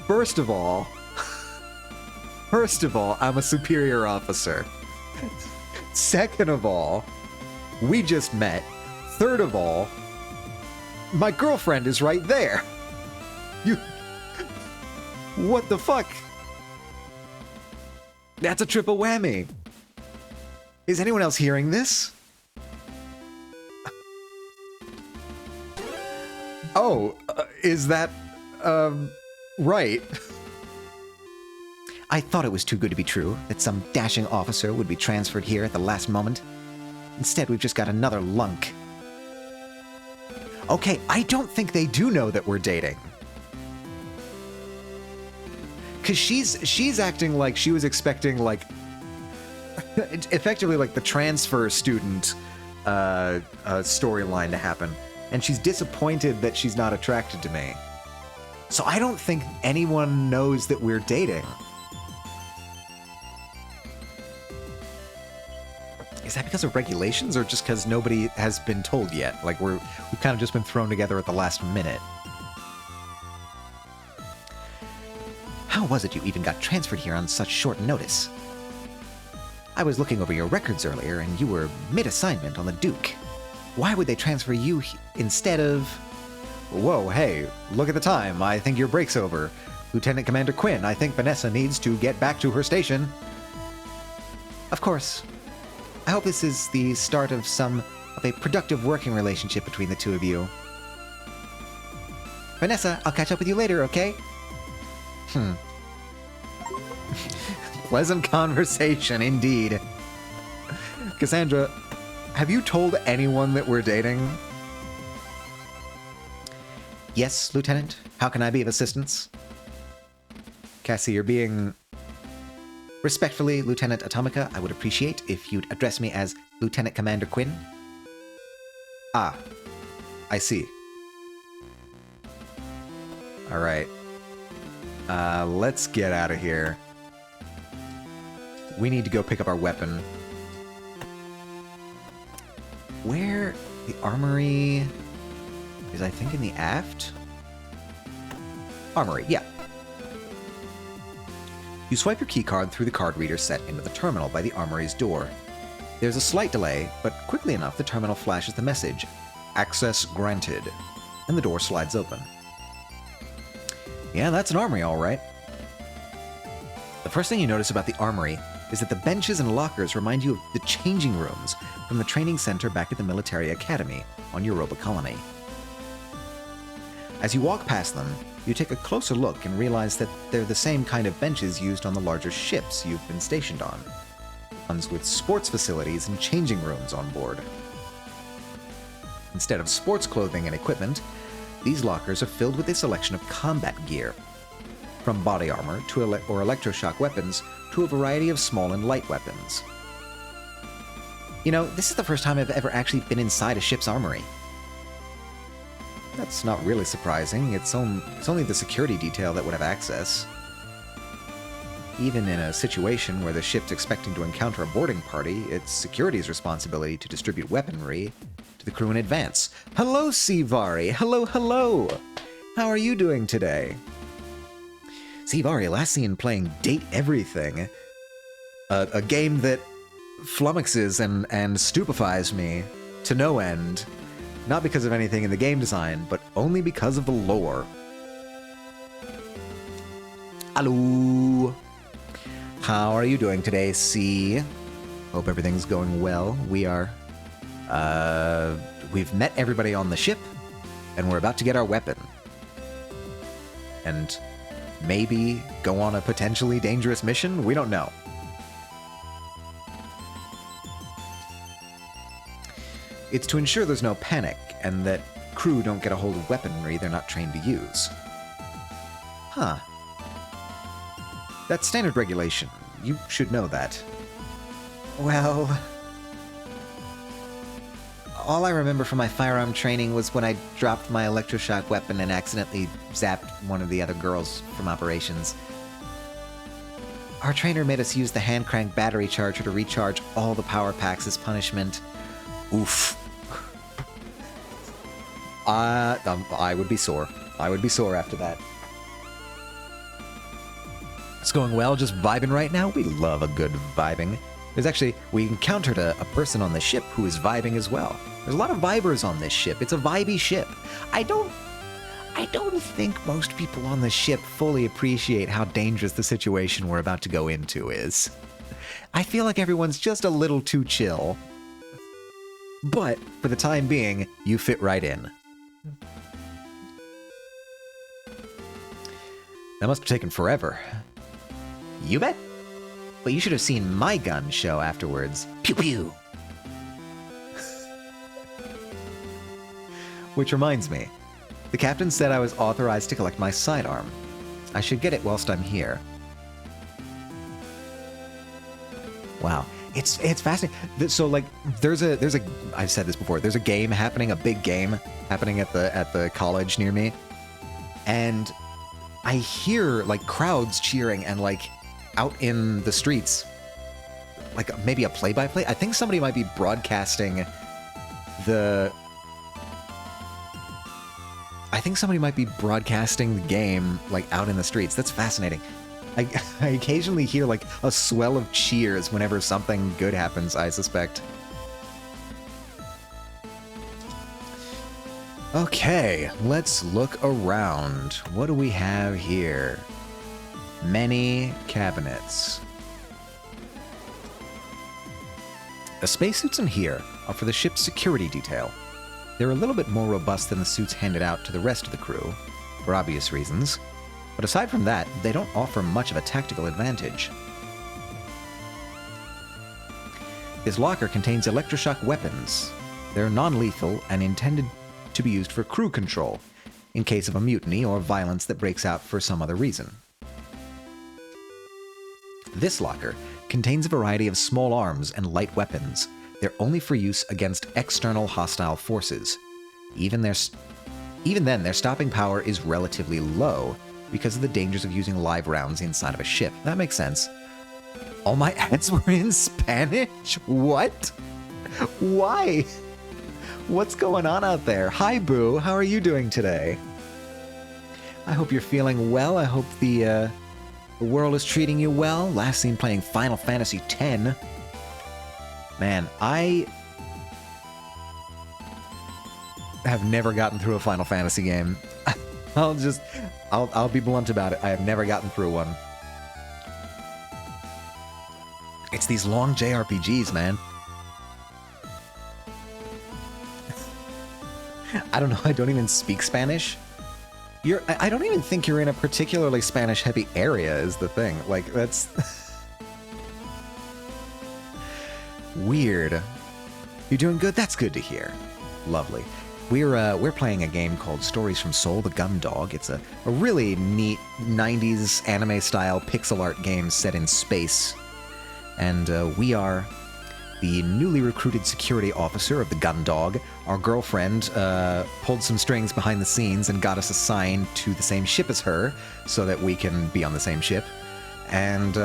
First of all, I'm a superior officer. Second of all, we just met. Third of all, my girlfriend is right there. You... What the fuck? That's a triple whammy. Is anyone else hearing this? Oh, is that, right? I thought it was too good to be true, that some dashing officer would be transferred here at the last moment. Instead, we've just got another lunk. Okay, I don't think they do know that we're dating. Because she's acting like she was expecting, like, effectively like the transfer student storyline to happen. And she's disappointed that she's not attracted to me. So I don't think anyone knows that we're dating. Is that because of regulations or just because nobody has been told yet? Like we've kind of just been thrown together at the last minute. How was it you even got transferred here on such short notice? I was looking over your records earlier and you were mid-assignment on the Duke. Why would they transfer you instead of... Whoa, hey, look at the time. I think your break's over. Lieutenant Commander Quinn, I think Vanessa needs to get back to her station. Of course. I hope this is the start of a productive working relationship between the two of you. Vanessa, I'll catch up with you later, okay? Pleasant conversation, indeed. Cassandra, have you told anyone that we're dating? Yes, Lieutenant. How can I be of assistance? Cassie, you're being... Respectfully, Lieutenant Atomica, I would appreciate if you'd address me as Lieutenant Commander Quinn. Ah, I see. Alright. Let's get out of here. We need to go pick up our weapon. Where? The armory is, I think, in the aft? Armory, yeah. You swipe your keycard through the card reader set into the terminal by the armory's door. There's a slight delay, but quickly enough the terminal flashes the message, "Access granted," and the door slides open. Yeah, that's an armory, all right. The first thing you notice about the armory is that the benches and lockers remind you of the changing rooms from the training center back at the military academy on Europa Colony. As you walk past them, you take a closer look and realize that they're the same kind of benches used on the larger ships you've been stationed on. Ones with sports facilities and changing rooms on board. Instead of sports clothing and equipment, these lockers are filled with a selection of combat gear, from body armor to or electroshock weapons to a variety of small and light weapons. You know, this is the first time I've ever actually been inside a ship's armory. That's not really surprising. It's only the security detail that would have access. Even in a situation where the ship's expecting to encounter a boarding party, it's security's responsibility to distribute weaponry to the crew in advance. Hello, Sivari! Hello, hello! How are you doing today? Sivari, last seen playing Date Everything. A game that flummoxes and stupefies me to no end. Not because of anything in the game design, but only because of the lore. Hello! How are you doing today, C? Hope everything's going well. We are... we've met everybody on the ship, and we're about to get our weapon. And maybe go on a potentially dangerous mission? We don't know. It's to ensure there's no panic, and that crew don't get a hold of weaponry they're not trained to use. Huh. That's standard regulation. You should know that. Well... all I remember from my firearm training was when I dropped my electroshock weapon and accidentally zapped one of the other girls from operations. Our trainer made us use the hand crank battery charger to recharge all the power packs as punishment. Oof. I would be sore. I would be sore after that. It's going well, just vibing right now. We love a good vibing. We encountered a person on the ship who is vibing as well. There's a lot of vibers on this ship. It's a vibey ship. I don't think most people on the ship fully appreciate how dangerous the situation we're about to go into is. I feel like everyone's just a little too chill. But, for the time being, you fit right in. That must have taken forever. You bet. But you should have seen my gun show afterwards. Pew pew! Which reminds me, the captain said I was authorized to collect my sidearm. I should get it whilst I'm here. Wow. It's fascinating. So like there's a I've said this before, there's a game happening, a big game happening at the college near me. And I hear like crowds cheering and like out in the streets, like maybe a play-by-play. I think somebody might be broadcasting the game like out in the streets. That's fascinating. I occasionally hear like a swell of cheers whenever something good happens, I suspect. Okay, let's look around. What do we have here? Many cabinets. The spacesuits in here are for the ship's security detail. They're a little bit more robust than the suits handed out to the rest of the crew, for obvious reasons. But aside from that, they don't offer much of a tactical advantage. This locker contains electroshock weapons. They're non-lethal and intended to be used for crew control, in case of a mutiny or violence that breaks out for some other reason. This locker contains a variety of small arms and light weapons. They're only for use against external hostile forces. Even then, their stopping power is relatively low, because of the dangers of using live rounds inside of a ship. That makes sense. All my ads were in Spanish? What? Why? What's going on out there? Hi, Boo. How are you doing today? I hope you're feeling well. I hope the world is treating you well. Last seen playing Final Fantasy X. Man, I have never gotten through a Final Fantasy game. I'll be blunt about it. I have never gotten through one. It's these long JRPGs, man. I don't know. I don't even speak Spanish. I don't even think you're in a particularly Spanish-heavy area is the thing. Like, that's... Weird. You're doing good? That's good to hear. Lovely. We're playing a game called Stories from Seoul, the Gundog. It's a really neat 90s anime-style pixel art game set in space. And we are the newly recruited security officer of the Gundog. Our girlfriend pulled some strings behind the scenes and got us assigned to the same ship as her so that we can be on the same ship. And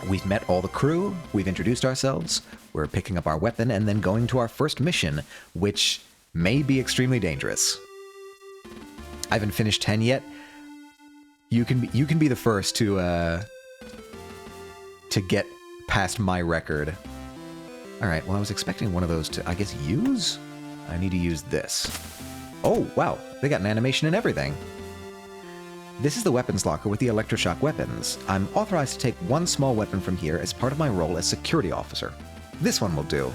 we've met all the crew, we've introduced ourselves, we're picking up our weapon and then going to our first mission, which may be extremely dangerous. I haven't finished 10 yet. You can be the first to get past my record. All right, well, I was expecting one of those to, I guess, use? I need to use this. Oh, wow, they got an animation and everything. This is the weapons locker with the electroshock weapons. I'm authorized to take one small weapon from here as part of my role as security officer. This one will do.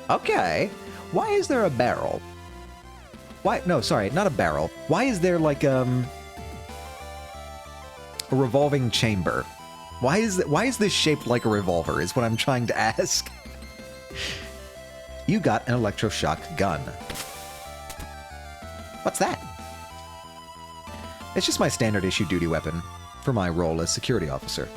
Okay. Why is there a barrel? Why? No, sorry, not a barrel. Why is there like a revolving chamber? Why is this shaped like a revolver? Is what I'm trying to ask. You got an electroshock gun. What's that? It's just my standard issue duty weapon for my role as security officer.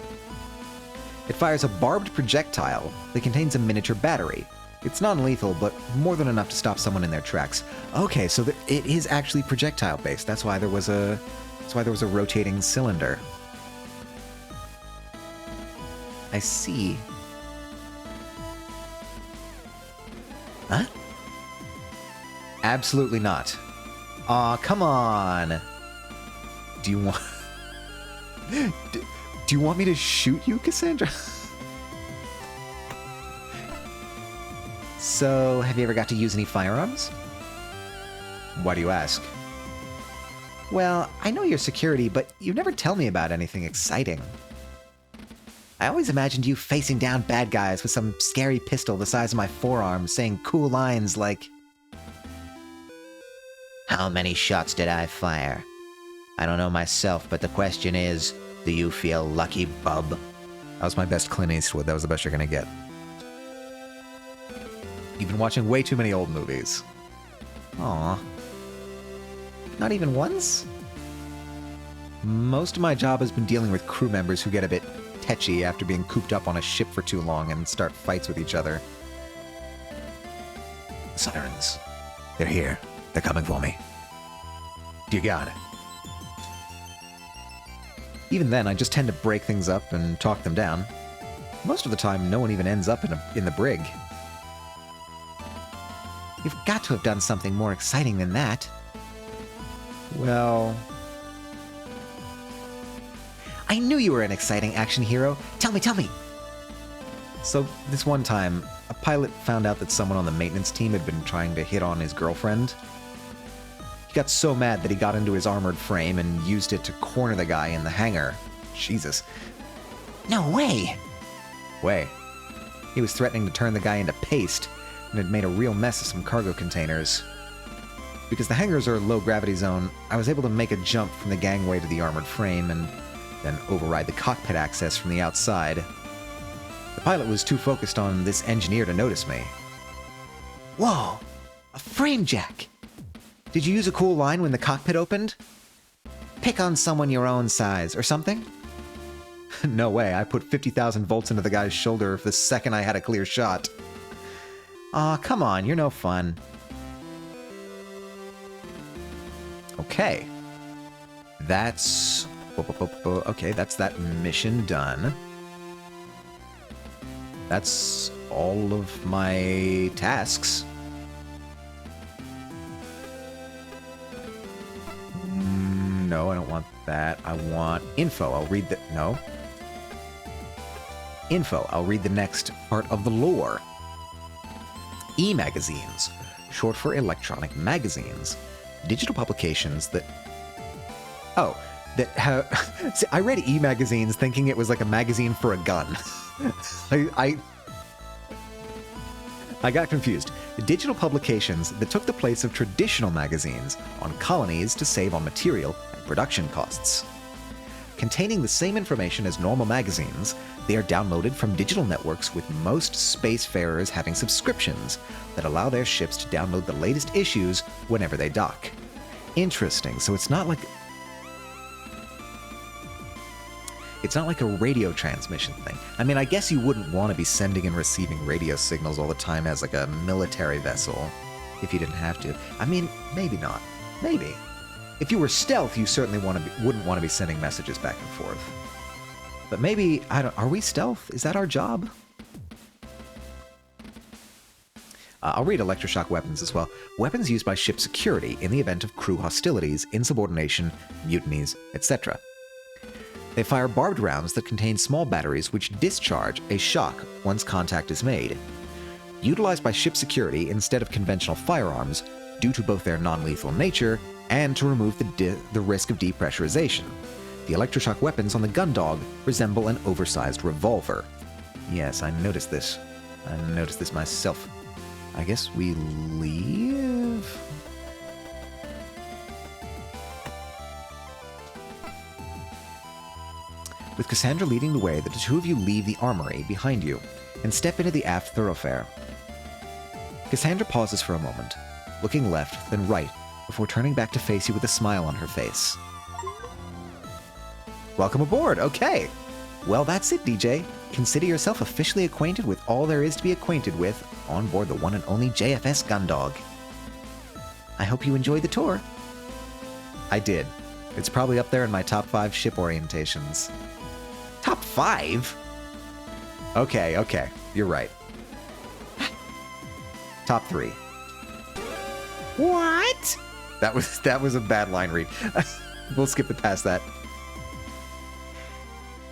It fires a barbed projectile that contains a miniature battery. It's non-lethal, but more than enough to stop someone in their tracks. Okay, so it is actually projectile-based. That's why there was a rotating cylinder. I see. Huh? Absolutely not. Aw, come on. Do you want... Do you want me to shoot you, Cassandra? So, have you ever got to use any firearms? Why do you ask? Well, I know you're security, but you never tell me about anything exciting. I always imagined you facing down bad guys with some scary pistol the size of my forearm, saying cool lines like, "How many shots did I fire? I don't know myself, but the question is, do you feel lucky, bub?" That was my best Clint Eastwood. That was the best you're gonna get. You've been watching way too many old movies. Aw. Not even once? Most of my job has been dealing with crew members who get a bit tetchy after being cooped up on a ship for too long and start fights with each other. Sirens. They're here. They're coming for me. Dear God. Even then, I just tend to break things up and talk them down. Most of the time, no one even ends up in the brig. You've got to have done something more exciting than that. Well... I knew you were an exciting action hero. Tell me, tell me! So, this one time, a pilot found out that someone on the maintenance team had been trying to hit on his girlfriend. He got so mad that he got into his armored frame and used it to corner the guy in the hangar. Jesus. No way! Way. He was threatening to turn the guy into paste, and had made a real mess of some cargo containers. Because the hangars are a low-gravity zone, I was able to make a jump from the gangway to the armored frame, and then override the cockpit access from the outside. The pilot was too focused on this engineer to notice me. Whoa! A frame jack! Did you use a cool line when the cockpit opened? Pick on someone your own size, or something? No way, I put 50,000 volts into the guy's shoulder the second I had a clear shot. Aw, come on, you're no fun. Okay. That's... Okay, that's that mission done. That's all of my tasks. No, I don't want that. I want info. I'll read the... No. Info. I'll read the next part of the lore. E-magazines, short for electronic magazines. Digital publications that... Oh, that have... See, I read e-magazines thinking it was like a magazine for a gun. I got confused. Digital publications that took the place of traditional magazines on colonies to save on material and production costs. Containing the same information as normal magazines, they are downloaded from digital networks, with most spacefarers having subscriptions that allow their ships to download the latest issues whenever they dock. Interesting. So it's not like a radio transmission thing. I mean, I guess you wouldn't want to be sending and receiving radio signals all the time as like a military vessel if you didn't have to. I mean, maybe not. Maybe. If you were stealth, you certainly wouldn't want to be sending messages back and forth. But maybe, are we stealth? Is that our job? I'll read electroshock weapons as well. Weapons used by ship security in the event of crew hostilities, insubordination, mutinies, etc. They fire barbed rounds that contain small batteries which discharge a shock once contact is made. Utilized by ship security instead of conventional firearms due to both their non-lethal nature and to remove the risk of depressurization. The electroshock weapons on the Gundog resemble an oversized revolver. Yes, I noticed this. I noticed this myself. I guess we leave? With Cassandra leading the way, the two of you leave the armory behind you and step into the aft thoroughfare. Cassandra pauses for a moment, looking left, then right, before turning back to face you with a smile on her face. Welcome aboard, okay. Well, that's it, DJ. Consider yourself officially acquainted with all there is to be acquainted with on board the one and only JFS Gundog. I hope you enjoyed the tour. I did. It's probably up there in my top 5 ship orientations. Top 5? Okay, you're right. Top 3. What? That was a bad line read. We'll skip it past that.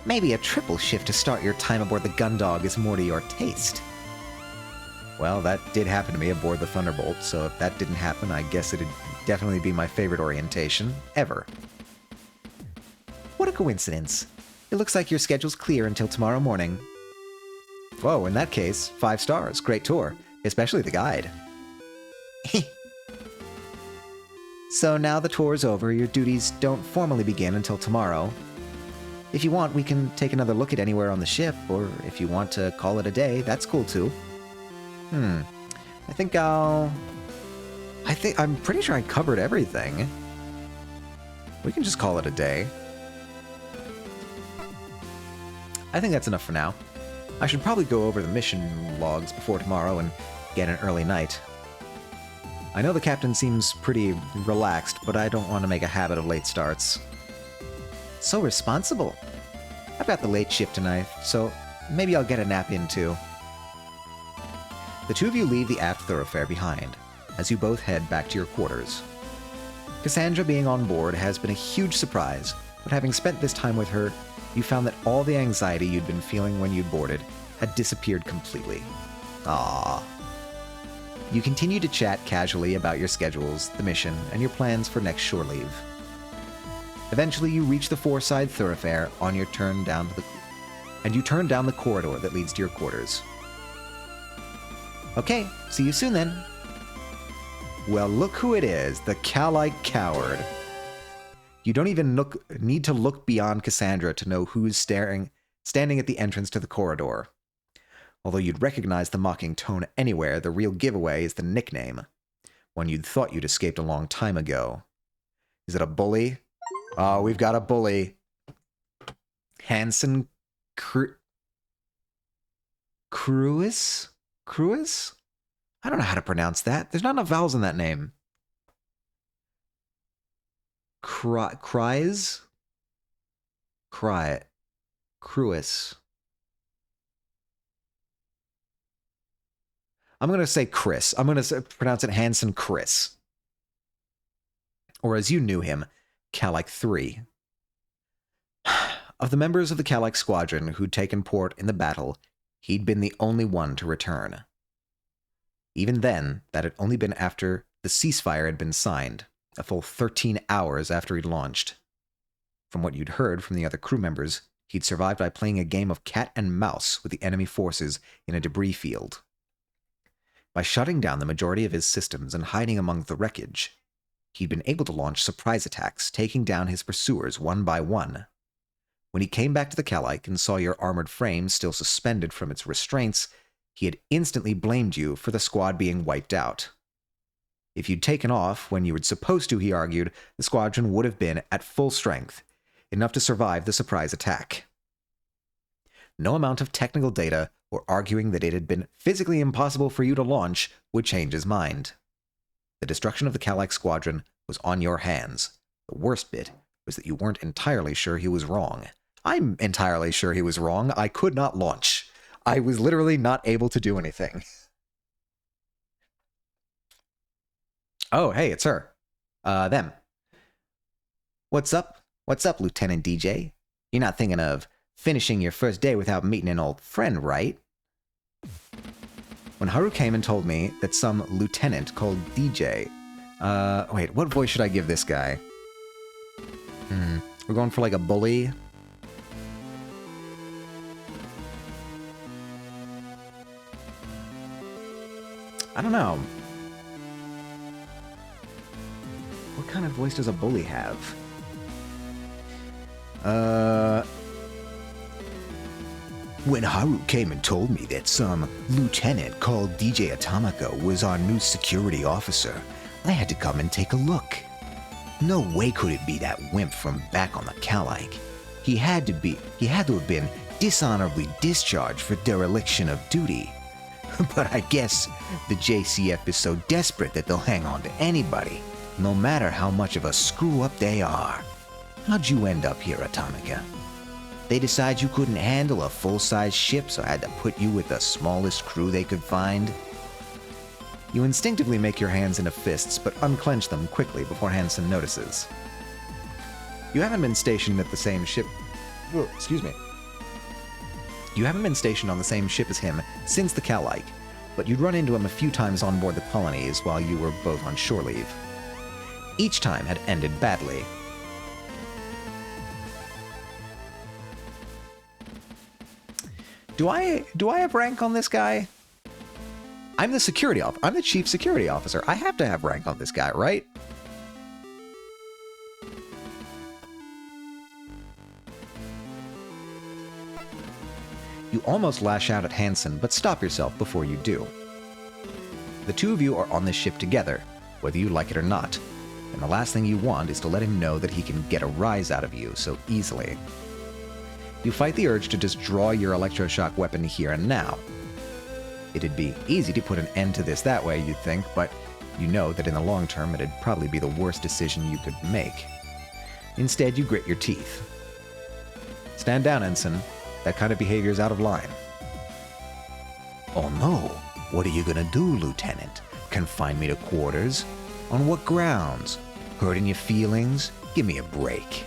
Maybe a triple shift to start your time aboard the Gundog is more to your taste. Well, that did happen to me aboard the Thunderbolt, so if that didn't happen, I guess it'd definitely be my favorite orientation ever. What a coincidence. It looks like your schedule's clear until tomorrow morning. Whoa, in that case, 5 stars. Great tour. Especially the guide. So now the tour's over, your duties don't formally begin until tomorrow. If you want, we can take another look at anywhere on the ship, or if you want to call it a day, that's cool too. I'm pretty sure I covered everything. We can just call it a day. I think that's enough for now. I should probably go over the mission logs before tomorrow and get an early night. I know the captain seems pretty relaxed, but I don't want to make a habit of late starts. So responsible. I've got the late shift tonight, so maybe I'll get a nap in too. The two of you leave the aft thoroughfare behind, as you both head back to your quarters. Cassandra being on board has been a huge surprise, but having spent this time with her, you found that all the anxiety you'd been feeling when you'd boarded had disappeared completely. Ah. You continue to chat casually about your schedules, the mission, and your plans for next shore leave. Eventually, you reach the foreside thoroughfare on your turn down the corridor that leads to your quarters. Okay, see you soon then. Well, look who it is, the Kalite Coward. You don't even need to look beyond Cassandra to know who's standing at the entrance to the corridor. Although you'd recognize the mocking tone anywhere, the real giveaway is the nickname, one you'd thought you'd escaped a long time ago. Is it a bully? Oh, we've got a bully. Hanson Cruis? Cruis? I don't know how to pronounce that. There's not enough vowels in that name. Cries? Cruis. I'm going to say Chris. I'm going to pronounce it Hanson Chris. Or as you knew him, Calic 3. Of the members of the Calic squadron who'd taken port in the battle, he'd been the only one to return. Even then, that had only been after the ceasefire had been signed, a full 13 hours after he'd launched. From what you'd heard from the other crew members, he'd survived by playing a game of cat and mouse with the enemy forces in a debris field. By shutting down the majority of his systems and hiding among the wreckage, he'd been able to launch surprise attacks, taking down his pursuers one by one. When he came back to the Calaik and saw your armored frame still suspended from its restraints, he had instantly blamed you for the squad being wiped out. If you'd taken off when you were supposed to, he argued, the squadron would have been at full strength, enough to survive the surprise attack. No amount of technical data or arguing that it had been physically impossible for you to launch would change his mind. The destruction of the Calaik squadron was on your hands. The worst bit was that you weren't entirely sure he was wrong. I'm entirely sure he was wrong. I could not launch. I was literally not able to do anything. Oh, hey, it's her. Them. What's up? What's up, Lieutenant DJ? You're not thinking of finishing your first day without meeting an old friend, right? When Haru came and told me that some lieutenant called DJ... wait, what voice should I give this guy? We're going for like a bully. I don't know. What kind of voice does a bully have? When Haru came and told me that some lieutenant called DJ Atomika was our new security officer, I had to come and take a look. No way could it be that wimp from back on the Calaik. He had to have been dishonorably discharged for dereliction of duty. But I guess the JCF is so desperate that they'll hang on to anybody, no matter how much of a screw-up they are. How'd you end up here, Atomika? They decide you couldn't handle a full-size ship, so had to put you with the smallest crew they could find? You instinctively make your hands into fists, but unclench them quickly before Hansen notices. You haven't been stationed at the same ship... Oh, excuse me. You haven't been stationed on the same ship as him since the Calaik, but you'd run into him a few times on board the colonies while you were both on shore leave. Each time had ended badly. Do I have rank on this guy? I'm the security officer. I'm the chief security officer. I have to have rank on this guy, right? You almost lash out at Hansen, but stop yourself before you do. The two of you are on this ship together, whether you like it or not, and the last thing you want is to let him know that he can get a rise out of you so easily. You fight the urge to just draw your electroshock weapon here and now. It'd be easy to put an end to this that way, you'd think, but you know that in the long term it'd probably be the worst decision you could make. Instead, you grit your teeth. Stand down, Ensign. That kind of behavior is out of line. Oh no, what are you gonna do, Lieutenant? Confine me to quarters? On what grounds? Hurting your feelings? Give me a break.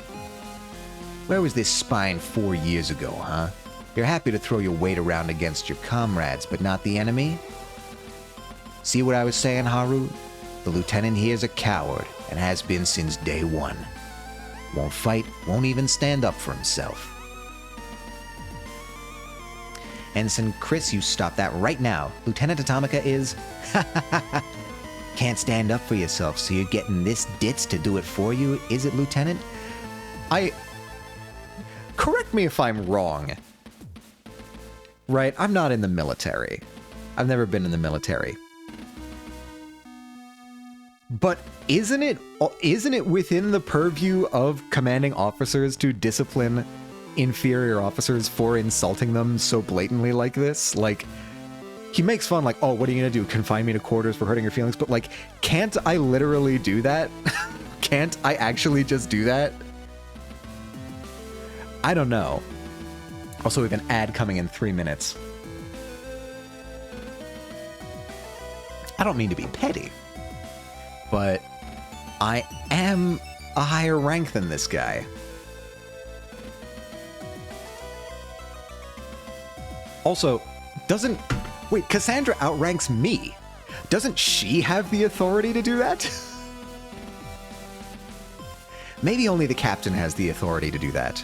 Where was this spine 4 years ago, huh? You're happy to throw your weight around against your comrades, but not the enemy? See what I was saying, Haru? The lieutenant here is a coward, and has been since day one. Won't fight, won't even stand up for himself. Ensign Chris, you stop that right now. Lieutenant Atomika is... Can't stand up for yourself, so you're getting this ditz to do it for you, is it, Lieutenant? Correct me if I'm wrong. Right, I'm not in the military. I've never been in the military. But isn't it within the purview of commanding officers to discipline inferior officers for insulting them so blatantly like this? Like, he makes fun like, oh, what are you gonna do? Confine me to quarters for hurting your feelings? But like, can't I literally do that? Can't I actually just do that? I don't know. Also, we have an ad coming in 3 minutes. I don't mean to be petty, but I am a higher rank than this guy. Also, wait, Cassandra outranks me. Doesn't she have the authority to do that? Maybe only the captain has the authority to do that.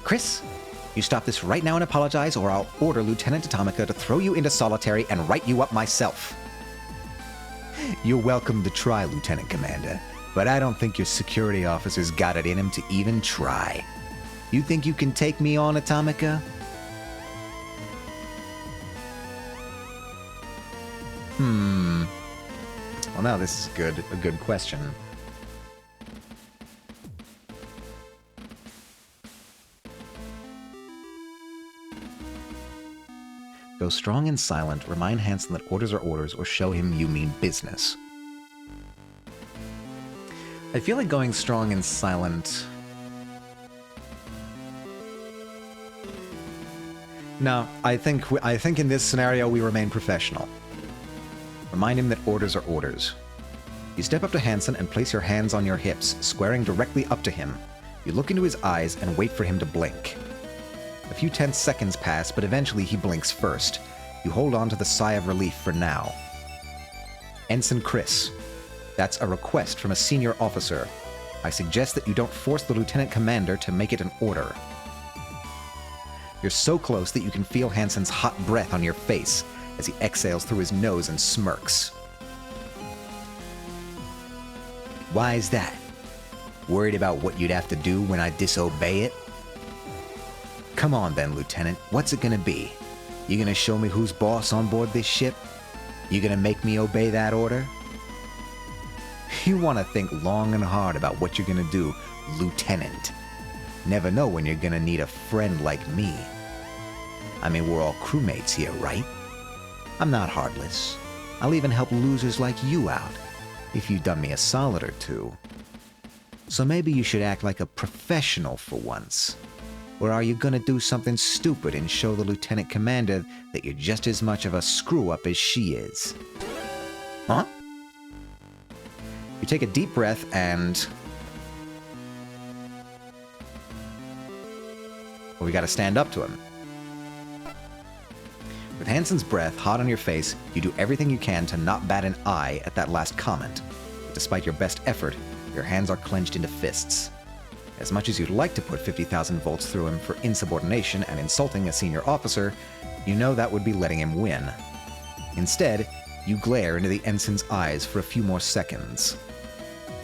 Chris, you stop this right now and apologize, or I'll order Lieutenant Atomika to throw you into solitary and write you up myself. You're welcome to try, Lieutenant Commander. but I don't think your security officer's got it in him to even try. You think you can take me on, Atomica? Well, now this is a good question. Go strong and silent, remind Hansen that orders are orders, or show him you mean business. I feel like going strong and silent... No, I think in this scenario we remain professional. Remind him that orders are orders. You step up to Hansen and place your hands on your hips, squaring directly up to him. You look into his eyes and wait for him to blink. A few tense seconds pass, but eventually he blinks first. You hold on to the sigh of relief for now. Ensign Chris. That's a request from a senior officer. I suggest that you don't force the lieutenant commander to make it an order. You're so close that you can feel Hansen's hot breath on your face as he exhales through his nose and smirks. Why is that? Worried about what you'd have to do when I disobey it? Come on then, Lieutenant. What's it gonna be? You gonna show me who's boss on board this ship? You gonna make me obey that order? You wanna think long and hard about what you're gonna do, Lieutenant. Never know when you're gonna need a friend like me. I mean, we're all crewmates here, right? I'm not heartless. I'll even help losers like you out, if you've done me a solid or two. So maybe you should act like a professional for once. Or are you gonna do something stupid and show the lieutenant commander that you're just as much of a screw-up as she is? Huh? You take a deep breath and... Well, we gotta stand up to him. With Hansen's breath hot on your face, you do everything you can to not bat an eye at that last comment. But despite your best effort, your hands are clenched into fists. As much as you'd like to put 50,000 volts through him for insubordination and insulting a senior officer, you know that would be letting him win. Instead, you glare into the ensign's eyes for a few more seconds.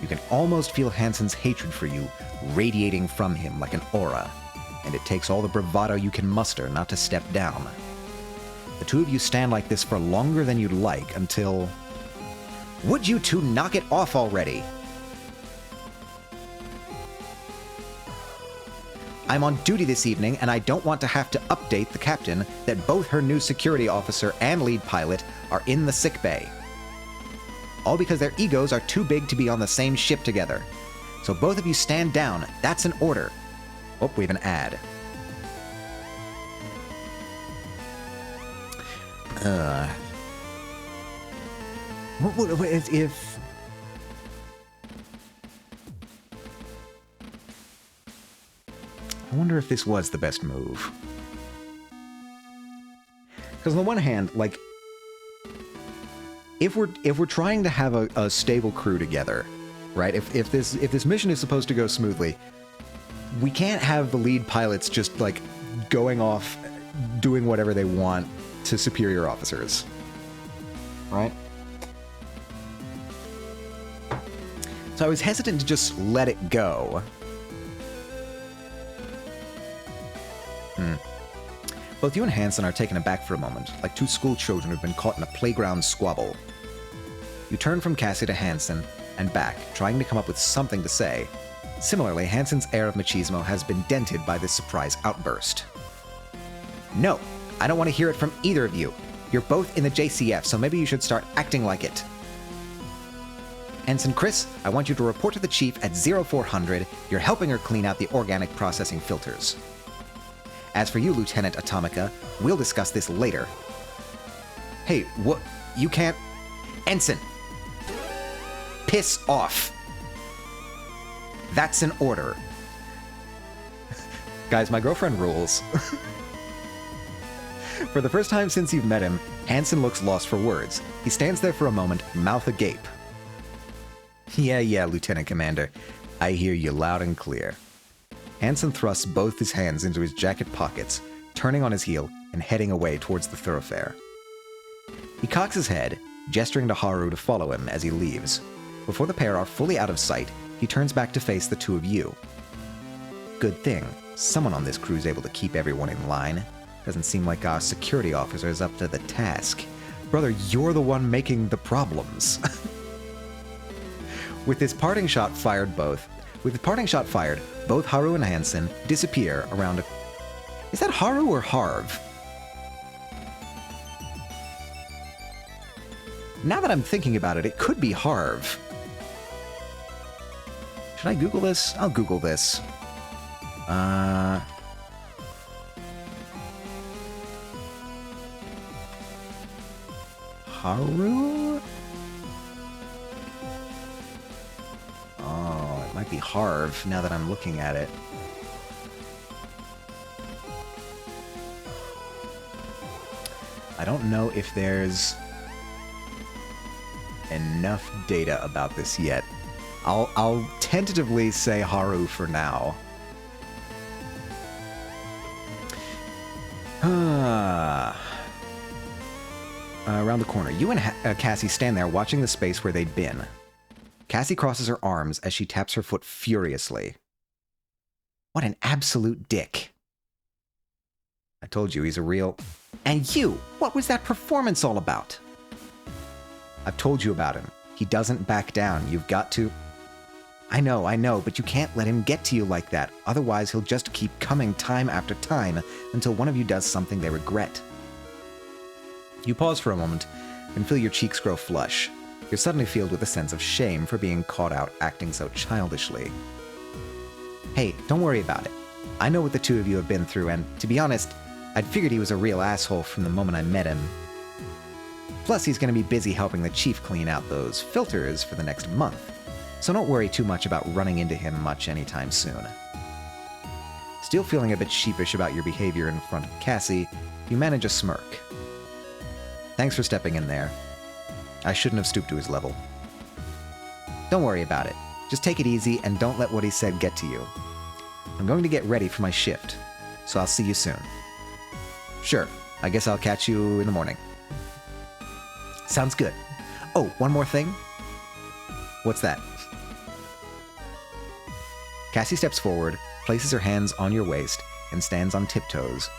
You can almost feel Hansen's hatred for you radiating from him like an aura, and it takes all the bravado you can muster not to step down. The two of you stand like this for longer than you'd like until... Would you two knock it off already? I'm on duty this evening, and I don't want to have to update the captain that both her new security officer and lead pilot are in the sickbay. All because their egos are too big to be on the same ship together. So both of you stand down. That's an order. Oh, we have an ad. If... I wonder if this was the best move. Because on the one hand, like, if we're trying to have a stable crew together, right? If this mission is supposed to go smoothly, we can't have the lead pilots just like going off, doing whatever they want to superior officers, right? So I was hesitant to just let it go. Both you and Hansen are taken aback for a moment, like two school children who've been caught in a playground squabble. You turn from Cassie to Hansen and back, trying to come up with something to say. Similarly, Hansen's air of machismo has been dented by this surprise outburst. No, I don't want to hear it from either of you. You're both in the JCF, so maybe you should start acting like it. Ensign Chris, I want you to report to the chief at 0400 you're helping her clean out the organic processing filters. As for you, Lieutenant Atomica, we'll discuss this later. Hey, what? You can't... Ensign! Piss off! That's an order. Guys, my girlfriend rules. For the first time since you've met him, Hansen looks lost for words. He stands there for a moment, mouth agape. Yeah, Lieutenant Commander. I hear you loud and clear. Hansen thrusts both his hands into his jacket pockets, turning on his heel and heading away towards the thoroughfare. He cocks his head, gesturing to Haru to follow him as he leaves. Before the pair are fully out of sight, he turns back to face the two of you. Good thing. Someone on this crew is able to keep everyone in line. Doesn't seem like our security officer is up to the task. Brother, you're the one making the problems. With his parting shot fired, both Haru and Hansen disappear around a... Is that Haru or Harv? Now that I'm thinking about it, it could be Harv. Should I Google this? I'll Google this. Haru? Oh, it might be Harv now that I'm looking at it. I don't know if there's enough data about this yet. I'll tentatively say Haru for now. Around the corner, you and Cassie stand there watching the space where they'd been. Cassie crosses her arms as she taps her foot furiously. What an absolute dick. I told you he's a real... And you! What was that performance all about? I've told you about him. He doesn't back down. You've got to... I know, but you can't let him get to you like that. Otherwise, he'll just keep coming time after time until one of you does something they regret. You pause for a moment and feel your cheeks grow flush. You're suddenly filled with a sense of shame for being caught out acting so childishly. Hey, don't worry about it. I know what the two of you have been through, and to be honest, I'd figured he was a real asshole from the moment I met him. Plus, he's going to be busy helping the chief clean out those filters for the next month, so don't worry too much about running into him much anytime soon. Still feeling a bit sheepish about your behavior in front of Cassie, you manage a smirk. Thanks for stepping in there. I shouldn't have stooped to his level. Don't worry about it. Just take it easy and don't let what he said get to you. I'm going to get ready for my shift, so I'll see you soon. Sure, I guess I'll catch you in the morning. Sounds good. Oh, one more thing. What's that? Cassie steps forward, places her hands on your waist, and stands on tiptoes,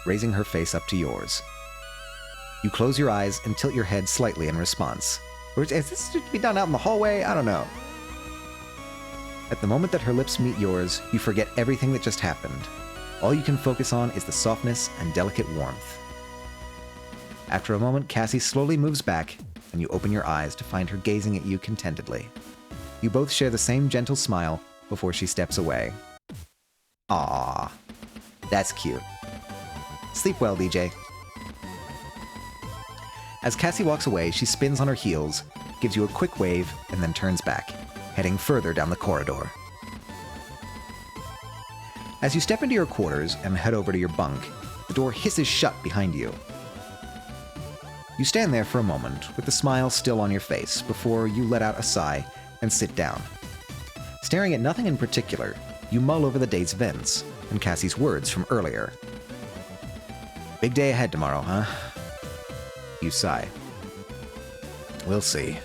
raising her face up to yours. You close your eyes and tilt your head slightly in response. Or is this to be done out in the hallway? I don't know. At the moment that her lips meet yours, you forget everything that just happened. All you can focus on is the softness and delicate warmth. After a moment, Cassie slowly moves back, and you open your eyes to find her gazing at you contentedly. You both share the same gentle smile before she steps away. Aww. That's cute. Sleep well, DJ. As Cassie walks away, she spins on her heels, gives you a quick wave, and then turns back, heading further down the corridor. As you step into your quarters and head over to your bunk, the door hisses shut behind you. You stand there for a moment, with the smile still on your face, before you let out a sigh and sit down. Staring at nothing in particular, you mull over the day's events and Cassie's words from earlier. Big day ahead tomorrow, huh? You sigh. We'll see.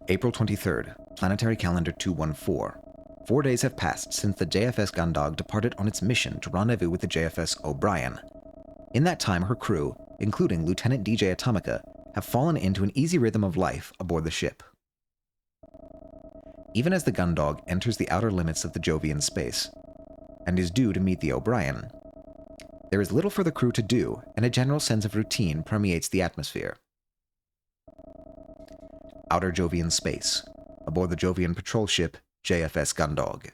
April 23rd, Planetary Calendar 214. 4 days have passed since the JFS Gundog departed on its mission to rendezvous with the JFS O'Brien. In that time, her crew, including Lieutenant DJ Atomica, have fallen into an easy rhythm of life aboard the ship. Even as the Gundog enters the outer limits of the Jovian space, and is due to meet the O'Brien, there is little for the crew to do, and a general sense of routine permeates the atmosphere. Outer Jovian space, aboard the Jovian patrol ship JFS Gundog.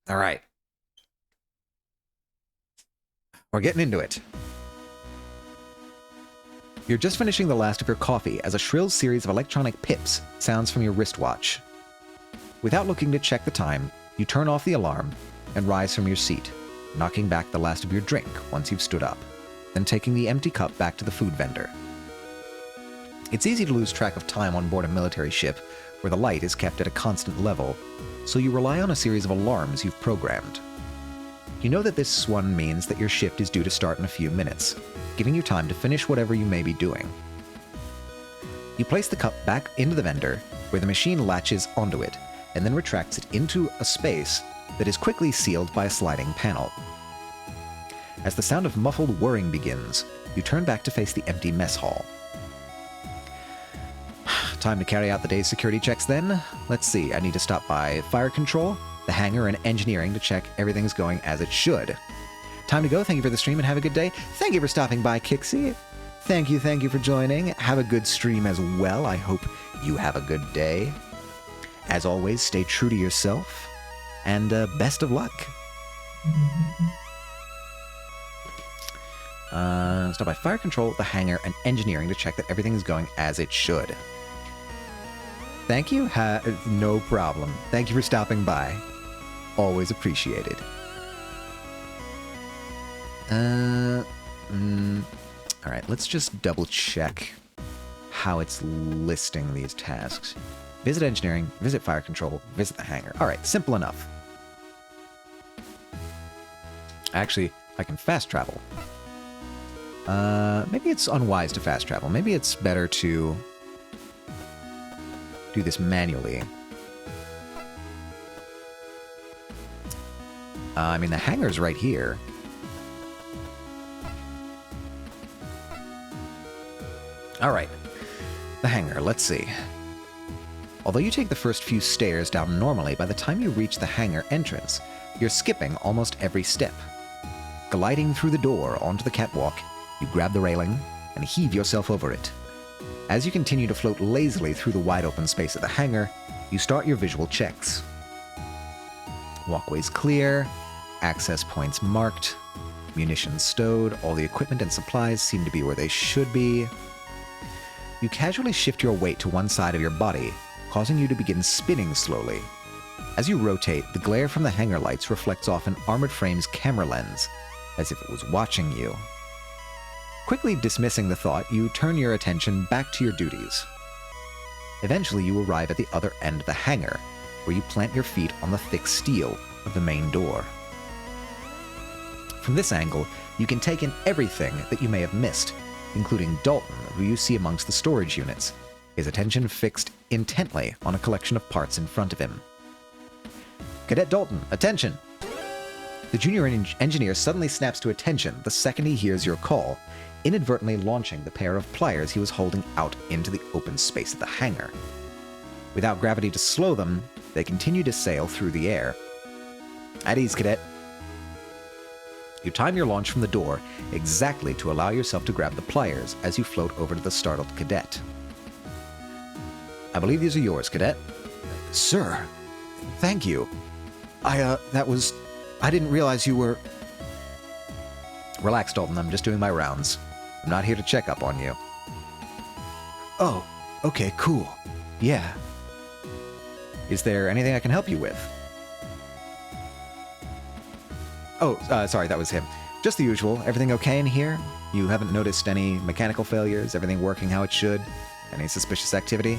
All right. We're getting into it. You're just finishing the last of your coffee as a shrill series of electronic pips sounds from your wristwatch. Without looking to check the time, you turn off the alarm and rise from your seat, knocking back the last of your drink once you've stood up, then taking the empty cup back to the food vendor. It's easy to lose track of time on board a military ship where the light is kept at a constant level, so you rely on a series of alarms you've programmed. You know that this one means that your shift is due to start in a few minutes, giving you time to finish whatever you may be doing. You place the cup back into the vendor, where the machine latches onto it, and then retracts it into a space that is quickly sealed by a sliding panel. As the sound of muffled whirring begins, you turn back to face the empty mess hall. Time to carry out the day's security checks then. Let's see, I need to stop by fire control, the hangar, and engineering to check everything's going as it should. Time to go. Thank you for the stream and have a good day. Thank you for stopping by, Kixie. Thank you for joining. Have a good stream as well. I hope you have a good day. As always, stay true to yourself, and best of luck. Stop by fire control, the hangar, and engineering to check that everything is going as it should. Thank you. No problem. Thank you for stopping by. Always appreciated. Alright, let's just double check how it's listing these tasks. Visit engineering, visit fire control, visit the hangar. Alright, simple enough. Actually, I can fast travel. Maybe it's unwise to fast travel. Maybe it's better to do this manually. I mean, the hangar's right here. Alright, the hangar, let's see. Although you take the first few stairs down normally, by the time you reach the hangar entrance, you're skipping almost every step. Gliding through the door onto the catwalk, you grab the railing and heave yourself over it. As you continue to float lazily through the wide open space of the hangar, you start your visual checks. Walkways clear, access points marked, munitions stowed, all the equipment and supplies seem to be where they should be. You casually shift your weight to one side of your body, causing you to begin spinning slowly. As you rotate, the glare from the hangar lights reflects off an armored frame's camera lens, as if it was watching you. Quickly dismissing the thought, you turn your attention back to your duties. Eventually, you arrive at the other end of the hangar, where you plant your feet on the thick steel of the main door. From this angle, you can take in everything that you may have missed, including Dalton, who you see amongst the storage units, his attention fixed intently on a collection of parts in front of him. Cadet Dalton, attention! The junior engineer suddenly snaps to attention the second he hears your call, inadvertently launching the pair of pliers he was holding out into the open space of the hangar. Without gravity to slow them, they continue to sail through the air. At ease, Cadet. You time your launch from the door exactly to allow yourself to grab the pliers as you float over to the startled cadet. I believe these are yours, Cadet. Sir, thank you. I didn't realize you were... Relax, Dalton, I'm just doing my rounds. I'm not here to check up on you. Oh, okay, cool. Yeah. Is there anything I can help you with? Oh, sorry, that was him. Just the usual. Everything okay in here? You haven't noticed any mechanical failures? Everything working how it should? Any suspicious activity?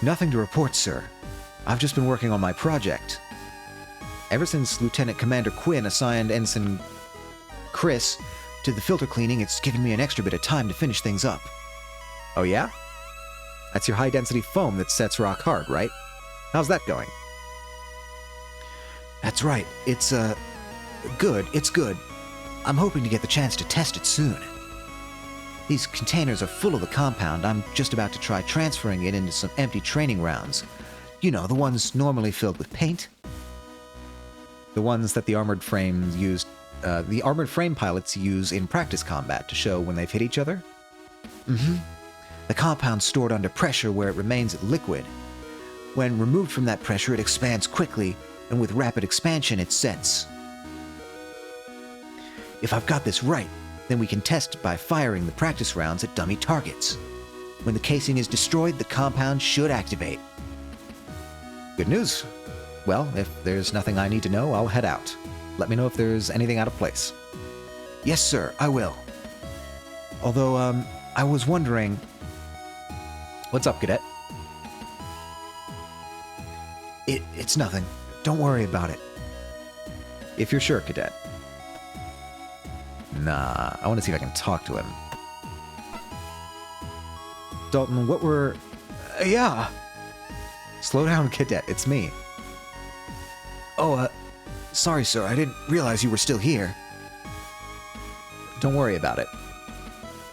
Nothing to report, sir. I've just been working on my project. Ever since Lieutenant Commander Quinn assigned Ensign Chris to the filter cleaning, it's given me an extra bit of time to finish things up. Oh yeah? That's your high-density foam that sets rock hard, right? How's that going? That's right. It's, good. It's good. I'm hoping to get the chance to test it soon. These containers are full of the compound. I'm just about to try transferring it into some empty training rounds. You know, the ones normally filled with paint. The ones that the armored frame pilots use in practice combat to show when they've hit each other? Mm-hmm. The compound's stored under pressure where it remains liquid. When removed from that pressure, it expands quickly, and with rapid expansion, it sets. If I've got this right, then we can test by firing the practice rounds at dummy targets. When the casing is destroyed, the compound should activate. Good news. Well, if there's nothing I need to know, I'll head out. Let me know if there's anything out of place. Yes, sir, I will. Although, I was wondering... What's up, Cadet? It's nothing. Don't worry about it. If you're sure, Cadet. Nah, I want to see if I can talk to him. Dalton. What were... Yeah. Slow down, cadet. It's me. Oh, sorry, sir. I didn't realize you were still here. Don't worry about it.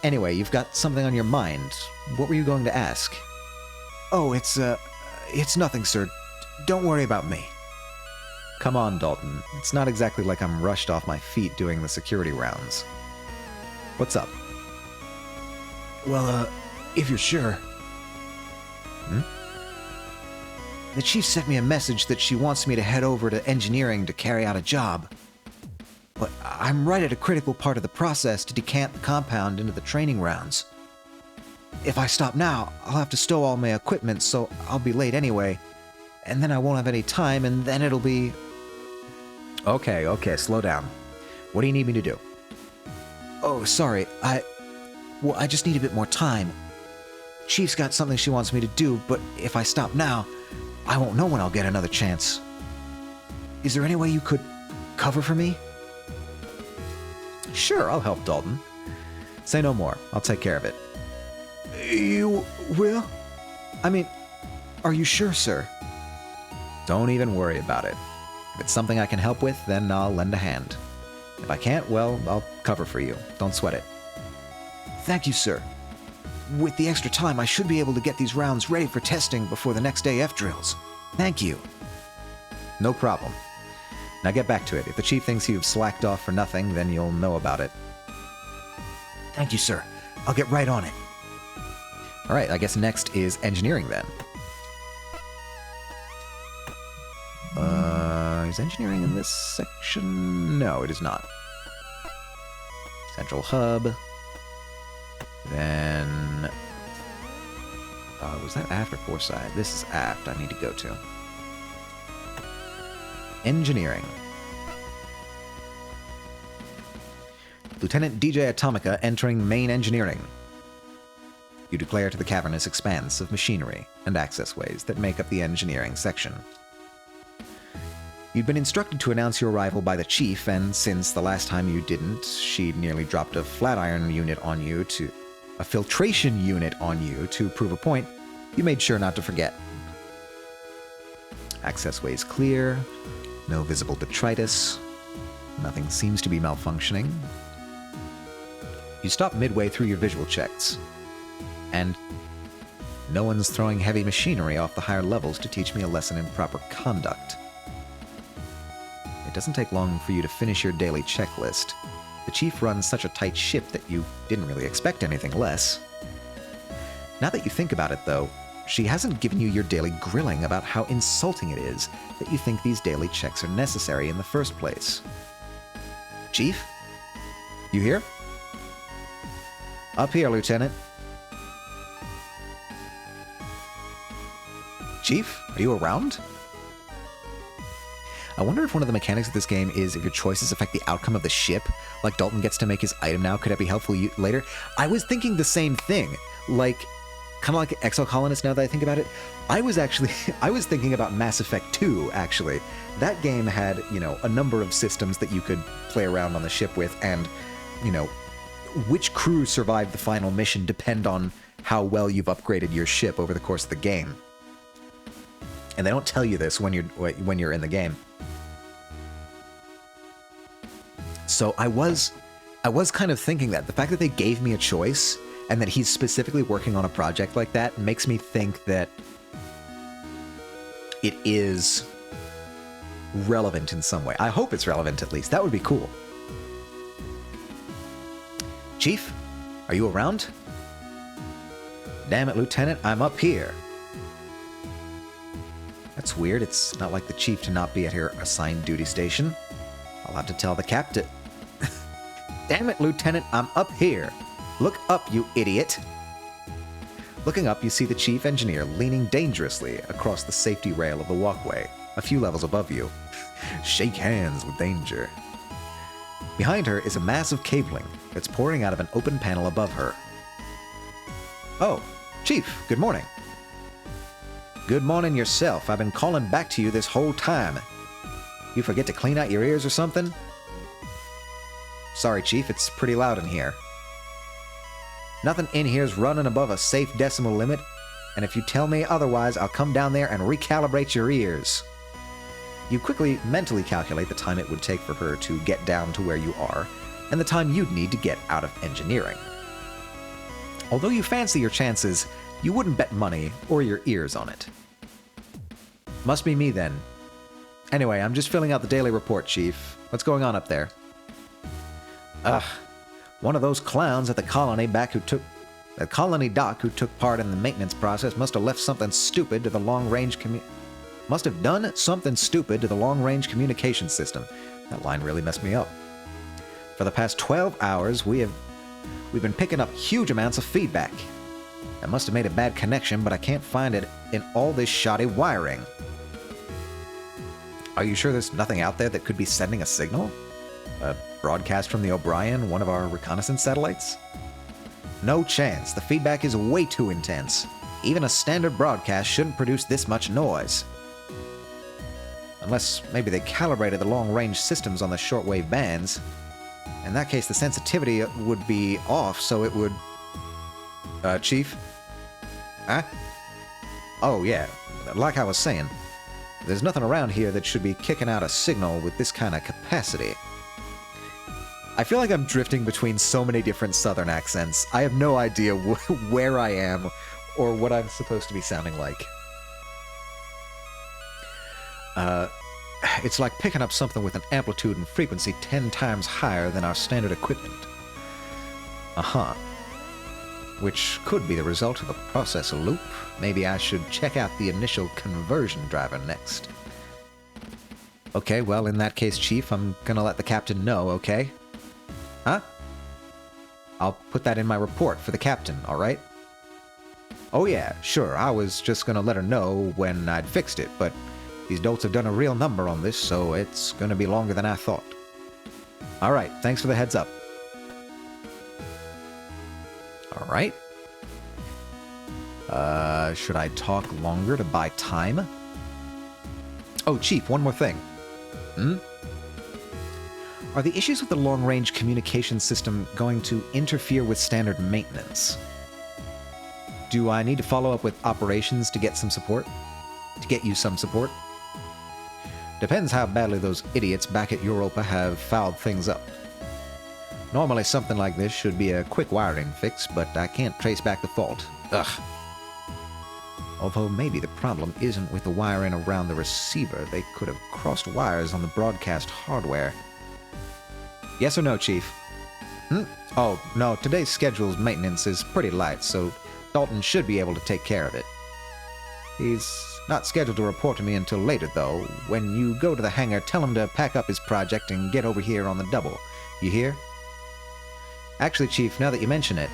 Anyway, you've got something on your mind. What were you going to ask? Oh, it's nothing, sir. Don't worry about me. Come on, Dalton. It's not exactly like I'm rushed off my feet doing the security rounds. What's up? Well, if you're sure. The chief sent me a message that she wants me to head over to engineering to carry out a job. But I'm right at a critical part of the process to decant the compound into the training rounds. If I stop now, I'll have to stow all my equipment, so I'll be late anyway. And then I won't have any time, and then it'll be... Okay, slow down. What do you need me to do? Oh, sorry. I just need a bit more time. Chief's got something she wants me to do, but if I stop now, I won't know when I'll get another chance. Is there any way you could cover for me? Sure, I'll help, Dalton. Say no more. I'll take care of it. You will? I mean, are you sure, sir? Don't even worry about it. If it's something I can help with, then I'll lend a hand. If I can't, well, I'll cover for you. Don't sweat it. Thank you, sir. With the extra time, I should be able to get these rounds ready for testing before the next AF drills. Thank you. No problem. Now get back to it. If the chief thinks you've slacked off for nothing, then you'll know about it. Thank you, sir. I'll get right on it. All right, I guess next is engineering then. Is engineering in this section? No, it is not. Central hub. Then... was that aft or foresight? This is aft I need to go to. Engineering. Lieutenant DJ Atomica entering main engineering. You declare to the cavernous expanse of machinery and accessways that make up the engineering section. You'd been instructed to announce your arrival by the chief, and since the last time you didn't, she'd nearly dropped a filtration unit on you to prove a point, you made sure not to forget. Accessways clear, no visible detritus, nothing seems to be malfunctioning. You stop midway through your visual checks, and no one's throwing heavy machinery off the higher levels to teach me a lesson in proper conduct. It doesn't take long for you to finish your daily checklist. The chief runs such a tight ship that you didn't really expect anything less. Now that you think about it, though, she hasn't given you your daily grilling about how insulting it is that you think these daily checks are necessary in the first place. Chief? You here? Up here, Lieutenant. Chief, are you around? I wonder if one of the mechanics of this game is if your choices affect the outcome of the ship. Like Dalton gets to make his item now. Could that be helpful later? I was thinking the same thing. Like, kind of like Exocolonist now that I think about it. I was thinking about Mass Effect 2, actually. That game had, a number of systems that you could play around on the ship with, and, which crew survived the final mission depend on how well you've upgraded your ship over the course of the game. And they don't tell you this when you're in the game. So I was kind of thinking that the fact that they gave me a choice and that he's specifically working on a project like that makes me think that it is relevant in some way. I hope it's relevant at least. That would be cool. Chief, are you around? Damn it, Lieutenant, I'm up here. That's weird. It's not like the chief to not be at her assigned duty station. I'll have to tell the captain. Damn it, Lieutenant, I'm up here. Look up, you idiot. Looking up, you see the chief engineer leaning dangerously across the safety rail of the walkway, a few levels above you. Shake hands with danger. Behind her is a mass of cabling that's pouring out of an open panel above her. Oh, Chief, good morning. Good morning yourself. I've been calling back to you this whole time. You forget to clean out your ears or something? Sorry, Chief, it's pretty loud in here. Nothing in here's running above a safe decimal limit, and if you tell me otherwise, I'll come down there and recalibrate your ears. You quickly mentally calculate the time it would take for her to get down to where you are, and the time you'd need to get out of engineering. Although you fancy your chances, you wouldn't bet money or your ears on it. Must be me then. Anyway, I'm just filling out the daily report, Chief. What's going on up there? One of those clowns at the colony dock who took part in the maintenance process must have done something stupid to the long-range communication system. That line really messed me up. For the past 12 hours, we've been picking up huge amounts of feedback. I must have made a bad connection, but I can't find it in all this shoddy wiring. Are you sure there's nothing out there that could be sending a signal? A broadcast from the O'Brien, one of our reconnaissance satellites? No chance. The feedback is way too intense. Even a standard broadcast shouldn't produce this much noise. Unless maybe they calibrated the long-range systems on the shortwave bands. In that case, the sensitivity would be off, so it would... Chief? Huh? Oh, yeah. Like I was saying, there's nothing around here that should be kicking out a signal with this kind of capacity. I feel like I'm drifting between so many different southern accents. I have no idea where I am or what I'm supposed to be sounding like. It's like picking up something with an amplitude and frequency 10 times higher than our standard equipment. Which could be the result of a processor loop. Maybe I should check out the initial conversion driver next. Okay, well, in that case, Chief, I'm gonna let the captain know, okay? Huh? I'll put that in my report for the captain, alright? Oh yeah, sure, I was just gonna let her know when I'd fixed it, but these dolts have done a real number on this, so it's gonna be longer than I thought. Alright, thanks for the heads up. Alright. Should I talk longer to buy time? Oh, Chief, one more thing. Are the issues with the long-range communication system going to interfere with standard maintenance? Do I need to follow up with operations to get some support? To get you some support? Depends how badly those idiots back at Europa have fouled things up. Normally something like this should be a quick wiring fix, but I can't trace back the fault. Ugh. Although maybe the problem isn't with the wiring around the receiver. They could have crossed wires on the broadcast hardware. Yes or no, Chief? Oh, no, today's scheduled maintenance is pretty light, so Dalton should be able to take care of it. He's not scheduled to report to me until later, though. When you go to the hangar, tell him to pack up his project and get over here on the double. You hear? Actually, Chief, now that you mention it...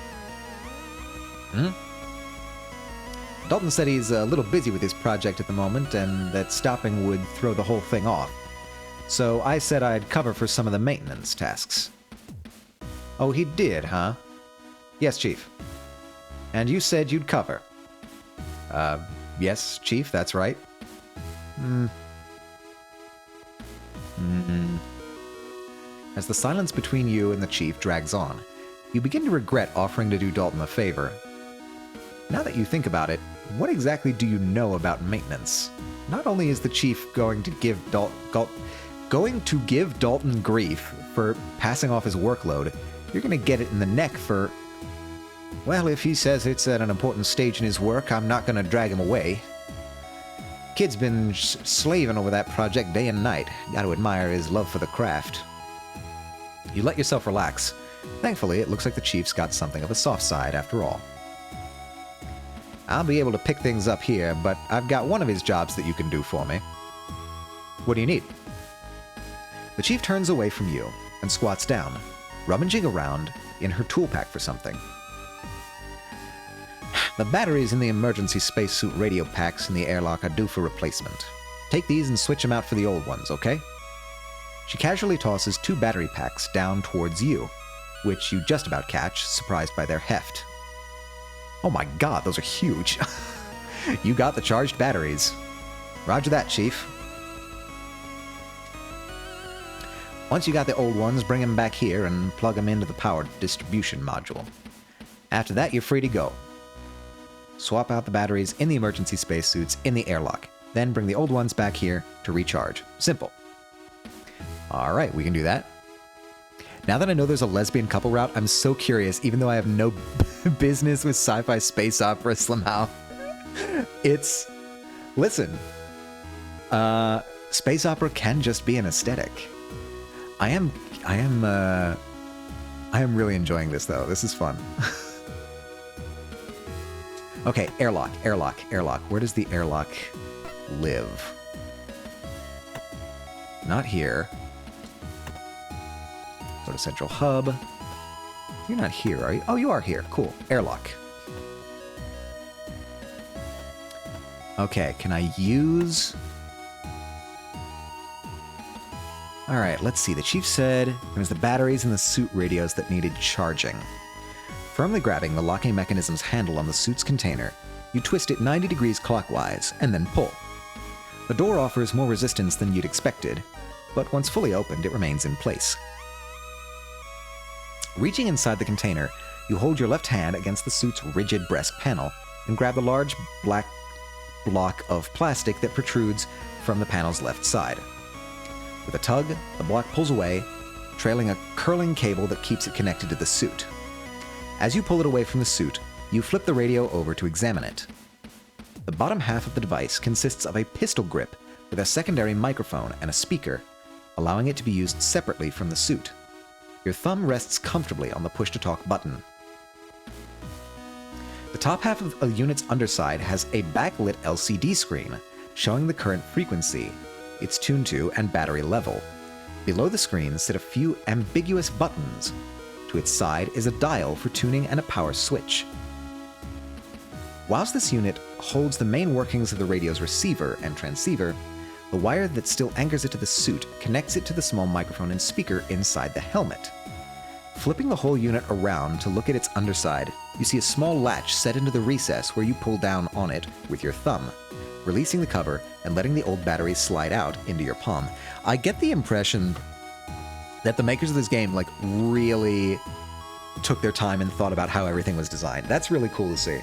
Dalton said he's a little busy with his project at the moment, and that stopping would throw the whole thing off. So I said I'd cover for some of the maintenance tasks. Oh, he did, huh? Yes, Chief. And you said you'd cover? Yes, Chief, that's right. As the silence between you and the Chief drags on, you begin to regret offering to do Dalton a favor. Now that you think about it, what exactly do you know about maintenance? Not only is the Chief going to give Dalton grief for passing off his workload, you're going to get it in the neck for... Well, if he says it's at an important stage in his work, I'm not going to drag him away. Kid's been slaving over that project day and night. Got to admire his love for the craft. You let yourself relax. Thankfully, it looks like the Chief's got something of a soft side after all. I'll be able to pick things up here, but I've got one of his jobs that you can do for me. What do you need? The Chief turns away from you and squats down, rummaging around in her tool pack for something. The batteries in the emergency spacesuit radio packs in the airlock are due for replacement. Take these and switch them out for the old ones, okay? She casually tosses 2 battery packs down towards you, which you just about catch, surprised by their heft. Oh my god, those are huge. You got the charged batteries. Roger that, Chief. Once you got the old ones, bring them back here and plug them into the power distribution module. After that, you're free to go. Swap out the batteries in the emergency spacesuits in the airlock. Then bring the old ones back here to recharge. Simple. All right, we can do that. Now that I know there's a lesbian couple route, I'm so curious, even though I have no business with sci-fi space opera Slimau. It's... Listen. Space opera can just be an aesthetic. I am really enjoying this, though. This is fun. Okay, airlock. Where does the airlock live? Not here. Go to Central Hub. You're not here, are you? Oh, you are here. Cool. Airlock. Okay, can I use... Alright, let's see. The chief said it was the batteries and the suit radios that needed charging. Firmly grabbing the locking mechanism's handle on the suit's container, you twist it 90 degrees clockwise and then pull. The door offers more resistance than you'd expected, but once fully opened, it remains in place. Reaching inside the container, you hold your left hand against the suit's rigid breast panel and grab the large black block of plastic that protrudes from the panel's left side. With a tug, the block pulls away, trailing a curling cable that keeps it connected to the suit. As you pull it away from the suit, you flip the radio over to examine it. The bottom half of the device consists of a pistol grip with a secondary microphone and a speaker, allowing it to be used separately from the suit. Your thumb rests comfortably on the push-to-talk button. The top half of a unit's underside has a backlit LCD screen showing the current frequency, its tune to, and battery level. Below the screen sit a few ambiguous buttons. To its side is a dial for tuning and a power switch. Whilst this unit holds the main workings of the radio's receiver and transceiver, the wire that still anchors it to the suit connects it to the small microphone and speaker inside the helmet. Flipping the whole unit around to look at its underside, you see a small latch set into the recess where you pull down on it with your thumb, releasing the cover and letting the old batteries slide out into your palm. I get the impression that the makers of this game really took their time and thought about how everything was designed. That's really cool to see.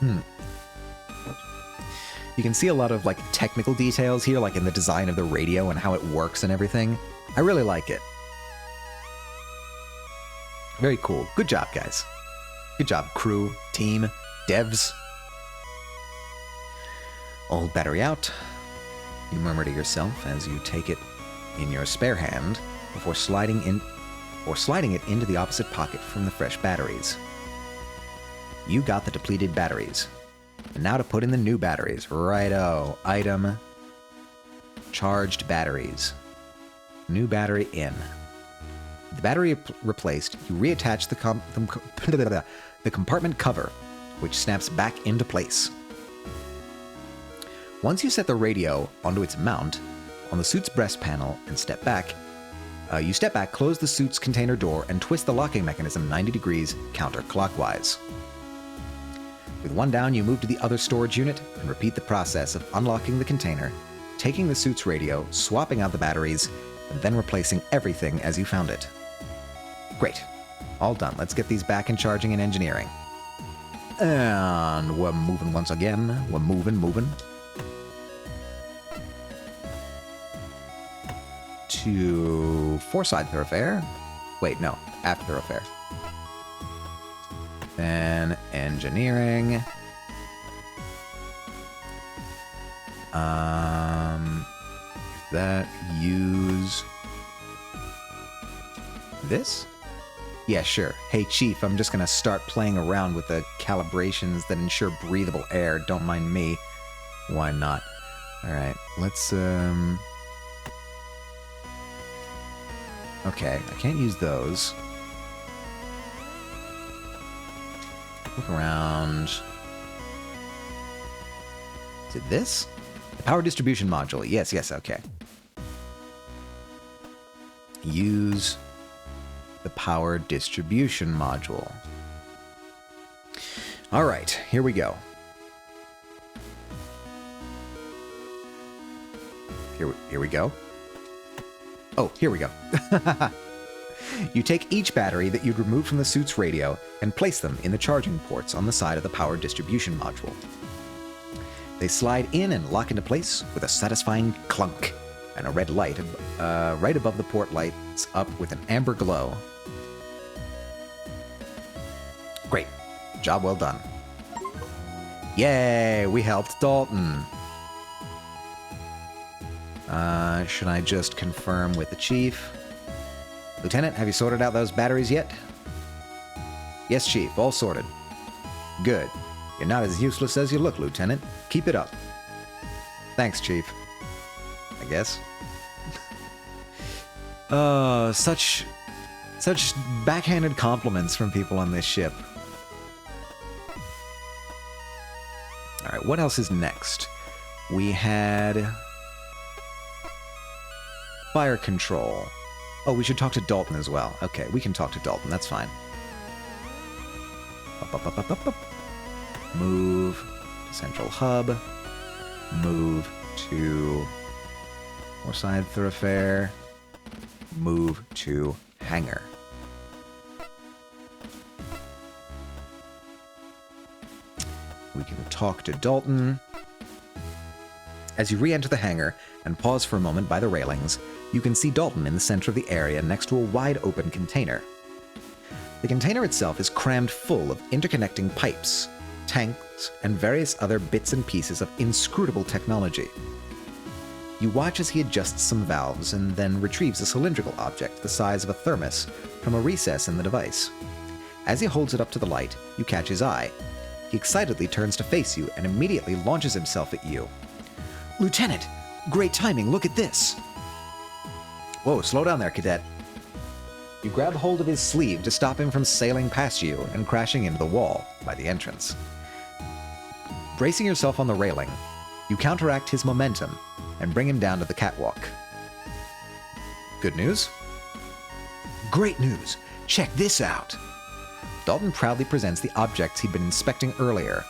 You can see a lot of technical details here, in the design of the radio and how it works and everything. I really like it. Very cool. Good job, guys. Good job, crew, team, devs. Old battery out. You murmur to yourself as you take it in your spare hand before sliding it into the opposite pocket from the fresh batteries. You got the depleted batteries. And now to put in the new batteries. Righto. Item. Charged batteries. New battery in. The battery replaced, you reattach the compartment cover, which snaps back into place. Once you set the radio onto its mount on the suit's breast panel and step back, close the suit's container door, and twist the locking mechanism 90 degrees counterclockwise. With one down, you move to the other storage unit and repeat the process of unlocking the container, taking the suit's radio, swapping out the batteries, and then replacing everything as you found it. Great. All done. Let's get these back in charging and engineering. And we're moving once again. We're moving. To Foreside Thoroughfare. Wait, no. After Thoroughfare. Then engineering. That use this? Yeah, sure. Hey, Chief, I'm just gonna start playing around with the calibrations that ensure breathable air. Don't mind me. Why not? Alright, let's, okay, I can't use those. Look around. Is it this? The power distribution module. Yes, okay. Use the power distribution module. All right, here we go. Here we go. Oh, here we go. You take each battery that you'd removed from the suit's radio and place them in the charging ports on the side of the power distribution module. They slide in and lock into place with a satisfying clunk, and a red light right above the port lights up with an amber glow. Great. Job well done. Yay, we helped Dalton. Should I just confirm with the chief? Lieutenant, have you sorted out those batteries yet? Yes, Chief, all sorted. Good. You're not as useless as you look, Lieutenant. Keep it up. Thanks, Chief. I guess. Such backhanded compliments from people on this ship. Alright, what else is next? We had fire control. Oh, we should talk to Dalton as well. Okay, we can talk to Dalton, that's fine. Up. Move to central hub. Move to Moorside Thoroughfare. Move to hangar. We can talk to Dalton. As you re-enter the hangar and pause for a moment by the railings, you can see Dalton in the center of the area next to a wide-open container. The container itself is crammed full of interconnecting pipes, tanks, and various other bits and pieces of inscrutable technology. You watch as he adjusts some valves and then retrieves a cylindrical object the size of a thermos from a recess in the device. As he holds it up to the light, you catch his eye. He excitedly turns to face you and immediately launches himself at you. Lieutenant! Great timing, look at this! Whoa, slow down there, Cadet. You grab hold of his sleeve to stop him from sailing past you and crashing into the wall by the entrance. Bracing yourself on the railing, you counteract his momentum and bring him down to the catwalk. Good news? Great news! Check this out! Dalton proudly presents the objects he'd been inspecting earlier.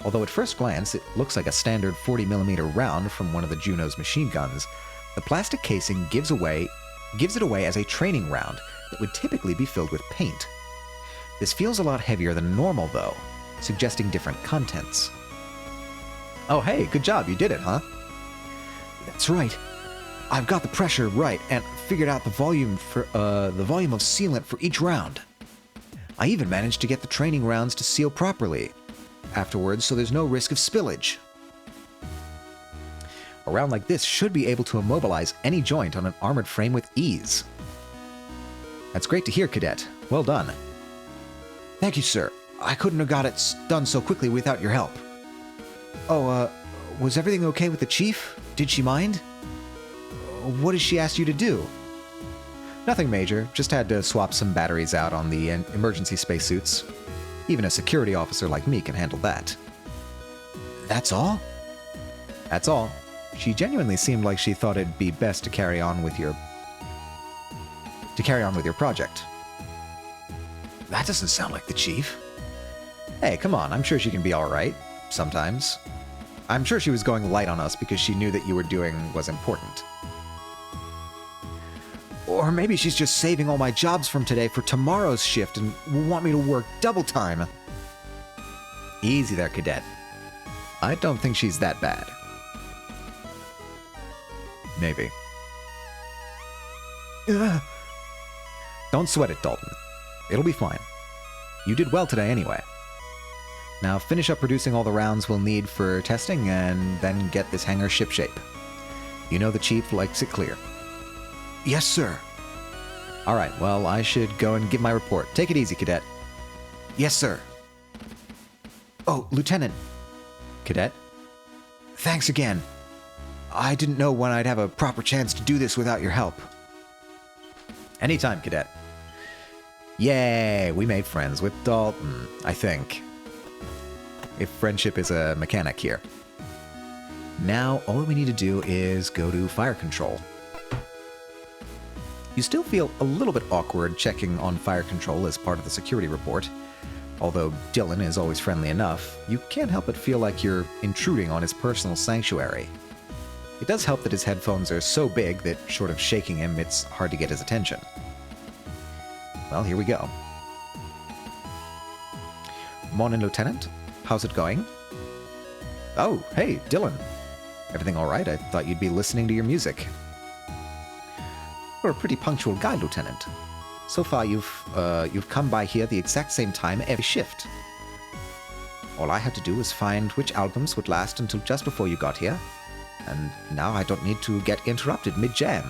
Although at first glance it looks like a standard 40mm round from one of the Juno's machine guns, the plastic casing gives it away as a training round that would typically be filled with paint. This feels a lot heavier than normal, though, suggesting different contents. Oh hey, good job, you did it, huh? That's right. I've got the pressure right and figured out the volume of sealant for each round. I even managed to get the training rounds to seal properly afterwards, so there's no risk of spillage. A round like this should be able to immobilize any joint on an armored frame with ease. That's great to hear, Cadet. Well done. Thank you, sir. I couldn't have got it done so quickly without your help. Oh, was everything okay with the Chief? Did she mind? What did she ask you to do? Nothing major, just had to swap some batteries out on the emergency spacesuits. Even a security officer like me can handle that. That's all? That's all. She genuinely seemed like she thought it'd be best to carry on with your project. That doesn't sound like the Chief. Hey, come on, I'm sure she can be alright. Sometimes. I'm sure she was going light on us because she knew that you were doing was important. Or maybe she's just saving all my jobs from today for tomorrow's shift and will want me to work double time. Easy there, Cadet. I don't think she's that bad. Maybe. Ugh. Don't sweat it, Dalton. It'll be fine. You did well today anyway. Now finish up producing all the rounds we'll need for testing and then get this hangar shipshape. You know the Chief likes it clear. Yes, sir. Alright, well, I should go and give my report. Take it easy, Cadet. Yes, sir. Oh, Lieutenant. Cadet? Thanks again. I didn't know when I'd have a proper chance to do this without your help. Anytime, Cadet. Yay, we made friends with Dalton, I think. If friendship is a mechanic here. Now, all we need to do is go to fire control. You still feel a little bit awkward checking on fire control as part of the security report. Although Dylan is always friendly enough, you can't help but feel like you're intruding on his personal sanctuary. It does help that his headphones are so big that, short of shaking him, it's hard to get his attention. Well, here we go. Morning, Lieutenant. How's it going? Oh, hey, Dylan. Everything all right? I thought you'd be listening to your music. You're a pretty punctual guy, Lieutenant. So far, you've come by here the exact same time every shift. All I had to do was find which albums would last until just before you got here, and now I don't need to get interrupted mid-jam.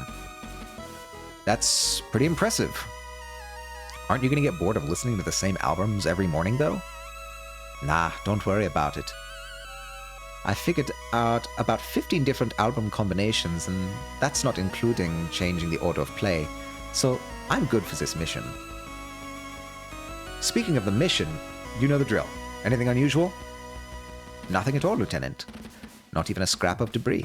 That's pretty impressive. Aren't you going to get bored of listening to the same albums every morning, though? Nah, don't worry about it. I figured out about 15 different album combinations, and that's not including changing the order of play, so I'm good for this mission. Speaking of the mission, you know the drill. Anything unusual? Nothing at all, Lieutenant. Not even a scrap of debris.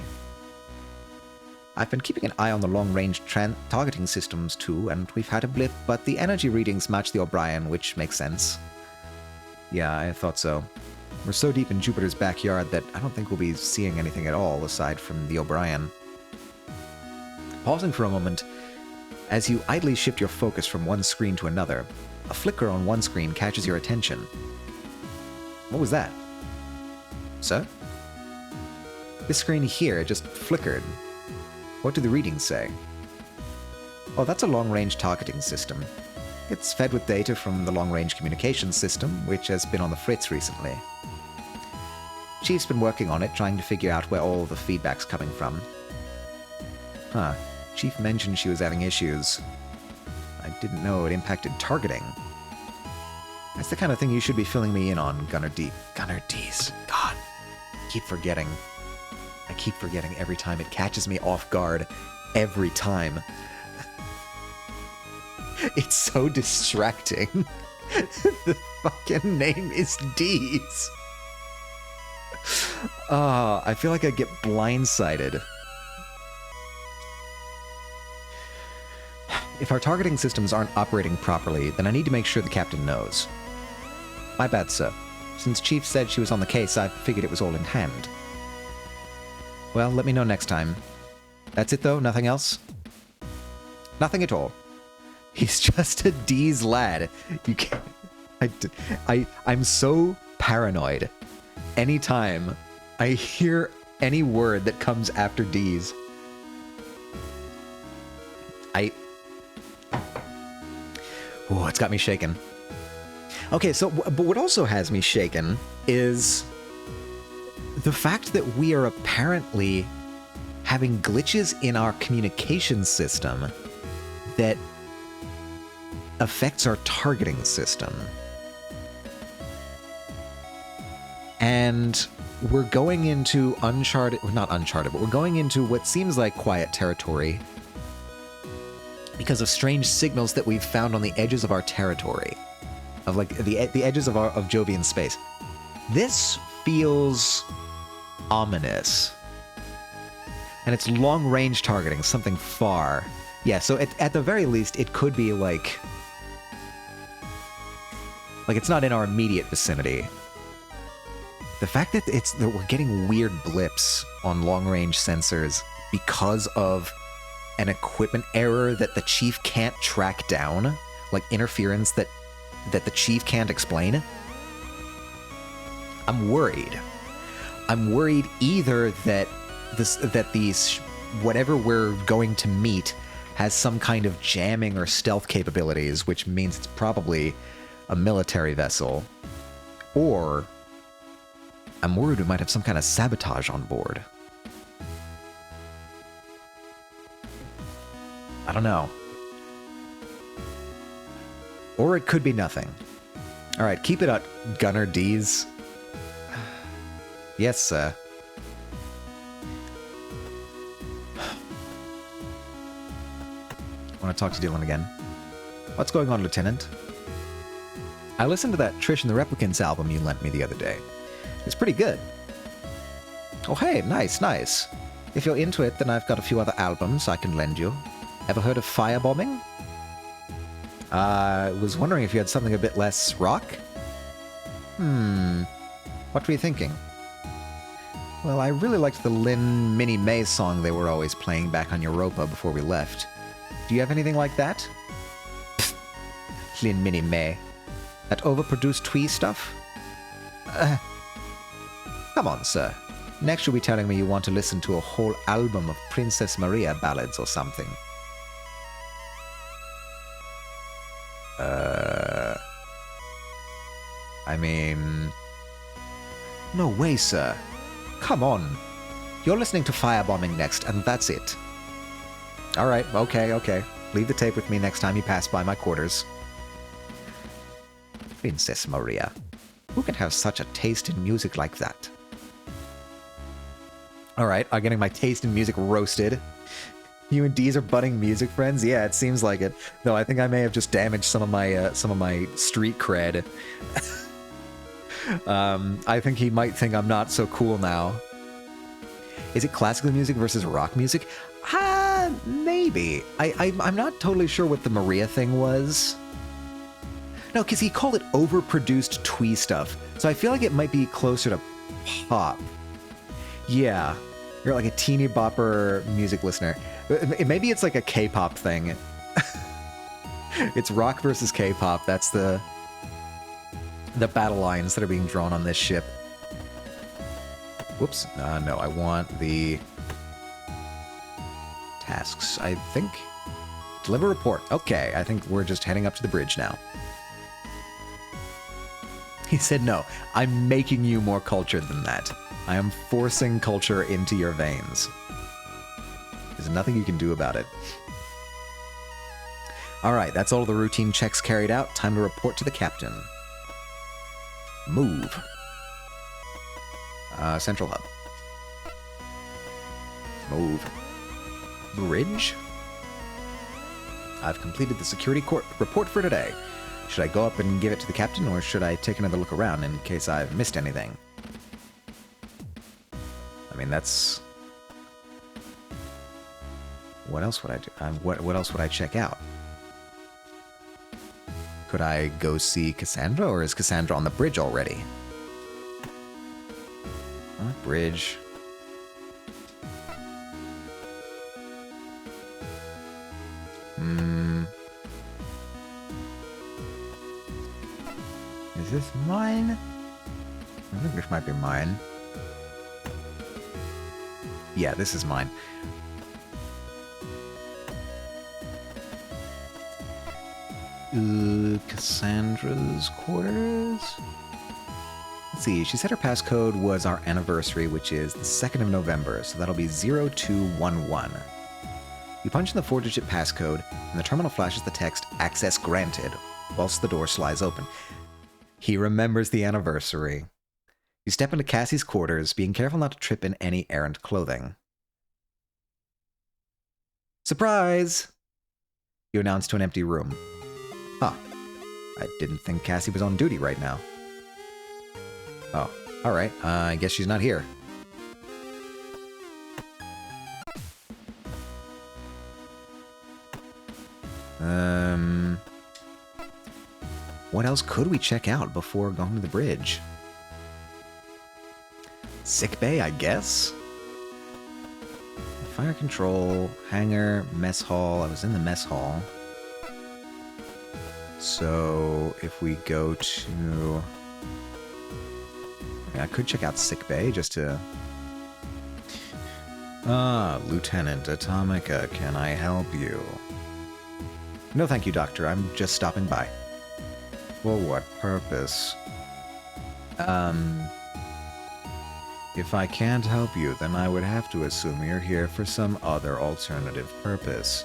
I've been keeping an eye on the long-range targeting systems too, and we've had a blip, but the energy readings match the O'Brien, which makes sense. Yeah, I thought so. We're so deep in Jupiter's backyard that I don't think we'll be seeing anything at all aside from the O'Brien. Pausing for a moment, as you idly shift your focus from one screen to another, a flicker on one screen catches your attention. What was that? Sir? This screen here just flickered. What do the readings say? Oh, that's a long-range targeting system. It's fed with data from the long-range communications system, which has been on the fritz recently. Chief's been working on it, trying to figure out where all the feedback's coming from. Huh. Chief mentioned she was having issues. I didn't know it impacted targeting. That's the kind of thing you should be filling me in on, Gunner D. Gunner D's. God. I keep forgetting every time. It catches me off guard. Every time. It's so distracting. The fucking name is D's. I feel like I get blindsided. If our targeting systems aren't operating properly, then I need to make sure the captain knows. My bad, sir. Since Chief said she was on the case, I figured it was all in hand. Well, let me know next time. That's it, though? Nothing else? Nothing at all. He's just a D's lad. You can't... I'm so paranoid. Anytime I hear any word that comes after D's. Oh, it's got me shaken. Okay, so, but what also has me shaken is the fact that we are apparently having glitches in our communication system that affects our targeting system. And we're going into uncharted, well, not uncharted, but we're going into what seems like quiet territory because of strange signals that we've found on the edges of our territory, of like the edges of Jovian space. This feels ominous, and it's long-range targeting, something far. Yeah, so at the very least, it could be like it's not in our immediate vicinity. The fact that we're getting weird blips on long-range sensors because of an equipment error that the Chief can't track down, like interference that the Chief can't explain. I'm worried. I'm worried either that these whatever we're going to meet has some kind of jamming or stealth capabilities, which means it's probably a military vessel, or I'm worried we might have some kind of sabotage on board. I don't know. Or it could be nothing. All right, keep it up, Gunner D's. Yes, sir. I want to talk to Dylan again. What's going on, Lieutenant? I listened to that Trish and the Replicants album you lent me the other day. It's pretty good. Oh, hey, nice, nice. If you're into it, then I've got a few other albums I can lend you. Ever heard of Firebombing? I was wondering if you had something a bit less rock? What were you thinking? Well, I really liked the Lynn Minnie May song they were always playing back on Europa before we left. Do you have anything like that? Lin Mini May. That overproduced twee stuff? Come on, sir. Next you'll be telling me you want to listen to a whole album of Princess Maria ballads or something. I mean... No way, sir. Come on. You're listening to Firebombing next, and that's it. Alright, okay. Leave the tape with me next time you pass by my quarters. Princess Maria. Who can have such a taste in music like that? Alright, I'm getting my taste in music roasted. You and Deez are budding music friends? Yeah, it seems like it. Though I think I may have just damaged some of my street cred. I think he might think I'm not so cool now. Is it classical music versus rock music? Maybe. I'm not totally sure what the Maria thing was. No, because he called it overproduced twee stuff. So I feel like it might be closer to pop. Yeah. You're like a teeny bopper music listener. Maybe it's like a K-pop thing. It's rock versus K-pop. That's the battle lines that are being drawn on this ship. Whoops. No, I want the tasks, I think. Deliver report. Okay, I think we're just heading up to the bridge now. He said no. I'm making you more cultured than that. I am forcing culture into your veins. There's nothing you can do about it. Alright, that's all the routine checks carried out. Time to report to the captain. Move. Central hub. Move. Bridge? I've completed the security court report for today. Should I go up and give it to the captain, or should I take another look around in case I've missed anything? I mean, that's... What else would I do? What else would I check out? Could I go see Cassandra, or is Cassandra on the bridge already? Bridge. Is this mine? I think this might be mine. Yeah, this is mine. Cassandra's quarters? Let's see, she said her passcode was our anniversary, which is the 2nd of November, so that'll be 0211. You punch in the 4-digit passcode, and the terminal flashes the text, "Access granted," whilst the door slides open. He remembers the anniversary. You step into Cassie's quarters, being careful not to trip in any errant clothing. Surprise! You announce to an empty room. Huh. I didn't think Cassie was on duty right now. Oh, alright. I guess she's not here. What else could we check out before going to the bridge? Sick bay, I guess? Fire control, hangar, mess hall. I was in the mess hall. So, if we go to... I could check out sick bay just to... Lieutenant Atomica, can I help you? No thank you, Doctor. I'm just stopping by. For what purpose? If I can't help you, then I would have to assume you're here for some other alternative purpose.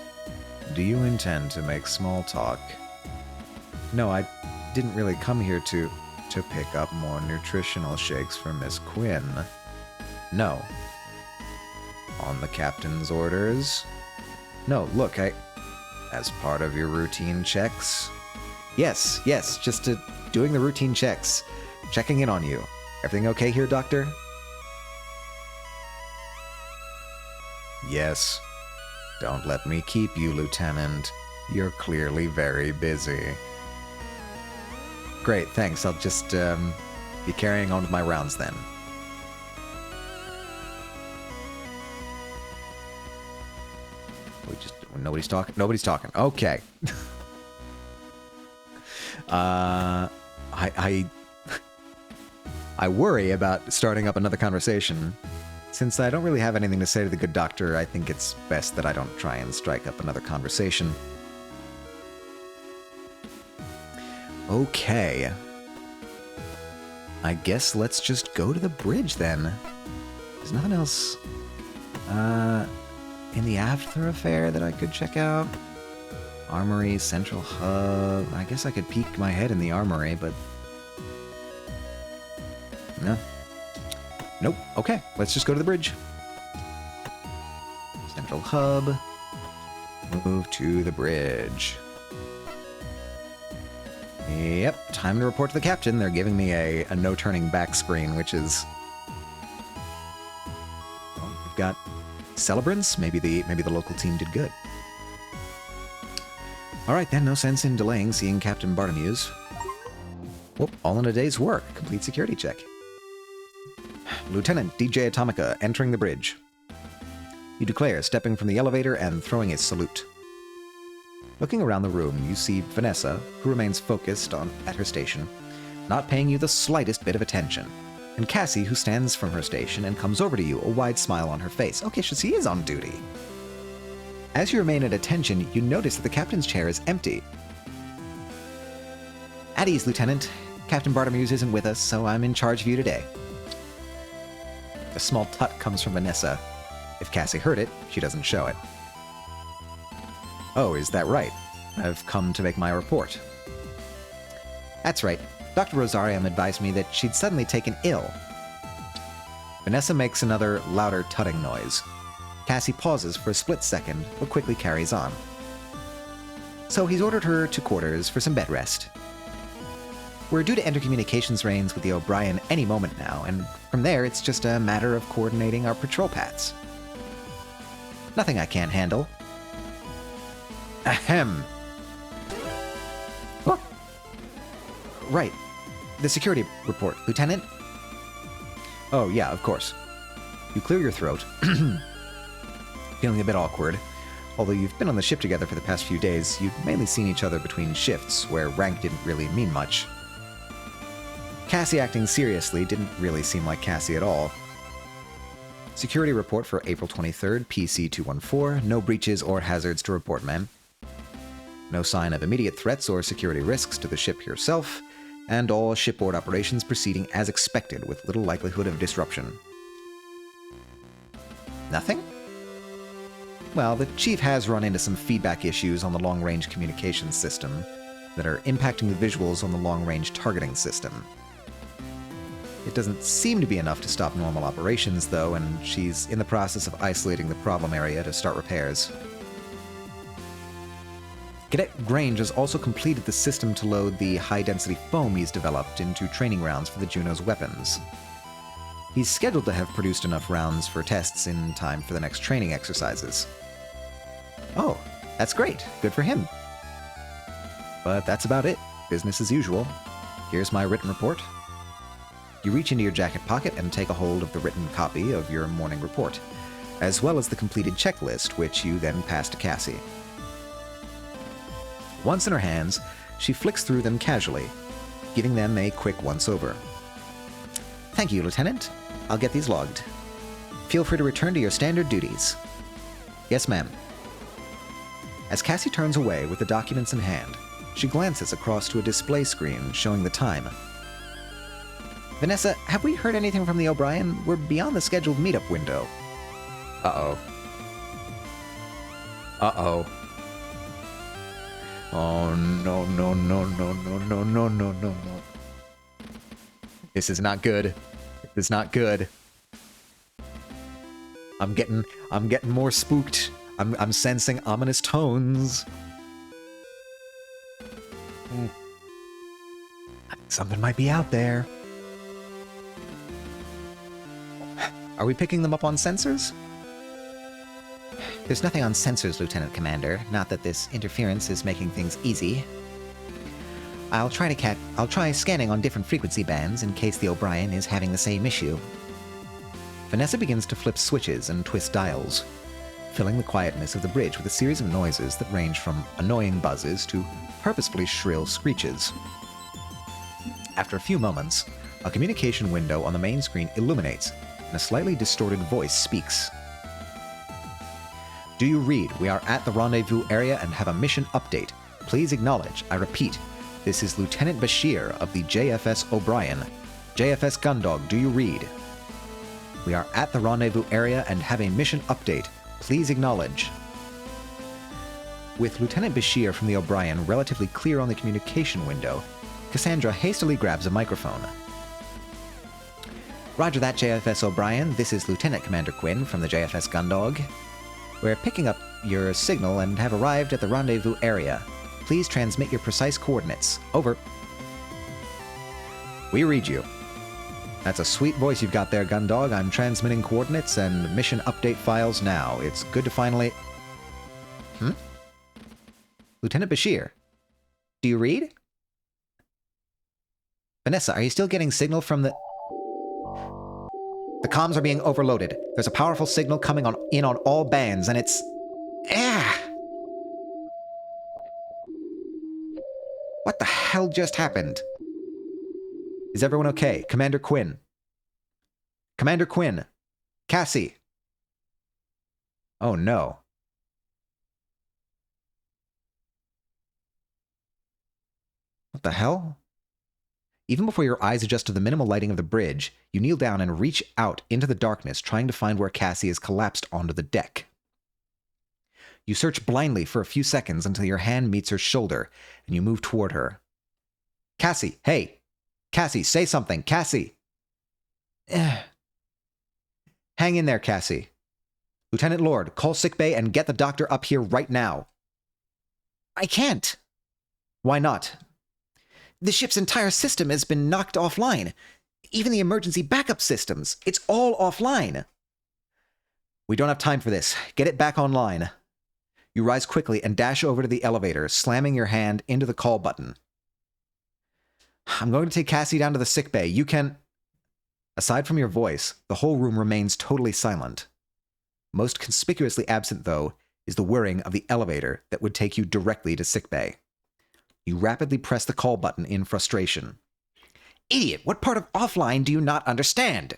Do you intend to make small talk? No, I didn't really come here to pick up more nutritional shakes for Miss Quinn. No. On the captain's orders? No, look, as part of your routine checks? Yes, just doing the routine checks. Checking in on you. Everything okay here, Doctor? Yes. Don't let me keep you, Lieutenant. You're clearly very busy. Great, thanks. I'll just, be carrying on with my rounds then. Nobody's talking? Nobody's talking. Okay. I worry about starting up another conversation. Since I don't really have anything to say to the good doctor, I think it's best that I don't try and strike up another conversation. Okay. I guess let's just go to the bridge then. There's nothing else in the Aft Thoroughfare that I could check out. Armory, Central Hub. I guess I could peek my head in the Armory, but... no. Nope. Okay, let's just go to the bridge. Central Hub. Move to the bridge. Yep, time to report to the captain. They're giving me a no turning back screen, which is... well, we've got celebrants. Maybe the local team did good. Alright then, no sense in delaying seeing Captain Bartomuse. Whoop, all in a day's work. Complete security check. Lieutenant DJ Atomica entering the bridge. You declare, stepping from the elevator and throwing a salute. Looking around the room, you see Vanessa, who remains focused at her station, not paying you the slightest bit of attention, and Cassie, who stands from her station and comes over to you, a wide smile on her face. Okay, so she is on duty. As you remain at attention, you notice that the captain's chair is empty. At ease, Lieutenant. Captain Bartomuse isn't with us, so I'm in charge of you today. A small tut comes from Vanessa. If Cassie heard it, she doesn't show it. Oh, is that right? I've come to make my report. That's right. Dr. Rosarium advised me that she'd suddenly taken ill. Vanessa makes another, louder tutting noise. Cassie pauses for a split second, but quickly carries on. So he's ordered her to quarters for some bed rest. We're due to enter communications reins with the O'Brien any moment now, and from there it's just a matter of coordinating our patrol paths. Nothing I can't handle. Ahem. What? Right. The security report, Lieutenant? Oh, yeah, of course. You clear your throat. Feeling a bit awkward. Although you've been on the ship together for the past few days, you've mainly seen each other between shifts, where rank didn't really mean much. Cassie acting seriously didn't really seem like Cassie at all. Security report for April 23rd, PC-214. No breaches or hazards to report, ma'am. No sign of immediate threats or security risks to the ship herself, and all shipboard operations proceeding as expected with little likelihood of disruption. Nothing? Well, the Chief has run into some feedback issues on the long-range communications system that are impacting the visuals on the long-range targeting system. It doesn't seem to be enough to stop normal operations, though, and she's in the process of isolating the problem area to start repairs. Cadet Grange has also completed the system to load the high-density foam he's developed into training rounds for the Juno's weapons. He's scheduled to have produced enough rounds for tests in time for the next training exercises. Oh, that's great. Good for him. But that's about it. Business as usual. Here's my written report. You reach into your jacket pocket and take a hold of the written copy of your morning report, as well as the completed checklist, which you then pass to Cassie. Once in her hands, she flicks through them casually, giving them a quick once-over. Thank you, Lieutenant. I'll get these logged. Feel free to return to your standard duties. Yes, ma'am. As Cassie turns away with the documents in hand, she glances across to a display screen showing the time. Vanessa, have we heard anything from the O'Brien? We're beyond the scheduled meetup window. Uh-oh. Uh-oh. Oh, no, no, no, no, no, no, no, no, no, no. This is not good. This is not good. I'm getting more spooked. I'm sensing ominous tones. Something might be out there. Are we picking them up on sensors? There's nothing on sensors, Lieutenant Commander. Not that this interference is making things easy. I'll try scanning on different frequency bands in case the O'Brien is having the same issue. Vanessa begins to flip switches and twist dials, filling the quietness of the bridge with a series of noises that range from annoying buzzes to purposefully shrill screeches. After a few moments, a communication window on the main screen illuminates, and a slightly distorted voice speaks. Do you read? We are at the rendezvous area and have a mission update. Please acknowledge. I repeat, this is Lieutenant Bashir of the JFS O'Brien. JFS Gundog, do you read? We are at the rendezvous area and have a mission update. Please acknowledge. With Lieutenant Bashir from the O'Brien relatively clear on the communication window, Cassandra hastily grabs a microphone. Roger that, JFS O'Brien. This is Lieutenant Commander Quinn from the JFS Gundog. We're picking up your signal and have arrived at the rendezvous area. Please transmit your precise coordinates. Over. We read you. That's a sweet voice you've got there, Gundog. I'm transmitting coordinates and mission update files now. It's good to finally... Lieutenant Bashir, do you read? Vanessa, are you still getting signal from the... The comms are being overloaded. There's a powerful signal coming in on all bands, and it's... What the hell just happened? Is everyone okay? Commander Quinn. Commander Quinn. Cassie. Oh no. What the hell? Even before your eyes adjust to the minimal lighting of the bridge, you kneel down and reach out into the darkness, trying to find where Cassie is collapsed onto the deck. You search blindly for a few seconds until your hand meets her shoulder, and you move toward her. Cassie, hey! Cassie, say something! Cassie! Hang in there, Cassie. Lieutenant Lord, call sickbay and get the doctor up here right now. I can't! Why not? The ship's entire system has been knocked offline. Even the emergency backup systems. It's all offline. We don't have time for this. Get it back online. You rise quickly and dash over to the elevator, slamming your hand into the call button. I'm going to take Cassie down to the sickbay. You can... Aside from your voice, the whole room remains totally silent. Most conspicuously absent, though, is the whirring of the elevator that would take you directly to sickbay. You rapidly press the call button in frustration. Idiot, what part of offline do you not understand?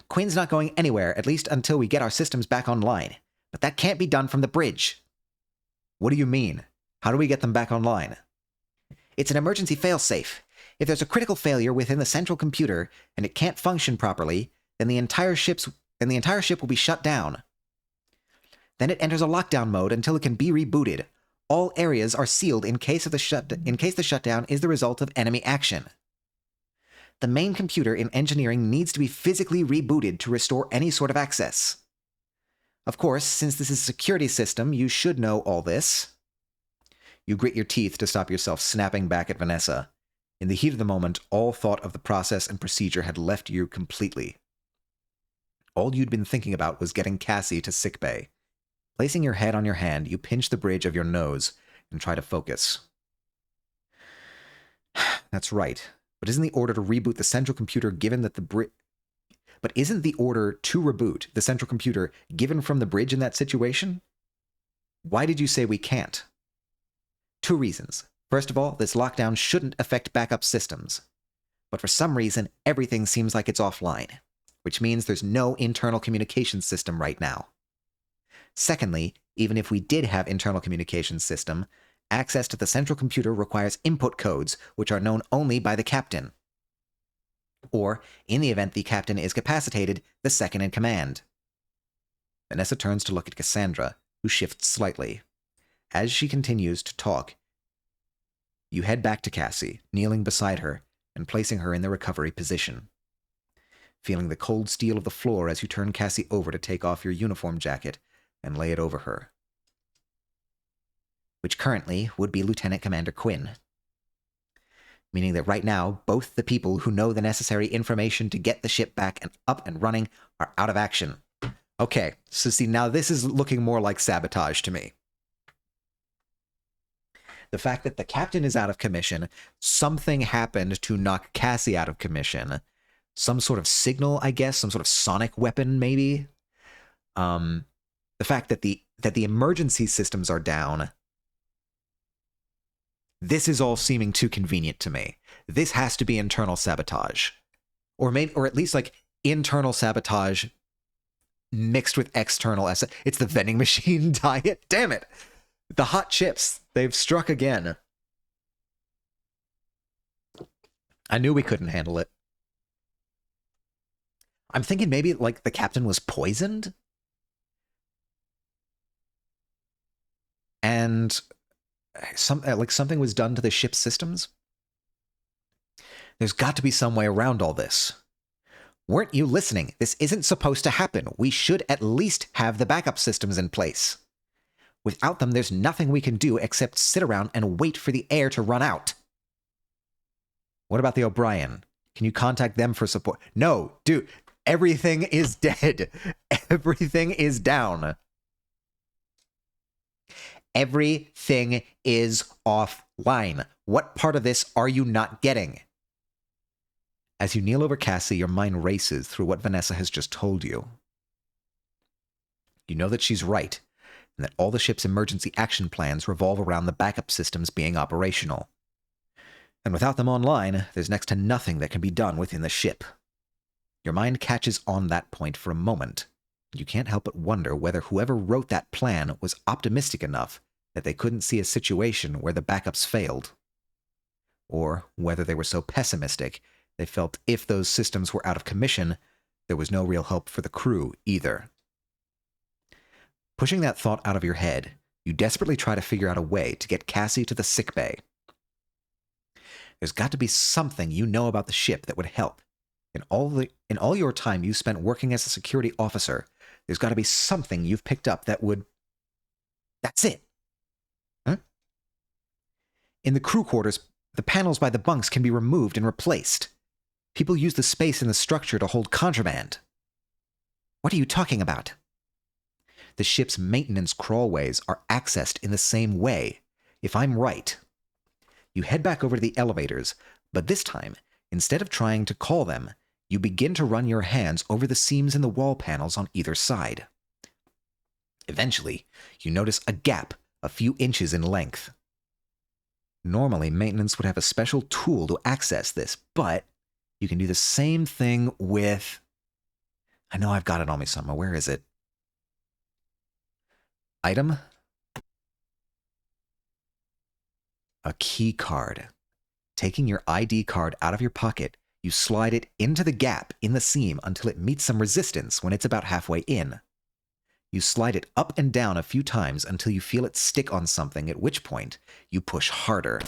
Quinn's not going anywhere, at least until we get our systems back online. But that can't be done from the bridge. What do you mean? How do we get them back online? It's an emergency failsafe. If there's a critical failure within the central computer and it can't function properly, then the entire ship will be shut down. Then it enters a lockdown mode until it can be rebooted. All areas are sealed in case the shutdown is the result of enemy action. The main computer in engineering needs to be physically rebooted to restore any sort of access. Of course, since this is a security system, you should know all this. You grit your teeth to stop yourself snapping back at Vanessa. In the heat of the moment, all thought of the process and procedure had left you completely. All you'd been thinking about was getting Cassie to sickbay. Placing your head on your hand, you pinch the bridge of your nose and try to focus. That's right. But isn't the order to reboot the central computer given that But isn't the order to reboot the central computer given from the bridge in that situation? Why did you say we can't? 2 reasons. First of all, this lockdown shouldn't affect backup systems. But for some reason, everything seems like it's offline, which means there's no internal communication system right now. Secondly, even if we did have internal communication system, access to the central computer requires input codes, which are known only by the captain. Or, in the event the captain is capacitated, the second in command. Vanessa turns to look at Cassandra, who shifts slightly. As she continues to talk, you head back to Cassie, kneeling beside her and placing her in the recovery position. Feeling the cold steel of the floor as you turn Cassie over to take off your uniform jacket and lay it over her. Which currently would be Lieutenant Commander Quinn. Meaning that right now, both the people who know the necessary information to get the ship back and up and running are out of action. Okay, so see, now this is looking more like sabotage to me. The fact that the captain is out of commission, something happened to knock Cassie out of commission. Some sort of signal, I guess, some sort of sonic weapon, maybe. The fact that the emergency systems are down. This is all seeming too convenient to me. This has to be internal sabotage. Or maybe, or at least like internal sabotage mixed with external. It's the vending machine diet. Damn it. The hot chips. They've struck again. I knew we couldn't handle it. I'm thinking maybe like the captain was poisoned. And something was done to the ship's systems. There's got to be some way around all this. Weren't you listening? This isn't supposed to happen. We should at least have the backup systems in place. Without them, there's nothing we can do except sit around and wait for the air to run out. What about the O'Brien? Can you contact them for support? No, dude, everything is dead. Everything is down. Everything is offline. What part of this are you not getting? As you kneel over Cassie, your mind races through what Vanessa has just told you. You know that she's right, and that all the ship's emergency action plans revolve around the backup systems being operational. And without them online, there's next to nothing that can be done within the ship. Your mind catches on that point for a moment. You can't help but wonder whether whoever wrote that plan was optimistic enough that they couldn't see a situation where the backups failed. Or whether they were so pessimistic they felt if those systems were out of commission, there was no real hope for the crew either. Pushing that thought out of your head, you desperately try to figure out a way to get Cassie to the sickbay. There's got to be something you know about the ship that would help. In all your time you spent working as a security officer, there's got to be something you've picked up that would... That's it. Huh? In the crew quarters, the panels by the bunks can be removed and replaced. People use the space in the structure to hold contraband. What are you talking about? The ship's maintenance crawlways are accessed in the same way, if I'm right. You head back over to the elevators, but this time, instead of trying to call them, you begin to run your hands over the seams in the wall panels on either side. Eventually, you notice a gap a few inches in length. Normally, maintenance would have a special tool to access this, but you can do the same thing with... I know I've got it on me somewhere. Where is it? Item? A key card. Taking your ID card out of your pocket, you slide it into the gap in the seam until it meets some resistance when it's about halfway in. You slide it up and down a few times until you feel it stick on something, at which point you push harder.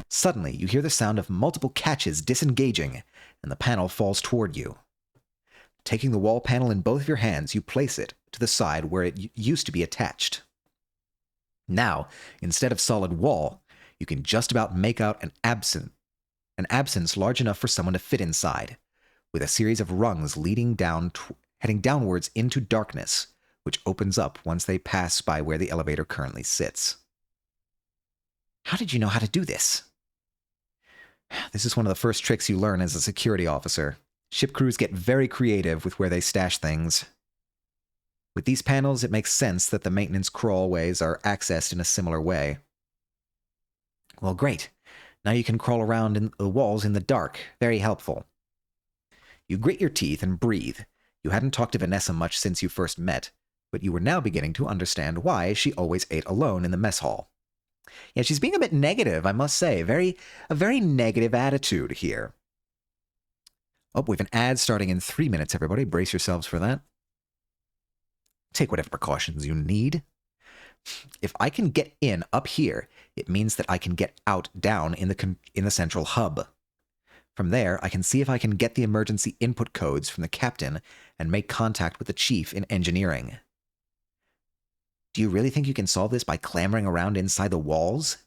Suddenly, you hear the sound of multiple catches disengaging, and the panel falls toward you. Taking the wall panel in both of your hands, you place it to the side where it used to be attached. Now, instead of solid wall, you can just about make out an absence large enough for someone to fit inside, with a series of rungs leading down, heading downwards into darkness, which opens up once they pass by where the elevator currently sits. How did you know how to do this? This is one of the first tricks you learn as a security officer. Ship crews get very creative with where they stash things. With these panels, it makes sense that the maintenance crawlways are accessed in a similar way. Well, great. Now you can crawl around in the walls in the dark. Very helpful. You grit your teeth and breathe. You hadn't talked to Vanessa much since you first met, but you were now beginning to understand why she always ate alone in the mess hall. Yeah, she's being a bit negative, I must say. A very negative attitude here. Oh, we have an ad starting in 3 minutes, everybody. Brace yourselves for that. Take whatever precautions you need. If I can get in up here, it means that I can get out down in the central hub. From there, I can see if I can get the emergency input codes from the captain and make contact with the chief in engineering. Do you really think you can solve this by clambering around inside the walls?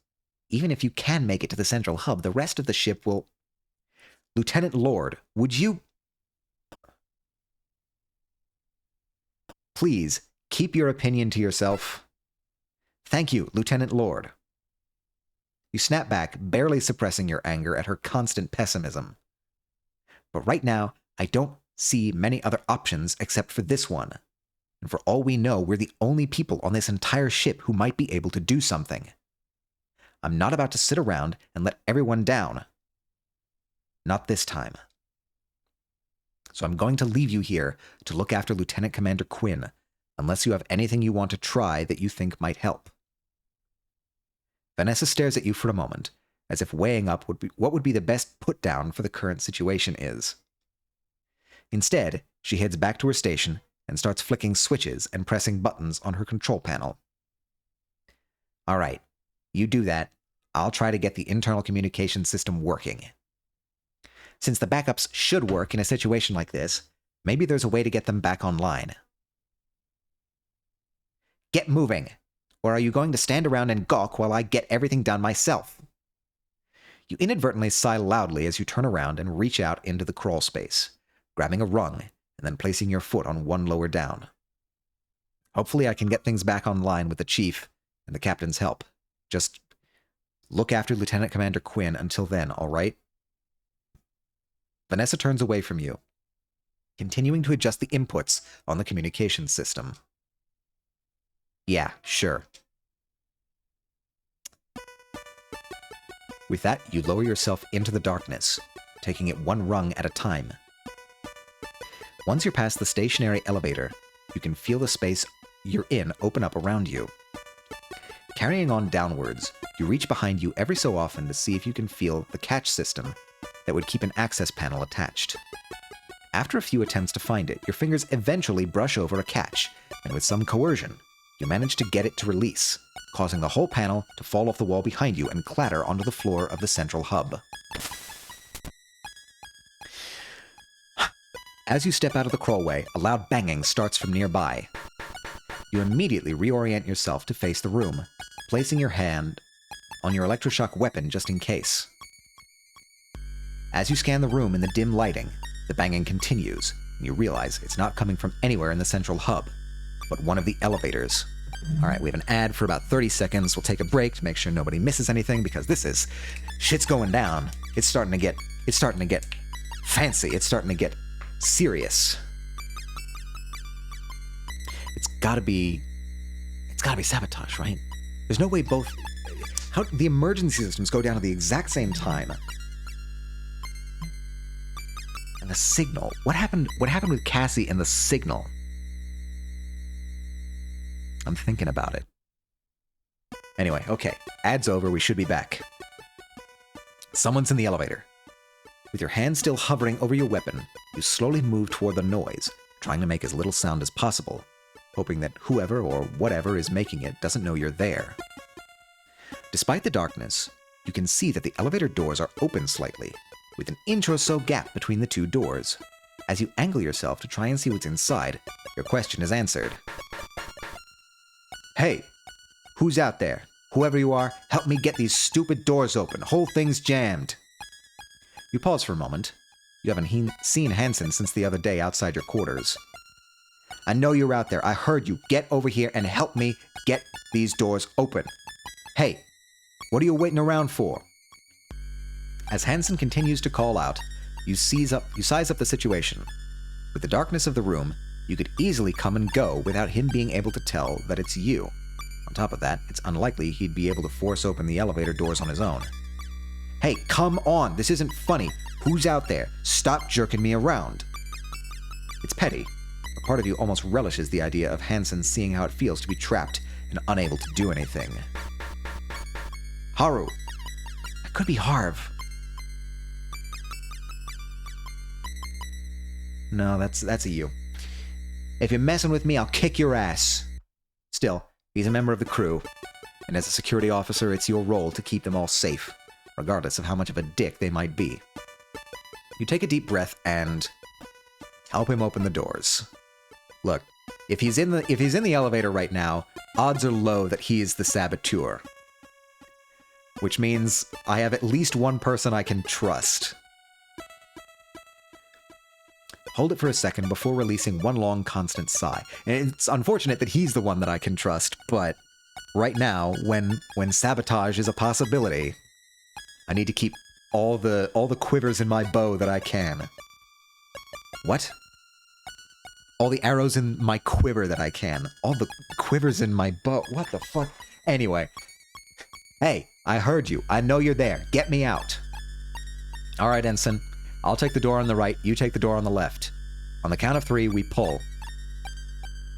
Even if you can make it to the central hub, the rest of the ship will... Lieutenant Lord, would you... Please, keep your opinion to yourself. Thank you, Lieutenant Lord. You snap back, barely suppressing your anger at her constant pessimism. But right now, I don't see many other options except for this one. And for all we know, we're the only people on this entire ship who might be able to do something. I'm not about to sit around and let everyone down. Not this time. So I'm going to leave you here to look after Lieutenant Commander Quinn, unless you have anything you want to try that you think might help. Vanessa stares at you for a moment, as if weighing up what would be the best put-down for the current situation is. Instead, she heads back to her station and starts flicking switches and pressing buttons on her control panel. All right, you do that. I'll try to get the internal communication system working. Since the backups should work in a situation like this, maybe there's a way to get them back online. Get moving, or are you going to stand around and gawk while I get everything done myself? You inadvertently sigh loudly as you turn around and reach out into the crawl space, grabbing a rung and then placing your foot on one lower down. Hopefully I can get things back online with the chief and the captain's help. Just look after Lieutenant Commander Quinn until then, all right? Vanessa turns away from you, continuing to adjust the inputs on the communications system. Yeah, sure. With that, you lower yourself into the darkness, taking it one rung at a time. Once you're past the stationary elevator, you can feel the space you're in open up around you. Carrying on downwards, you reach behind you every so often to see if you can feel the catch system that would keep an access panel attached. After a few attempts to find it, your fingers eventually brush over a catch, and with some coercion, you manage to get it to release, causing the whole panel to fall off the wall behind you and clatter onto the floor of the central hub. As you step out of the crawlway, a loud banging starts from nearby. You immediately reorient yourself to face the room, placing your hand on your electroshock weapon just in case. As you scan the room in the dim lighting, the banging continues, and you realize it's not coming from anywhere in the central hub, but one of the elevators. Alright, we have an ad for about 30 seconds. We'll take a break to make sure nobody misses anything, because shit's going down. It's starting to get fancy. It's starting to get serious. It's gotta be sabotage, right? There's no way how the emergency systems go down at the exact same time. And the signal. What happened with Cassie and the signal? I'm thinking about it. Anyway, okay. Ad's over. We should be back. Someone's in the elevator. With your hand still hovering over your weapon, you slowly move toward the noise, trying to make as little sound as possible, hoping that whoever or whatever is making it doesn't know you're there. Despite the darkness, you can see that the elevator doors are open slightly, with an inch or so gap between the two doors. As you angle yourself to try and see what's inside, your question is answered. Hey, who's out there? Whoever you are, help me get these stupid doors open. Whole thing's jammed. You pause for a moment. You haven't seen Hansen since the other day outside your quarters. I know you're out there. I heard you. Get over here and help me get these doors open. Hey, what are you waiting around for? As Hansen continues to call out, you size up the situation. With the darkness of the room, you could easily come and go without him being able to tell that it's you. On top of that, it's unlikely he'd be able to force open the elevator doors on his own. Hey, come on! This isn't funny! Who's out there? Stop jerking me around! It's petty. A part of you almost relishes the idea of Hansen seeing how it feels to be trapped and unable to do anything. Haru! That could be Harv. No, that's a you. If you're messing with me, I'll kick your ass. Still, he's a member of the crew, and as a security officer, it's your role to keep them all safe, regardless of how much of a dick they might be. You take a deep breath and help him open the doors. Look, if he's in the elevator right now, odds are low that he is the saboteur. Which means I have at least one person I can trust. Hold it for a second before releasing one long, constant sigh. And it's unfortunate that he's the one that I can trust, but right now, when sabotage is a possibility, I need to keep all the quivers in my bow that I can. What? All the arrows in my quiver that I can. All the quivers in my bow. What the fuck? Anyway, Hey, I heard you. I know you're there. Get me out. All right, Ensign. I'll take the door on the right. You take the door on the left. On the count of 3, we pull.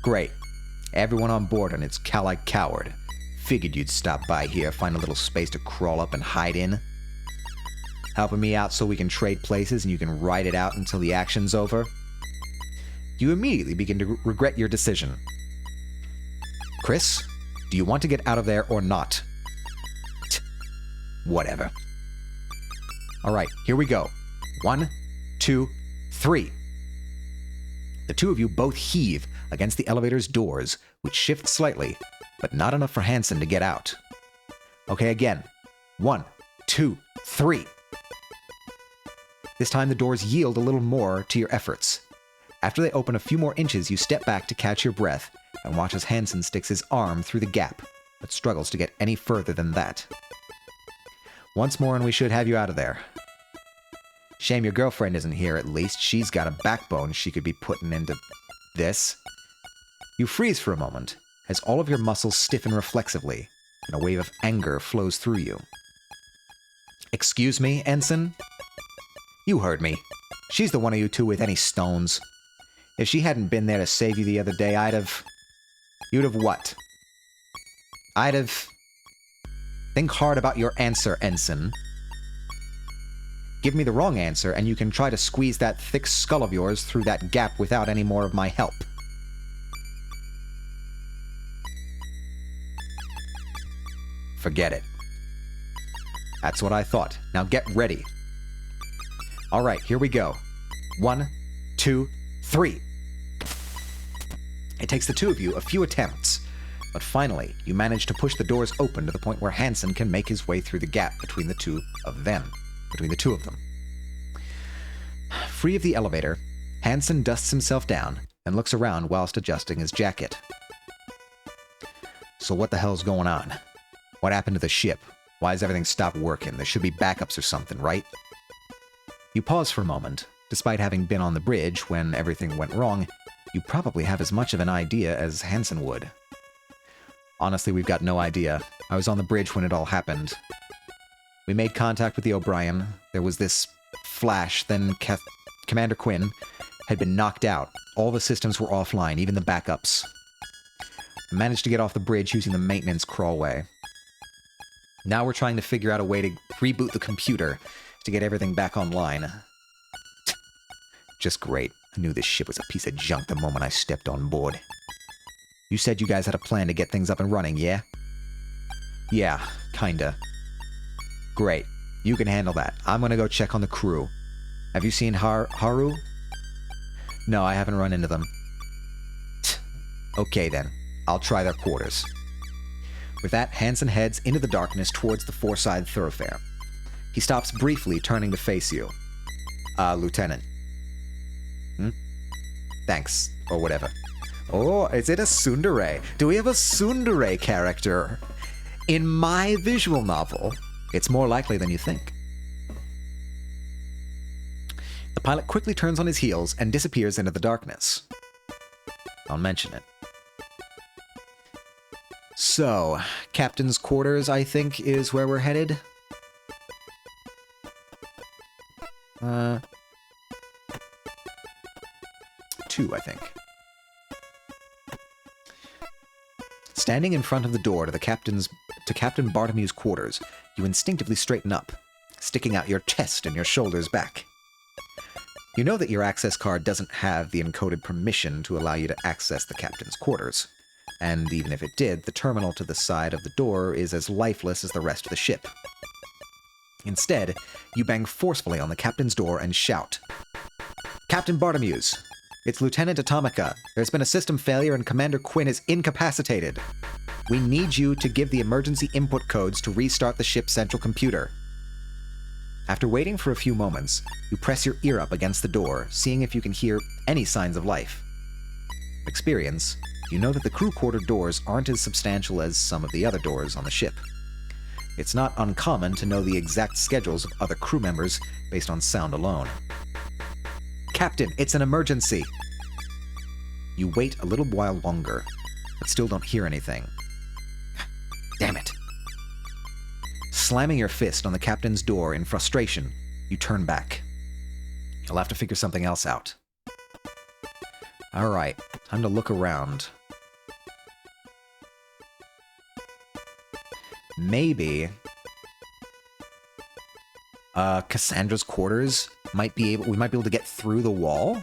Great. Everyone on board, and it's Cali Coward. Figured you'd stop by here, find a little space to crawl up and hide in. Helping me out so we can trade places and you can ride it out until the action's over. You immediately begin to regret your decision. Chris, do you want to get out of there or not? Whatever. All right, here we go. 1, 2, 3. The two of you both heave against the elevator's doors, which shift slightly, but not enough for Hansen to get out. Okay, again. 1, 2, 3. This time the doors yield a little more to your efforts. After they open a few more inches, you step back to catch your breath and watch as Hansen sticks his arm through the gap, but struggles to get any further than that. Once more and we should have you out of there. Shame your girlfriend isn't here, at least. She's got a backbone she could be putting into this. You freeze for a moment, as all of your muscles stiffen reflexively, and a wave of anger flows through you. Excuse me, Ensign? You heard me. She's the one of you two with any stones. If she hadn't been there to save you the other day, You'd have what? Think hard about your answer, Ensign. Give me the wrong answer, and you can try to squeeze that thick skull of yours through that gap without any more of my help. Forget it. That's what I thought. Now get ready. All right, here we go. 1, 2, 3. It takes the two of you a few attempts, but finally, you manage to push the doors open to the point where Hansen can make his way through the gap between the two of them. Free of the elevator, Hansen dusts himself down and looks around whilst adjusting his jacket. So what the hell's going on? What happened to the ship? Why has everything stopped working? There should be backups or something, right? You pause for a moment. Despite having been on the bridge when everything went wrong, you probably have as much of an idea as Hansen would. Honestly, we've got no idea. I was on the bridge when it all happened. We made contact with the O'Brien. There was this flash, then Commander Quinn had been knocked out. All the systems were offline, even the backups. I managed to get off the bridge using the maintenance crawlway. Now we're trying to figure out a way to reboot the computer to get everything back online. Just great. I knew this ship was a piece of junk the moment I stepped on board. You said you guys had a plan to get things up and running, yeah? Yeah, kinda. Great. You can handle that. I'm gonna go check on the crew. Have you seen Haru? No, I haven't run into them. Okay then. I'll try their quarters. With that, Hansen heads into the darkness towards the four-side thoroughfare. He stops briefly, turning to face you. Lieutenant. Thanks, or whatever. Oh, is it a tsundere? Do we have a tsundere character? In my visual novel, it's more likely than you think. The pilot quickly turns on his heels and disappears into the darkness. I'll mention it. So, Captain's quarters, I think, is where we're headed. 2, I think. Standing in front of the door to Captain Bartomew's quarters, you instinctively straighten up, sticking out your chest and your shoulders back. You know that your access card doesn't have the encoded permission to allow you to access the captain's quarters, and even if it did, the terminal to the side of the door is as lifeless as the rest of the ship. Instead, you bang forcefully on the captain's door and shout, "Captain Bartomew's! It's Lieutenant Atomica. There's been a system failure and Commander Quinn is incapacitated. We need you to give the emergency input codes to restart the ship's central computer." After waiting for a few moments, you press your ear up against the door, seeing if you can hear any signs of life. From experience, you know that the crew quarter doors aren't as substantial as some of the other doors on the ship. It's not uncommon to know the exact schedules of other crew members based on sound alone. "Captain, it's an emergency!" You wait a little while longer, but still don't hear anything. Damn it. Slamming your fist on the captain's door in frustration, you turn back. You'll have to figure something else out. Alright, time to look around. Maybe Cassandra's quarters we might be able to get through the wall,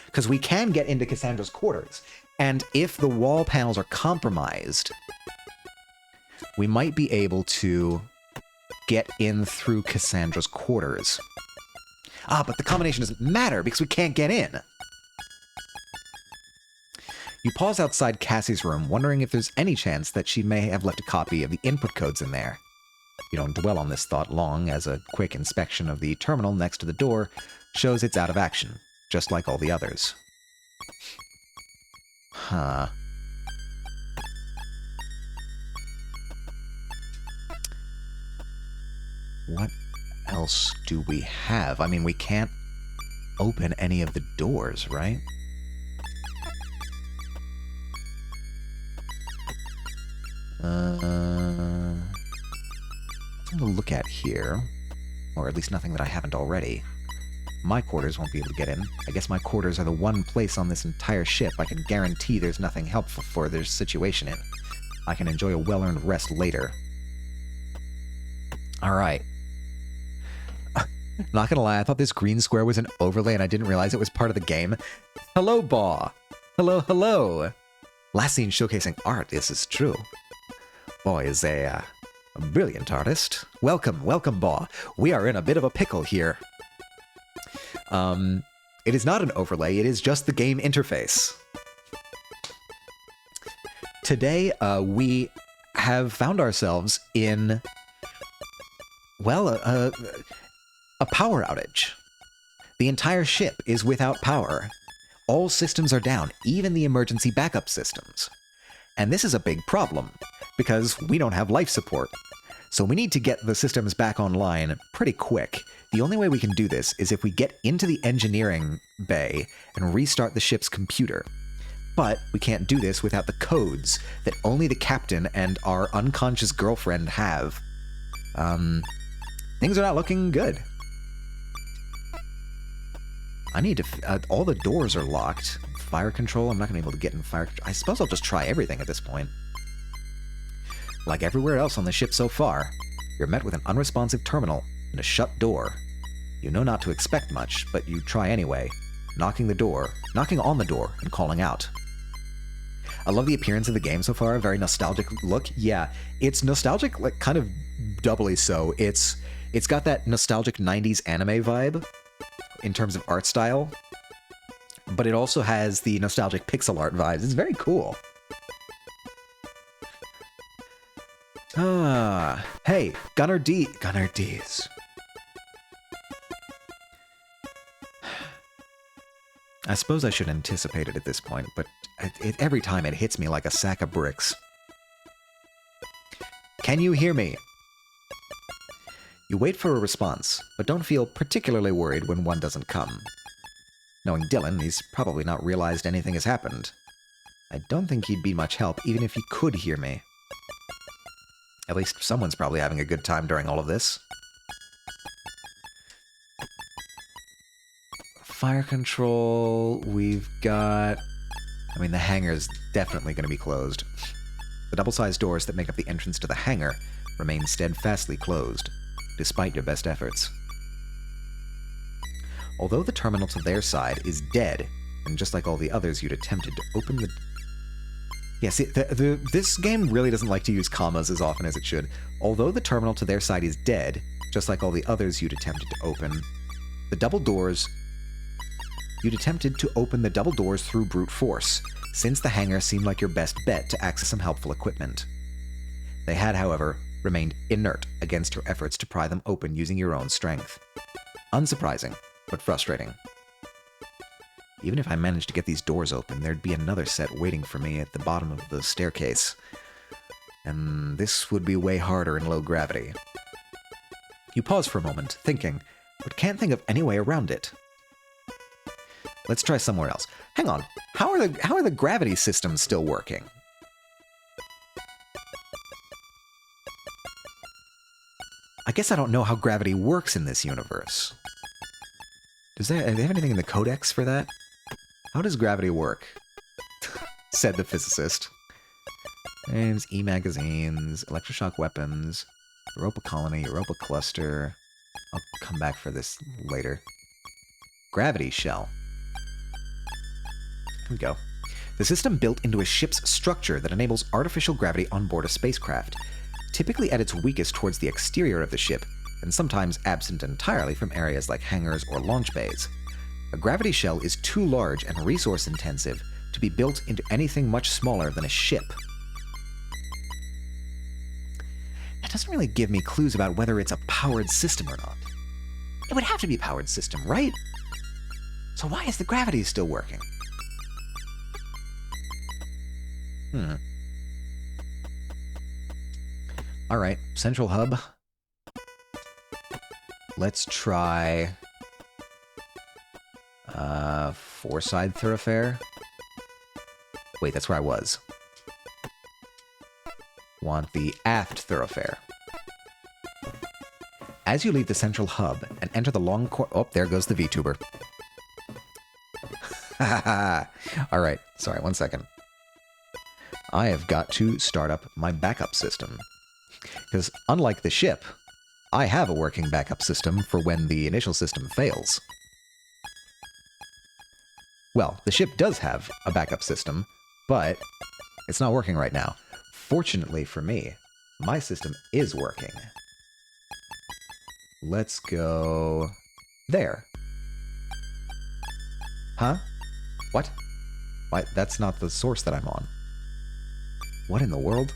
because we can get into Cassandra's quarters, and if the wall panels are compromised, we might be able to get in through Cassandra's quarters. But the combination doesn't matter because we can't get in. You pause outside Cassie's room, wondering if there's any chance that she may have left a copy of the input codes in there. You don't dwell on this thought long, as a quick inspection of the terminal next to the door shows it's out of action, just like all the others. Huh. What else do we have? I mean, we can't open any of the doors, right? Nothing to look at here. Or at least nothing that I haven't already. My quarters won't be able to get in. I guess my quarters are the one place on this entire ship I can guarantee there's nothing helpful for their situation in. I can enjoy a well-earned rest later. Alright. Not gonna lie, I thought this green square was an overlay and I didn't realize it was part of the game. Hello, Baw! Hello, hello! Last scene showcasing art, this is true. Baw is a brilliant artist. Welcome, welcome, Baw. We are in a bit of a pickle here. It is not an overlay, it is just the game interface. Today, we have found ourselves in, well, a power outage. The entire ship is without power. All systems are down, even the emergency backup systems. And this is a big problem, because we don't have life support. So we need to get the systems back online pretty quick. The only way we can do this is if we get into the engineering bay and restart the ship's computer. But we can't do this without the codes that only the captain and our unconscious girlfriend have. Things are not looking good. I need to... all the doors are locked. Fire control, I'm not going to be able to get in fire control. I suppose I'll just try everything at this point. Like everywhere else on the ship so far, you're met with an unresponsive terminal and a shut door. You know not to expect much, but you try anyway, knocking on the door, and calling out. I love the appearance of the game so far, a very nostalgic look. Yeah, it's nostalgic, like kind of doubly so. It's got that nostalgic 90s anime vibe in terms of art style, but it also has the nostalgic pixel art vibes. It's very cool. Hey, Gunner D's. I suppose I should anticipate it at this point, but every time it hits me like a sack of bricks. Can you hear me? You wait for a response, but don't feel particularly worried when one doesn't come. Knowing Dylan, he's probably not realized anything has happened. I don't think he'd be much help even if he could hear me. At least someone's probably having a good time during all of this. Fire control, we've got... I mean, the hangar's definitely going to be closed. The double-sized doors that make up the entrance to the hangar remain steadfastly closed, despite your best efforts. Although the terminal to their side is dead, and just like all the others, you'd attempted to open the... Yeah, see, this game really doesn't like to use commas as often as it should. Although the terminal to their side is dead, just like all the others you'd attempted to open, the double doors... You'd attempted to open the double doors through brute force, since the hangar seemed like your best bet to access some helpful equipment. They had, however, remained inert against your efforts to pry them open using your own strength. Unsurprising, but frustrating. Even if I managed to get these doors open, there'd be another set waiting for me at the bottom of the staircase. And this would be way harder in low gravity. You pause for a moment, thinking, but can't think of any way around it. Let's try somewhere else. Hang on, how are the gravity systems still working? I guess I don't know how gravity works in this universe. Do they have anything in the codex for that? How does gravity work? Said the physicist. Names, e-magazines, electroshock weapons, Europa colony, Europa cluster. I'll come back for this later. Gravity shell. Here we go. The system built into a ship's structure that enables artificial gravity on board a spacecraft, typically at its weakest towards the exterior of the ship, and sometimes absent entirely from areas like hangars or launch bays. A gravity shell is too large and resource-intensive to be built into anything much smaller than a ship. That doesn't really give me clues about whether it's a powered system or not. It would have to be a powered system, right? So why is the gravity still working? Alright, central hub. Let's try... four-side thoroughfare. Wait, that's where I was. Want the aft thoroughfare. As you leave the central hub and enter the long oh, there goes the VTuber. Alright, sorry, 1 second. I have got to start up my backup system. Because unlike the ship, I have a working backup system for when the initial system fails. Well, the ship does have a backup system, but it's not working right now. Fortunately for me, my system is working. Let's go there. Huh? What? Why, that's not the source that I'm on. What in the world?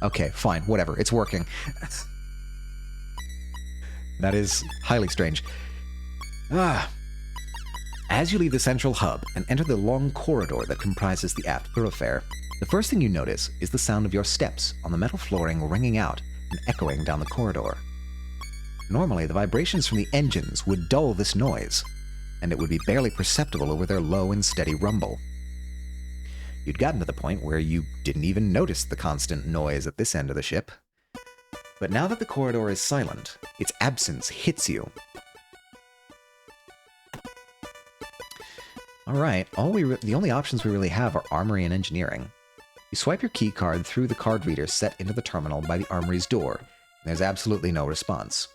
Okay, fine, whatever, it's working. That is highly strange. As you leave the central hub and enter the long corridor that comprises the aft thoroughfare, the first thing you notice is the sound of your steps on the metal flooring ringing out and echoing down the corridor. Normally, the vibrations from the engines would dull this noise, and it would be barely perceptible over their low and steady rumble. You'd gotten to the point where you didn't even notice the constant noise at this end of the ship. But now that the corridor is silent, its absence hits you. Alright, the only options we really have are armory and engineering. You swipe your key card through the card reader set into the terminal by the armory's door, and there's absolutely no response.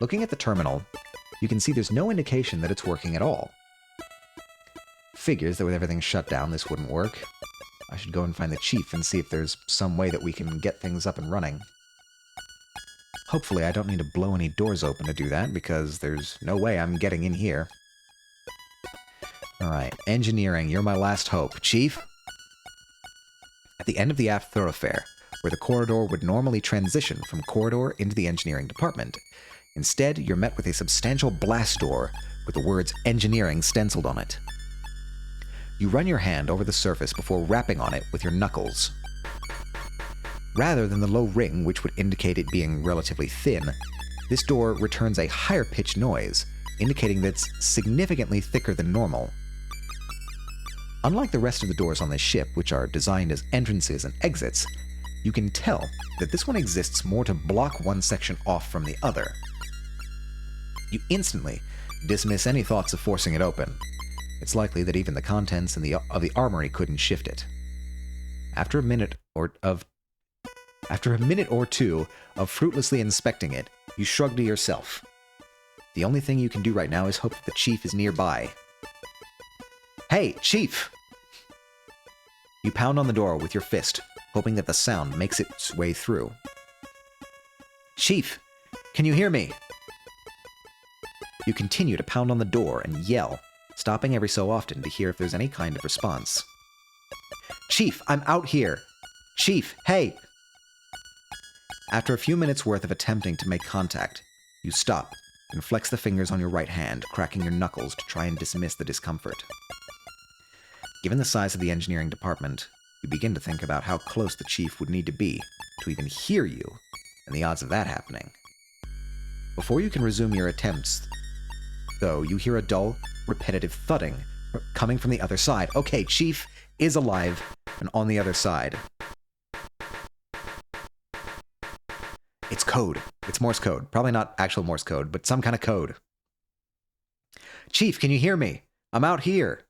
Looking at the terminal, you can see there's no indication that it's working at all. Figures that with everything shut down, this wouldn't work. I should go and find the chief and see if there's some way that we can get things up and running. Hopefully I don't need to blow any doors open to do that, because there's no way I'm getting in here. Alright, engineering, you're my last hope. Chief? At the end of the aft thoroughfare, where the corridor would normally transition from corridor into the engineering department, instead you're met with a substantial blast door with the words engineering stenciled on it. You run your hand over the surface before rapping on it with your knuckles. Rather than the low ring which would indicate it being relatively thin, this door returns a higher pitched noise, indicating that it's significantly thicker than normal. Unlike the rest of the doors on this ship, which are designed as entrances and exits, you can tell that this one exists more to block one section off from the other. You instantly dismiss any thoughts of forcing it open. It's likely that even the contents of the armory couldn't shift it. After a minute or two of fruitlessly inspecting it, you shrug to yourself. The only thing you can do right now is hope that the chief is nearby. Hey, chief! You pound on the door with your fist, hoping that the sound makes its way through. Chief, can you hear me? You continue to pound on the door and yell, stopping every so often to hear if there's any kind of response. Chief, I'm out here! Chief, hey! After a few minutes worth of attempting to make contact, you stop and flex the fingers on your right hand, cracking your knuckles to try and dismiss the discomfort. Given the size of the engineering department, you begin to think about how close the chief would need to be to even hear you, and the odds of that happening. Before you can resume your attempts, though, you hear a dull, repetitive thudding coming from the other side. Okay, chief is alive and on the other side. It's code. It's Morse code. Probably not actual Morse code, but some kind of code. Chief, can you hear me? I'm out here.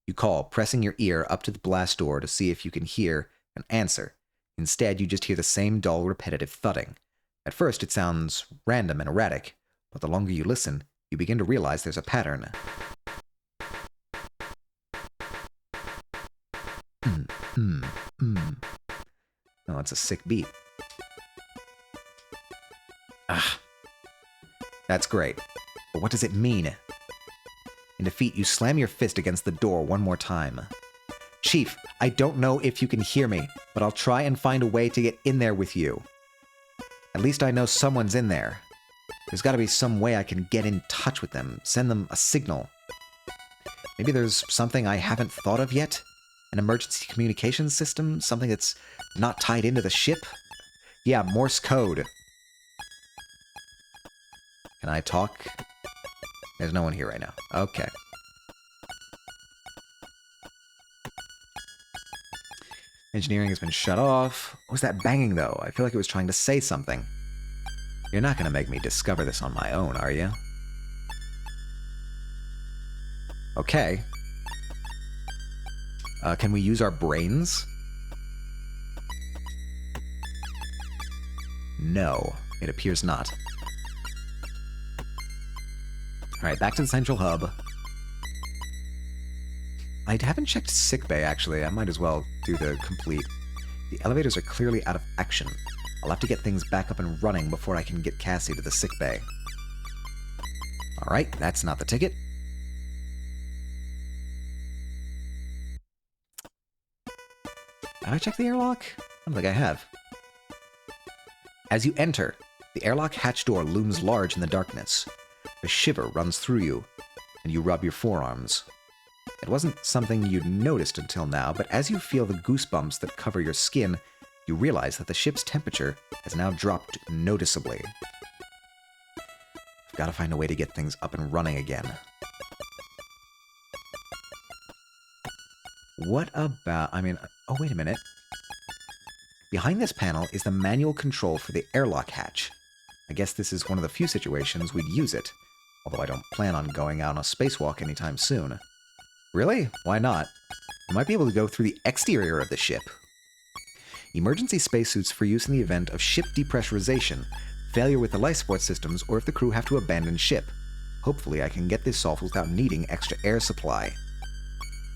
You call, pressing your ear up to the blast door to see if you can hear an answer. Instead, you just hear the same dull, repetitive thudding. At first, it sounds random and erratic, but the longer you listen, you begin to realize there's a pattern. Oh, it's a sick beat. Ah. That's great. But what does it mean? In defeat, you slam your fist against the door one more time. Chief, I don't know if you can hear me, but I'll try and find a way to get in there with you. At least I know someone's in there. There's got to be some way I can get in touch with them, send them a signal. Maybe there's something I haven't thought of yet? An emergency communications system? Something that's not tied into the ship? Yeah, Morse code. Can I talk? There's no one here right now. Okay. Engineering has been shut off. What was that banging, though? I feel like it was trying to say something. You're not going to make me discover this on my own, are you? Okay. Can we use our brains? No, it appears not. Alright, back to the central hub. I haven't checked sickbay, actually. I might as well do the complete. The elevators are clearly out of action. I'll have to get things back up and running before I can get Cassie to the sickbay. Alright, that's not the ticket. Have I checked the airlock? I don't think I have. As you enter, the airlock hatch door looms large in the darkness. A shiver runs through you, and you rub your forearms. It wasn't something you'd noticed until now, but as you feel the goosebumps that cover your skin, you realize that the ship's temperature has now dropped noticeably. I've got to find a way to get things up and running again. What about... oh, wait a minute. Behind this panel is the manual control for the airlock hatch. I guess this is one of the few situations we'd use it, although I don't plan on going out on a spacewalk anytime soon. Really? Why not? I might be able to go through the exterior of the ship. Emergency spacesuits for use in the event of ship depressurization, failure with the life support systems, or if the crew have to abandon ship. Hopefully I can get this solved without needing extra air supply.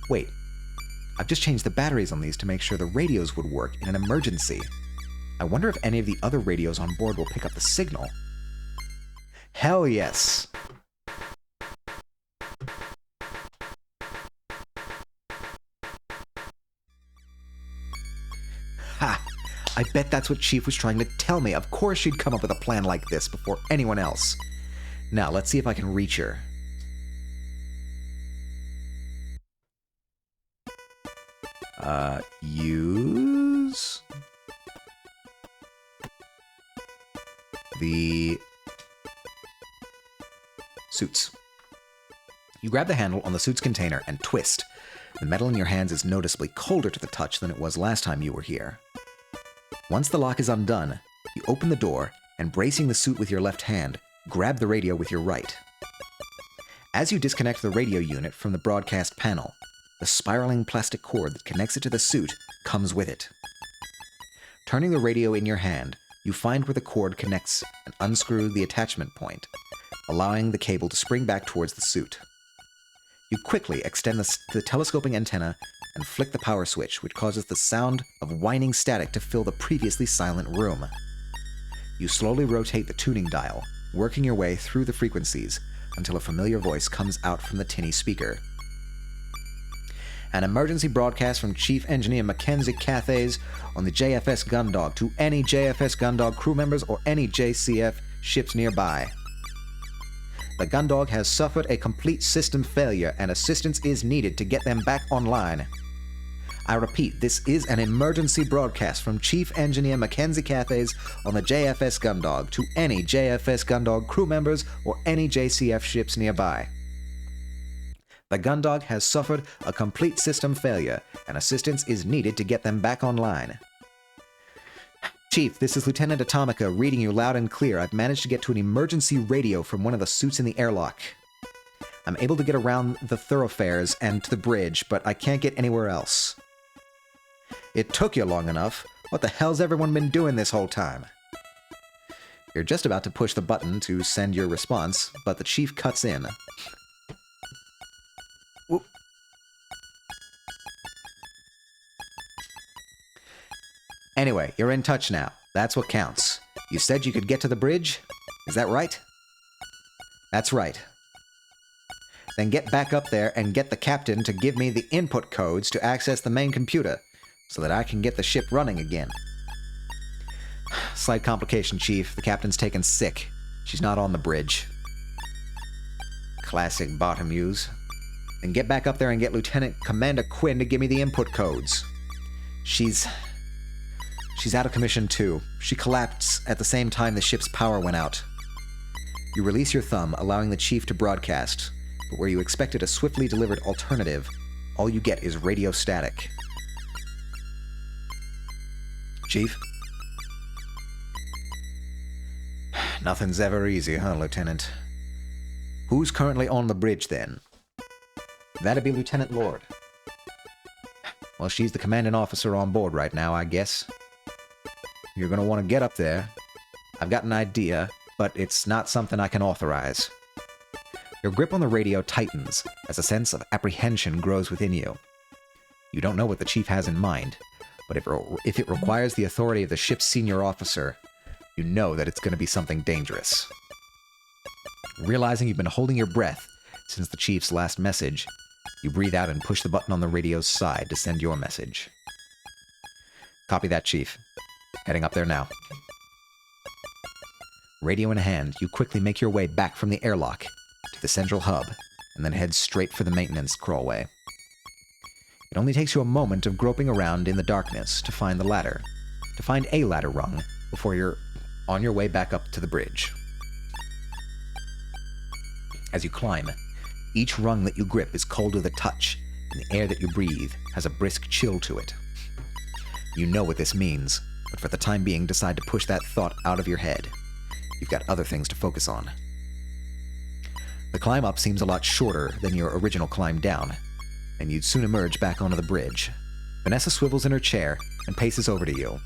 Wait. I've just changed the batteries on these to make sure the radios would work in an emergency. I wonder if any of the other radios on board will pick up the signal. Hell yes! Ha! I bet that's what Chief was trying to tell me. Of course she'd come up with a plan like this before anyone else. Now, let's see if I can reach her. Use the suits. You grab the handle on the suit's container and twist. The metal in your hands is noticeably colder to the touch than it was last time you were here. Once the lock is undone, you open the door and, bracing the suit with your left hand, grab the radio with your right. As you disconnect the radio unit from the broadcast panel, the spiraling plastic cord that connects it to the suit comes with it. Turning the radio in your hand, you find where the cord connects and unscrew the attachment point, allowing the cable to spring back towards the suit. You quickly extend the telescoping antenna and flick the power switch, which causes the sound of whining static to fill the previously silent room. You slowly rotate the tuning dial, working your way through the frequencies until a familiar voice comes out from the tinny speaker. An emergency broadcast from Chief Engineer Mackenzie Cathays on the JFS Gundog to any JFS Gundog crew members or any JCF ships nearby. The Gundog has suffered a complete system failure and assistance is needed to get them back online. I repeat, this is an emergency broadcast from Chief Engineer Mackenzie Cathays on the JFS Gundog to any JFS Gundog crew members or any JCF ships nearby. The Gundog has suffered a complete system failure, and assistance is needed to get them back online. Chief, this is Lieutenant Atomica reading you loud and clear. I've managed to get to an emergency radio from one of the suits in the airlock. I'm able to get around the thoroughfares and to the bridge, but I can't get anywhere else. It took you long enough. What the hell's everyone been doing this whole time? You're just about to push the button to send your response, but the chief cuts in. Whoop. Anyway, you're in touch now. That's what counts. You said you could get to the bridge? Is that right? That's right. Then get back up there and get the captain to give me the input codes to access the main computer, so that I can get the ship running again. Slight complication, Chief. The captain's taken sick. She's not on the bridge. Classic Bartomuse. Then get back up there and get Lieutenant Commander Quinn to give me the input codes. She's out of commission too. She collapsed at the same time the ship's power went out. You release your thumb, allowing the chief to broadcast, but where you expected a swiftly delivered alternative, all you get is radio static. Chief? Nothing's ever easy, huh, Lieutenant? Who's currently on the bridge, then? That'd be Lieutenant Lord. Well, she's the commanding officer on board right now, I guess. You're gonna want to get up there. I've got an idea, but it's not something I can authorize. Your grip on the radio tightens as a sense of apprehension grows within you. You don't know what the chief has in mind, but if it requires the authority of the ship's senior officer, you know that it's going to be something dangerous. Realizing you've been holding your breath since the chief's last message, you breathe out and push the button on the radio's side to send your message. Copy that, Chief. Heading up there now. Radio in hand, you quickly make your way back from the airlock to the central hub, and then head straight for the maintenance crawlway. It only takes you a moment of groping around in the darkness to find a ladder rung, before you're on your way back up to the bridge. As you climb, each rung that you grip is cold with a touch, and the air that you breathe has a brisk chill to it. You know what this means, but for the time being decide to push that thought out of your head. You've got other things to focus on. The climb up seems a lot shorter than your original climb down, and you'd soon emerge back onto the bridge. Vanessa swivels in her chair and paces over to you.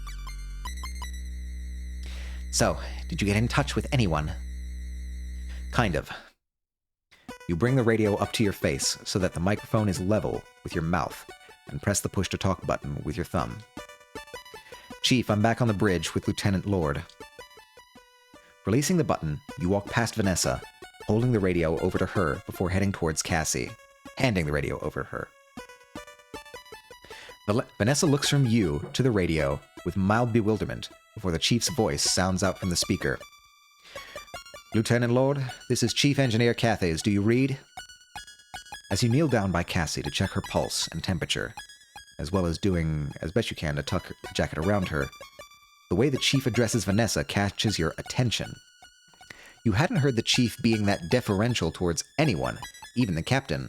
So, did you get in touch with anyone? Kind of. You bring the radio up to your face so that the microphone is level with your mouth and press the push-to-talk button with your thumb. Chief, I'm back on the bridge with Lieutenant Lord. Releasing the button, you walk past Vanessa, holding the radio over to her before heading towards Cassie, handing the radio over to her. Vanessa looks from you to the radio with mild bewilderment before the chief's voice sounds out from the speaker. Lieutenant Lord, this is Chief Engineer Cathays. Do you read? As you kneel down by Cassie to check her pulse and temperature, as well as doing as best you can to tuck the jacket around her, the way the chief addresses Vanessa catches your attention. You hadn't heard the chief being that deferential towards anyone, even the captain.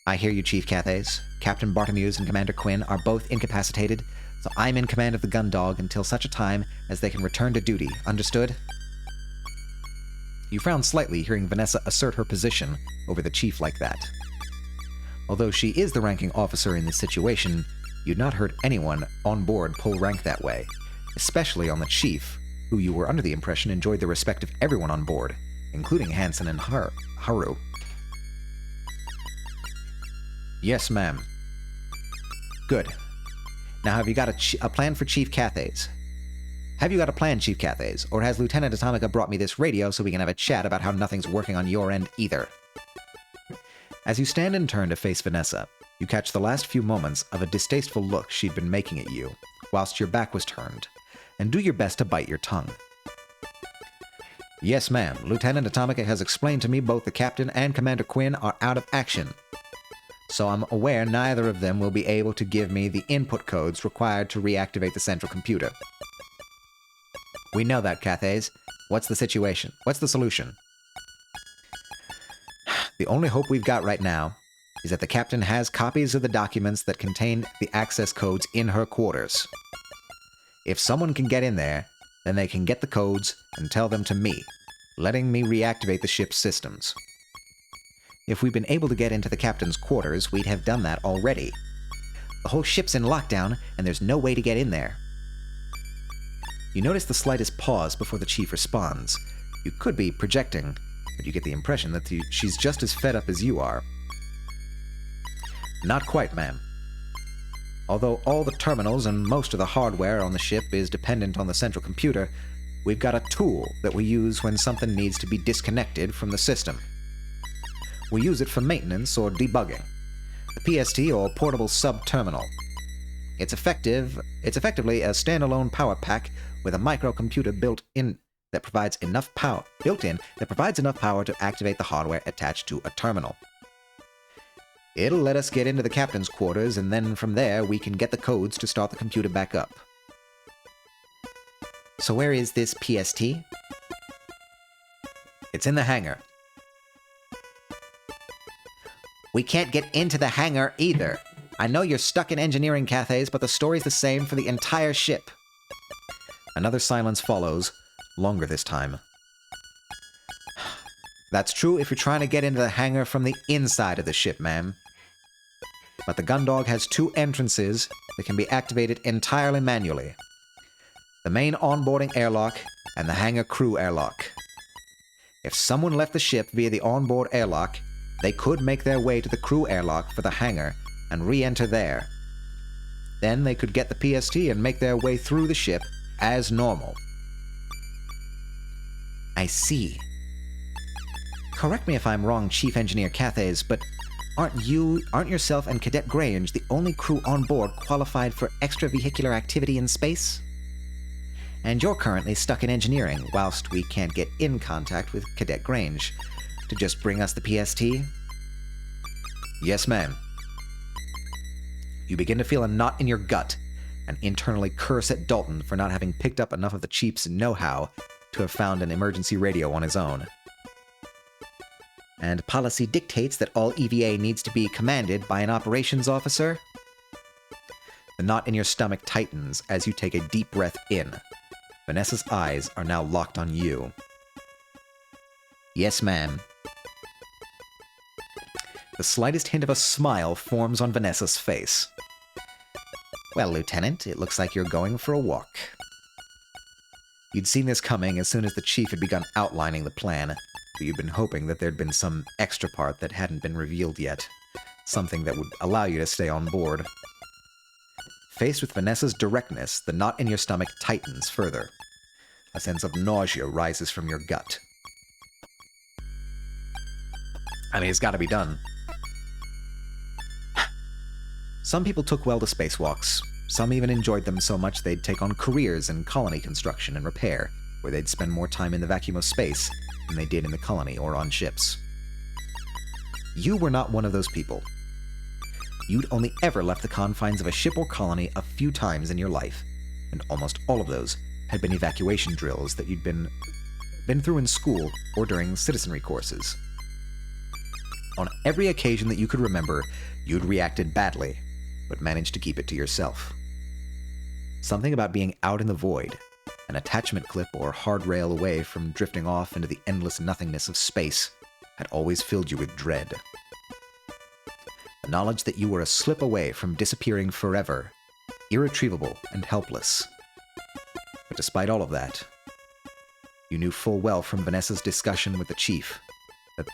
I hear you, Chief Cathays. Captain Bartomuse and Commander Quinn are both incapacitated, so I'm in command of the Gundog until such a time as they can return to duty. Understood? You frown slightly, hearing Vanessa assert her position over the chief like that. Although she is the ranking officer in this situation, you'd not heard anyone on board pull rank that way, especially on the chief, who you were under the impression enjoyed the respect of everyone on board, including Hansen and Haru. Yes, ma'am. Good. Now, have you got a plan for Chief Cathays? Have you got a plan, Chief Cathays? Or has Lieutenant Atomica brought me this radio so we can have a chat about how nothing's working on your end either? As you stand and turn to face Vanessa, you catch the last few moments of a distasteful look she'd been making at you, whilst your back was turned, and do your best to bite your tongue. Yes, ma'am. Lieutenant Atomica has explained to me both the captain and Commander Quinn are out of action, so I'm aware neither of them will be able to give me the input codes required to reactivate the central computer. We know that, Cathays. What's the situation? What's the solution? The only hope we've got right now is that the captain has copies of the documents that contain the access codes in her quarters. If someone can get in there, then they can get the codes and tell them to me, letting me reactivate the ship's systems. If we'd been able to get into the captain's quarters, we'd have done that already. The whole ship's in lockdown, and there's no way to get in there. You notice the slightest pause before the chief responds. You could be projecting, but you get the impression that she's just as fed up as you are. Not quite, ma'am. Although all the terminals and most of the hardware on the ship is dependent on the central computer, we've got a tool that we use when something needs to be disconnected from the system. We use it for maintenance or debugging. The PST, or Portable Sub-Terminal. It's effectively a standalone power pack with a microcomputer built-in that provides enough power to activate the hardware attached to a terminal. It'll let us get into the captain's quarters, and then from there we can get the codes to start the computer back up. So where is this PST? It's in the hangar. We can't get into the hangar either. I know you're stuck in engineering cathays, but the story's the same for the entire ship. Another silence follows, longer this time. That's true if you're trying to get into the hangar from the inside of the ship, ma'am. But the Gundog has two entrances that can be activated entirely manually. The main onboarding airlock and the hangar crew airlock. If someone left the ship via the onboard airlock, they could make their way to the crew airlock for the hangar and re-enter there. Then they could get the PST and make their way through the ship as normal. I see. Correct me if I'm wrong, Chief Engineer Cathays, but aren't yourself and Cadet Grange the only crew on board qualified for extravehicular activity in space? And you're currently stuck in engineering, whilst we can't get in contact with Cadet Grange to just bring us the PST? Yes, ma'am. You begin to feel a knot in your gut and internally curse at Dalton for not having picked up enough of the chief's know-how to have found an emergency radio on his own. And policy dictates that all EVA needs to be commanded by an operations officer? The knot in your stomach tightens as you take a deep breath in. Vanessa's eyes are now locked on you. Yes, ma'am. The slightest hint of a smile forms on Vanessa's face. Well, Lieutenant, it looks like you're going for a walk. You'd seen this coming as soon as the chief had begun outlining the plan, but you'd been hoping that there'd been some extra part that hadn't been revealed yet. Something that would allow you to stay on board. Faced with Vanessa's directness, the knot in your stomach tightens further. A sense of nausea rises from your gut. I mean, it's gotta be done. Some people took well to spacewalks. Some even enjoyed them so much they'd take on careers in colony construction and repair, where they'd spend more time in the vacuum of space than they did in the colony or on ships. You were not one of those people. You'd only ever left the confines of a ship or colony a few times in your life, and almost all of those had been evacuation drills that you'd been through in school or during citizenry courses. On every occasion that you could remember, you'd reacted badly, but managed to keep it to yourself. Something about being out in the void, an attachment clip or hard rail away from drifting off into the endless nothingness of space, had always filled you with dread. The knowledge that you were a slip away from disappearing forever, irretrievable and helpless. But despite all of that, you knew full well from Vanessa's discussion with the chief that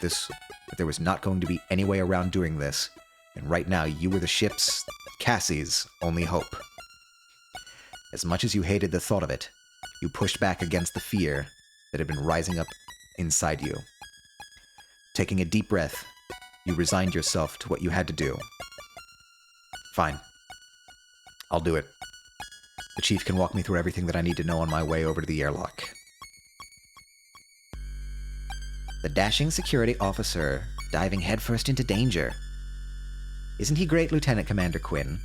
there was not going to be any way around doing this, and right now you were the ship's, Cassie's, only hope. As much as you hated the thought of it, you pushed back against the fear that had been rising up inside you. Taking a deep breath, you resigned yourself to what you had to do. Fine. I'll do it. The chief can walk me through everything that I need to know on my way over to the airlock. The dashing security officer, diving headfirst into danger. Isn't he great, Lieutenant Commander Quinn?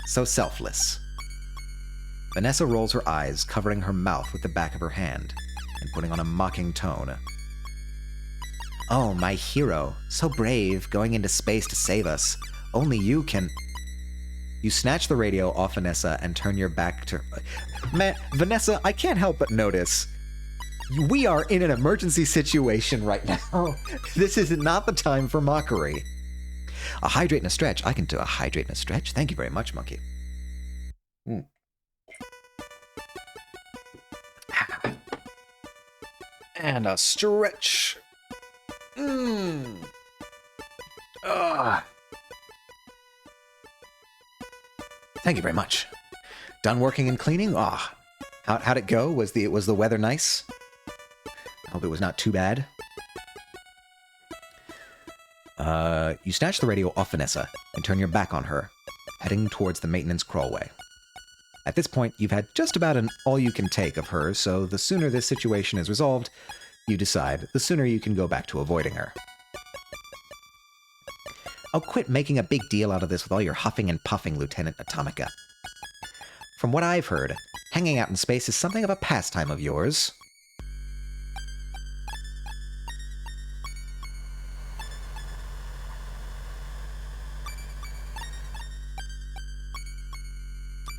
So selfless. Vanessa rolls her eyes, covering her mouth with the back of her hand, and putting on a mocking tone. Oh, my hero. So brave, going into space to save us. Only you can... You snatch the radio off Vanessa and turn your back to... Vanessa, I can't help but notice we are in an emergency situation right now. This is not the time for mockery. A hydrate and a stretch. I can do a hydrate and a stretch. Thank you very much, Monkey. And a stretch. Thank you very much. Done working and cleaning? How'd it go? Was the weather nice? I hope it was not too bad. You snatch the radio off Vanessa and turn your back on her, heading towards the maintenance crawlway. At this point, you've had just about an all-you-can-take of her, so the sooner this situation is resolved, you decide, the sooner you can go back to avoiding her. Oh, quit making a big deal out of this with all your huffing and puffing, Lieutenant Atomica. From what I've heard, hanging out in space is something of a pastime of yours.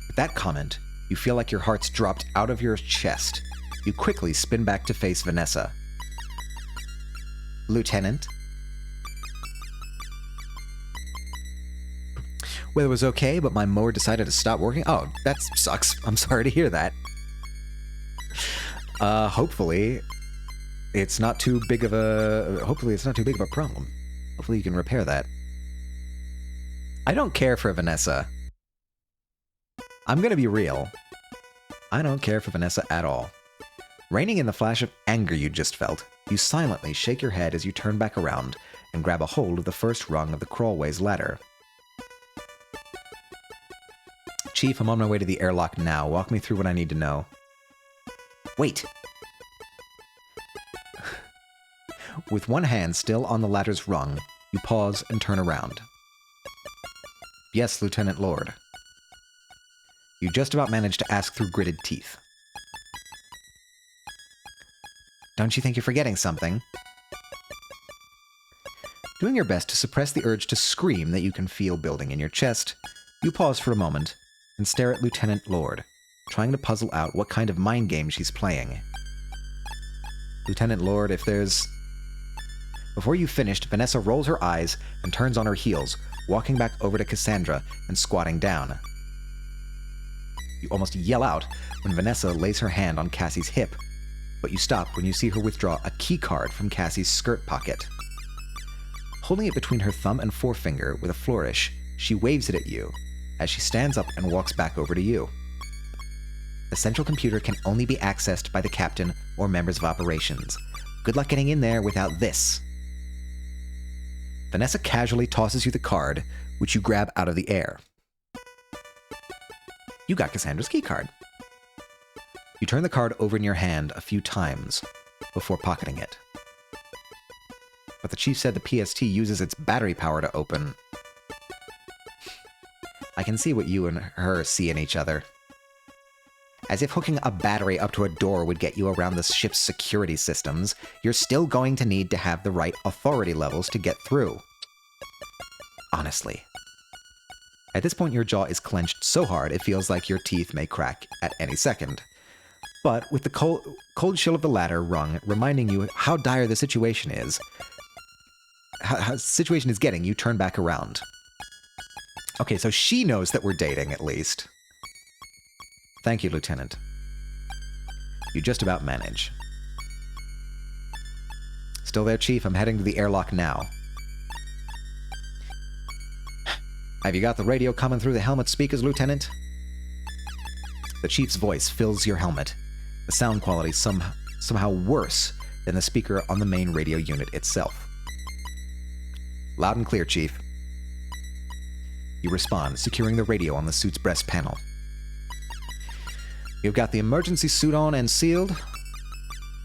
With that comment, you feel like your heart's dropped out of your chest. You quickly spin back to face Vanessa. Lieutenant? Weather was okay, but my mower decided to stop working. Oh, that sucks. I'm sorry to hear that. Hopefully it's not too big of a problem. Hopefully you can repair that. I don't care for Vanessa. I'm gonna be real. I don't care for Vanessa at all. Reining in the flash of anger you just felt, you silently shake your head as you turn back around and grab a hold of the first rung of the crawlway's ladder. Chief, I'm on my way to the airlock now. Walk me through what I need to know. Wait! With one hand still on the ladder's rung, you pause and turn around. Yes, Lieutenant Lord. You just about managed to ask through gritted teeth. Don't you think you're forgetting something? Doing your best to suppress the urge to scream that you can feel building in your chest, you pause for a moment and stare at Lieutenant Lord, trying to puzzle out what kind of mind game she's playing. Lieutenant Lord, if there's... Before you finished, Vanessa rolls her eyes and turns on her heels, walking back over to Cassandra and squatting down. You almost yell out when Vanessa lays her hand on Cassie's hip, but you stop when you see her withdraw a key card from Cassie's skirt pocket. Holding it between her thumb and forefinger with a flourish, she waves it at you as she stands up and walks back over to you. The central computer can only be accessed by the captain or members of operations. Good luck getting in there without this. Vanessa casually tosses you the card, which you grab out of the air. You got Cassandra's keycard. You turn the card over in your hand a few times before pocketing it. But the chief said the PST uses its battery power to open. I can see what you and her see in each other. As if hooking a battery up to a door would get you around the ship's security systems, you're still going to need to have the right authority levels to get through. Honestly. At this point, your jaw is clenched so hard it feels like your teeth may crack at any second. But with the cold chill of the ladder rung reminding you how dire the situation is, how the situation is getting, you turn back around. Okay, so she knows that we're dating, at least. Thank you, Lieutenant. You just about manage. Still there, Chief? I'm heading to the airlock now. Have you got the radio coming through the helmet speakers, Lieutenant? The Chief's voice fills your helmet. The sound quality somehow worse than the speaker on the main radio unit itself. Loud and clear, Chief. You respond, securing the radio on the suit's breast panel. You've got the emergency suit on and sealed?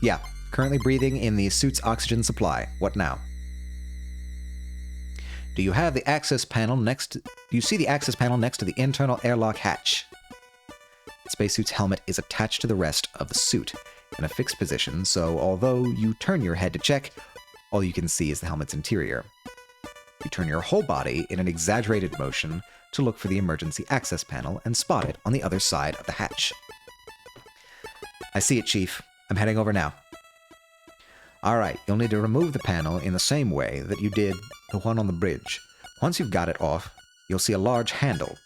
Yeah, currently breathing in the suit's oxygen supply. What now? Do you have the access panel next? Do you see the access panel next to the internal airlock hatch? The spacesuit's helmet is attached to the rest of the suit in a fixed position, so although you turn your head to check, all you can see is the helmet's interior. You turn your whole body in an exaggerated motion to look for the emergency access panel and spot it on the other side of the hatch. I see it, Chief. I'm heading over now. Alright, you'll need to remove the panel in the same way that you did the one on the bridge. Once you've got it off, you'll see a large handle.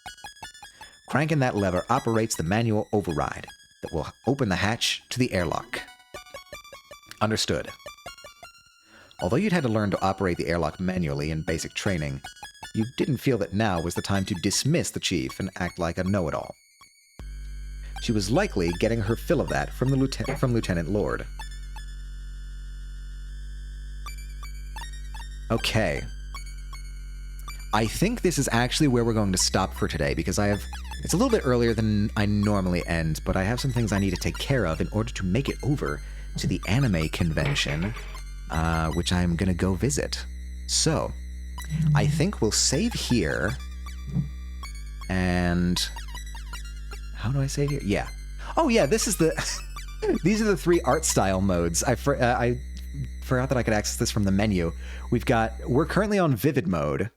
Cranking that lever operates the manual override that will open the hatch to the airlock. Understood. Although you'd had to learn to operate the airlock manually in basic training, you didn't feel that now was the time to dismiss the Chief and act like a know-it-all. She was likely getting her fill of that from Lieutenant Lord. Okay. I think this is actually where we're going to stop for today, because it's a little bit earlier than I normally end, but I have some things I need to take care of in order to make it over to the anime convention, which I'm going to go visit. So, I think we'll save here, and... How do I save here? Yeah. Oh yeah, this is the... These are the 3 art style modes. I forgot that I could access this from the menu. We're currently on Vivid mode.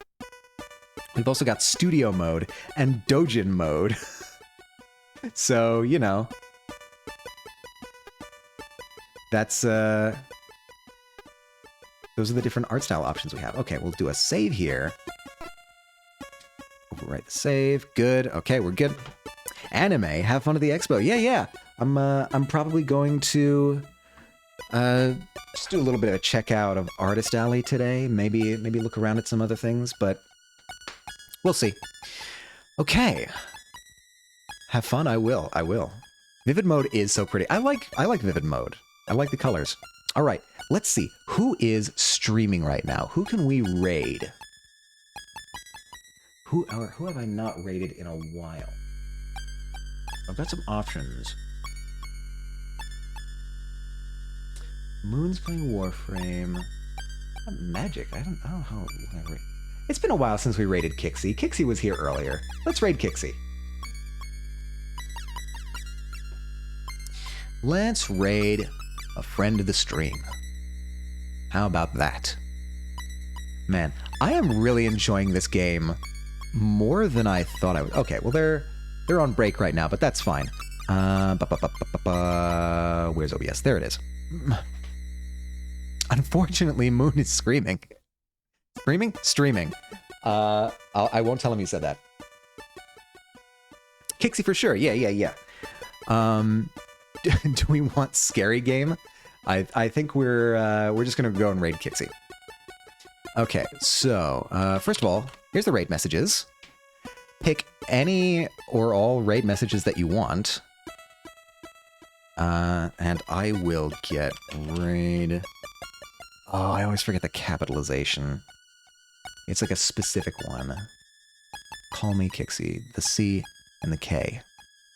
We've also got Studio mode and Dojin mode. So, you know. That's, those are the different art style options we have. Okay, we'll do a save here. Overwrite the save. Good. Okay, we're good. Anime. Have fun at the expo. Yeah. I'm probably going to just do a little bit of a checkout of Artist Alley today. Maybe look around at some other things, but we'll see. Okay. Have fun. I will. Vivid mode is so pretty. I like Vivid mode. I like the colors. All right. Let's see. Who is streaming right now? Who can we raid? Who have I not raided in a while? I've got some options. Moon's playing Warframe. Magic. I don't know how. It's been a while since we raided Kixie. Kixie was here earlier. Let's raid Kixie. Let's raid a friend of the stream. How about that? Man, I am really enjoying this game more than I thought I would. Okay, well they're on break right now, but that's fine. Where's OBS? There it is. Unfortunately, Moon is screaming. Screaming? Streaming. I won't tell him you said that. Kixie for sure. Yeah. Do we want Scary Game? I think we're just gonna go and raid Kixie. Okay, so first of all, here's the raid messages. Pick any or all raid messages that you want. And I will get raid. Oh, I always forget the capitalization. It's like a specific one. Call me Kixie. The C and the K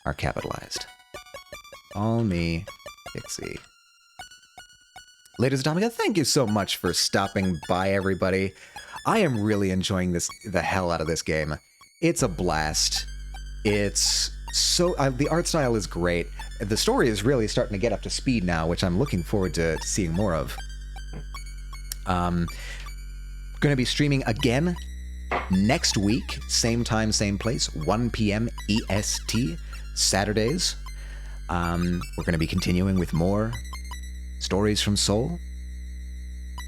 are capitalized. Call me Kixie. Ladies Atomica, thank you so much for stopping by, everybody. I am really enjoying the hell out of this game. It's a blast. It's so... the art style is great. The story is really starting to get up to speed now, which I'm looking forward to seeing more of. Going to be streaming again next week. Same time, same place. 1 p.m. EST. Saturdays. We're going to be continuing with more Stories from Seoul.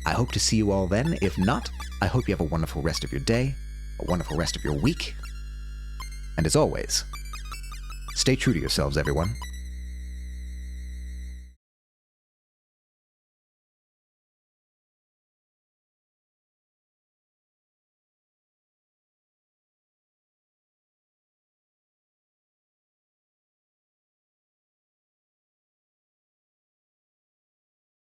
I hope to see you all then. If not, I hope you have a wonderful rest of your day, a wonderful rest of your week. And as always, stay true to yourselves, everyone.